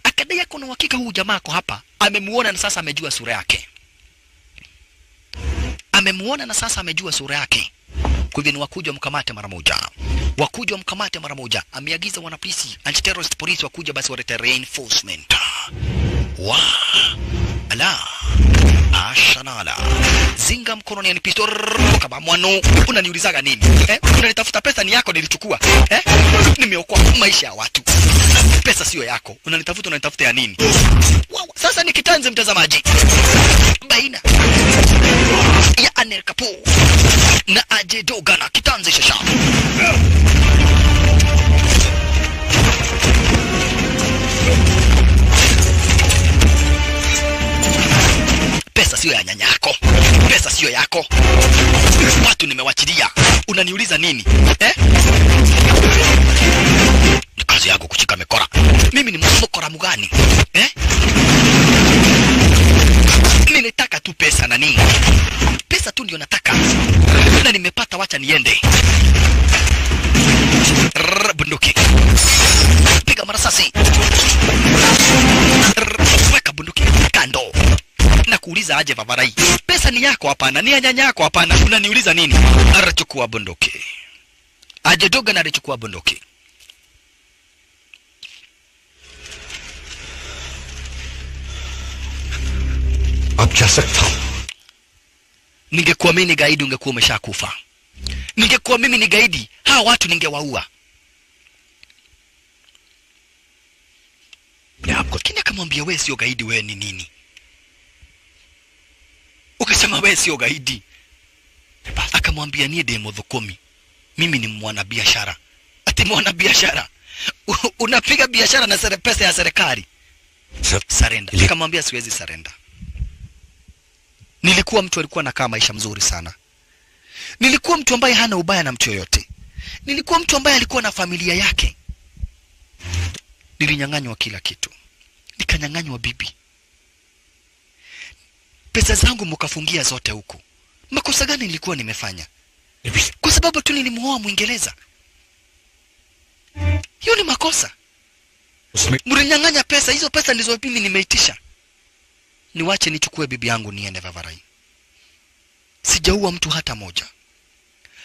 Akadai yako na uhakika huyu jamaa ako hapa. Amemuona na sasa amejua sura yake. Amemuona na sasa amejua sura yake. Kwa hivyo ni wakuja mkamate mara moja. Wakuja mkamate mara moja. Ameagiza wanapolisi, anti-terrorist police wakuja basi walete reinforcement. Ala. Ashanala. Zinga mkononi ni pistol kama mwano. Unaniulizaga nini? Unanitafuta pesa ni yako nilichukua. Nimeokoa maisha ya watu. Pesa sio yako. Unanitafuta ya nini? Wow. Sasa ni kitanze mtazamaji. Baina ya Anil Kapoor na Ajay Devgan, kitanze shasha. Pesa sio ya nyanyako. Pesa sio yako. Watu nimewachilia. Unaniuliza nini? Ni kazi yako kuchika mekora. Mimi ni msokora mgani? Mimi nataka tu pesa na nini? Pesa tu ndio nataka. Na nimepata, wacha niende. Bunduki. Piga marasasi. Weka bunduki kando. Na kuuliza aje Vavarai. Pesa ni yako hapana, ni ya nyanya yako hapana. Unaniuliza nini? Arachukua bunduki. Ajay Devgan alichukua bunduki. Ab ja sakta hu. Ningekuwa mimi ni gaidi ungekuwa umeshakufa. Ningekuwa mimi ni gaidi, hawa watu ningewaua. Lakini akamwambia wewe sio gaidi, wewe ni nini? Ukasema wewe sio gaidi. Akamwambia nie demo dhukomi. Mimi ni mwanabiashara. Ati mwanabiashara. Unapiga biashara na pesa ya serikali. Surrender. Akamwambia siwezi surrender. Nilikuwa mtu alikuwa anakaa maisha mzuri sana. Nilikuwa mtu ambaye hana ubaya na mtu yoyote. Nilikuwa mtu ambaye alikuwa na familia yake. Nilinyang'anywa kila kitu. Nikanyang'anywa bibi. Pesa zangu mkafungia zote huku. Makosa gani nilikuwa nimefanya? Kwa sababu tu nilimuoa Mwingereza. Hiyo ni makosa. Mlinyang'anya pesa, hizo pesa ndizo mimi nimeitisha. Niwache nichukue bibi yangu niende Vavarai. Sijaua mtu hata moja.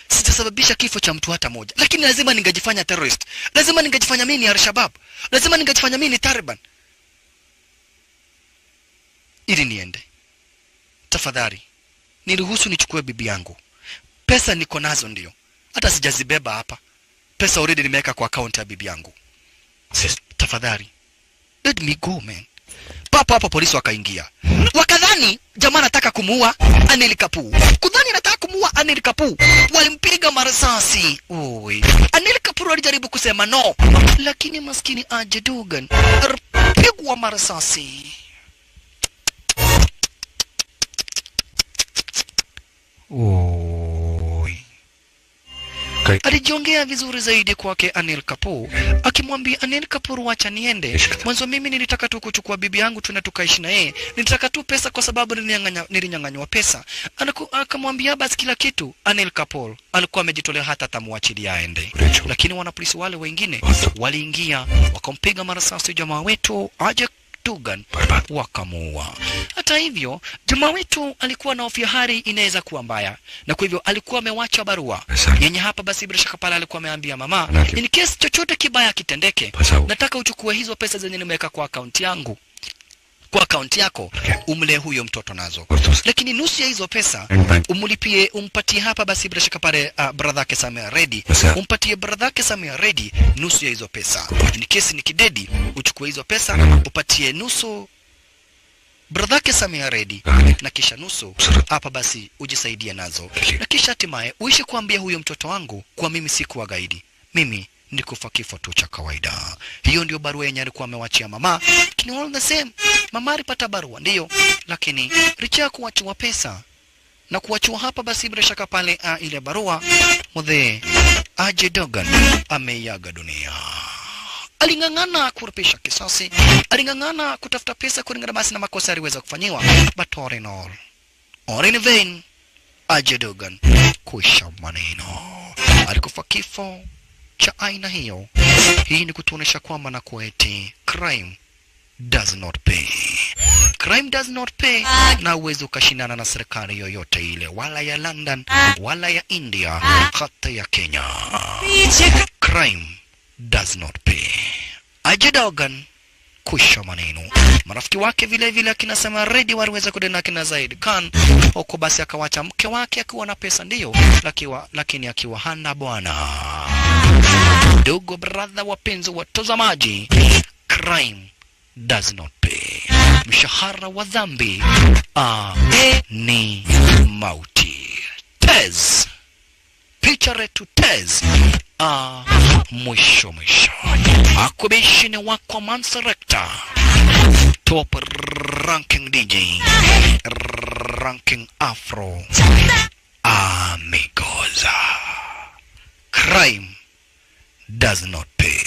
Sijasababisha kifo cha mtu hata moja. Lakini lazima ningejifanya terrorist. Lazima ningejifanya mimi ni Al-Shabaab. Lazima ningejifanya mimi ni Taliban. Ili niende. Tafadhali, niruhusu nichukue bibi yangu. Pesa niko nazo ndio. Hata sijazibeba hapa. Pesa already nimeweka kwa account ya bibi yangu. Tafadhali, let me go man. Papo hapo polisi wakaingia. Wakadhani jamaa anataka kumuua Anil Kapoor. Kudhani anataka kumuua Anil Kapoor. Walimpiga marasasi. Oi. Anil Kapoor alijaribu kusema no, lakini maskini Ajay Devgan alipigwa marasasi. Oi. Alijiongea vizuri zaidi kwake Anil Kapoor, akimwambia Anil Kapoor wacha niende. Mwanzo mimi nilitaka tu kuchukua bibi yangu tu na tukaishi na yeye. Nilitaka tu pesa kwa sababu nilinyang'anywa pesa. Akamwambia basi kila kitu. Anil Kapoor alikuwa amejitolea hata tamwachilia aende. Lakini wanapolisi wale wengine waliingia wakampiga marasasi jamaa wetu Ajay Devgan wakamuua. Hata hivyo, jamaa wetu alikuwa na hofu hali inaweza kuwa mbaya, na kwa hivyo alikuwa amewacha barua yenye hapa basi bila shaka pale alikuwa ameambia mama, in case chochote kibaya kitendeke, nataka uchukue hizo pesa zenye nimeweka kwa account yangu. kwa akaunti yako, umle huyo mtoto nazo. Lakini nusu ya hizo pesa umlipie, umpatie hapa basi bila shaka pale brother yake Samia Ready. Umpatie brother yake Samia Ready nusu ya hizo pesa. Ni kesi ni kidedi, uchukue hizo pesa, upatie nusu brother yake Samia Ready na kisha nusu hapa basi ujisaidie nazo. Na kisha hatimaye uishi kuambia huyo mtoto wangu kwa mimi sikuwa gaidi. Mimi nikufa kifo tu cha kawaida. Hiyo ndio barua yenye alikuwa amewachia mama. Lakini all the same, mama alipata barua ndio, lakini licha ya kuachiwa pesa na kuachiwa hapa basi bila shaka pale ile barua, mzee Ajay Devgan ameiaga dunia. Alingangana kulipisha kisasi, alingangana kutafuta pesa kulingana basi na makosa aliweza kufanyiwa, but all in vain. Ajay Devgan kuisha maneno, alikufa kifo cha aina hiyo. Hii ni kutuonesha kwamba na kueti crime does not pay. Crime does not pay, na uwezo ukashindana na serikali yoyote ile, wala ya London, wala ya India, hata ya Kenya. Crime does not pay. Ajay Devgan kusha maneno. Marafiki wake vile vile akina Samia Ready waliweza kudena akina Zaid Khan, huko basi akawacha mke wake akiwa na pesa ndio, lakini akiwa hana bwana. Dogo brother, wapenzi watazamaji, crime does not pay. Mshahara wa dhambi ni mauti. Tez picha to Tez mwisho akubishini wako Manserector, top ranking DJ, ranking Afro amigos. Crime does not pay.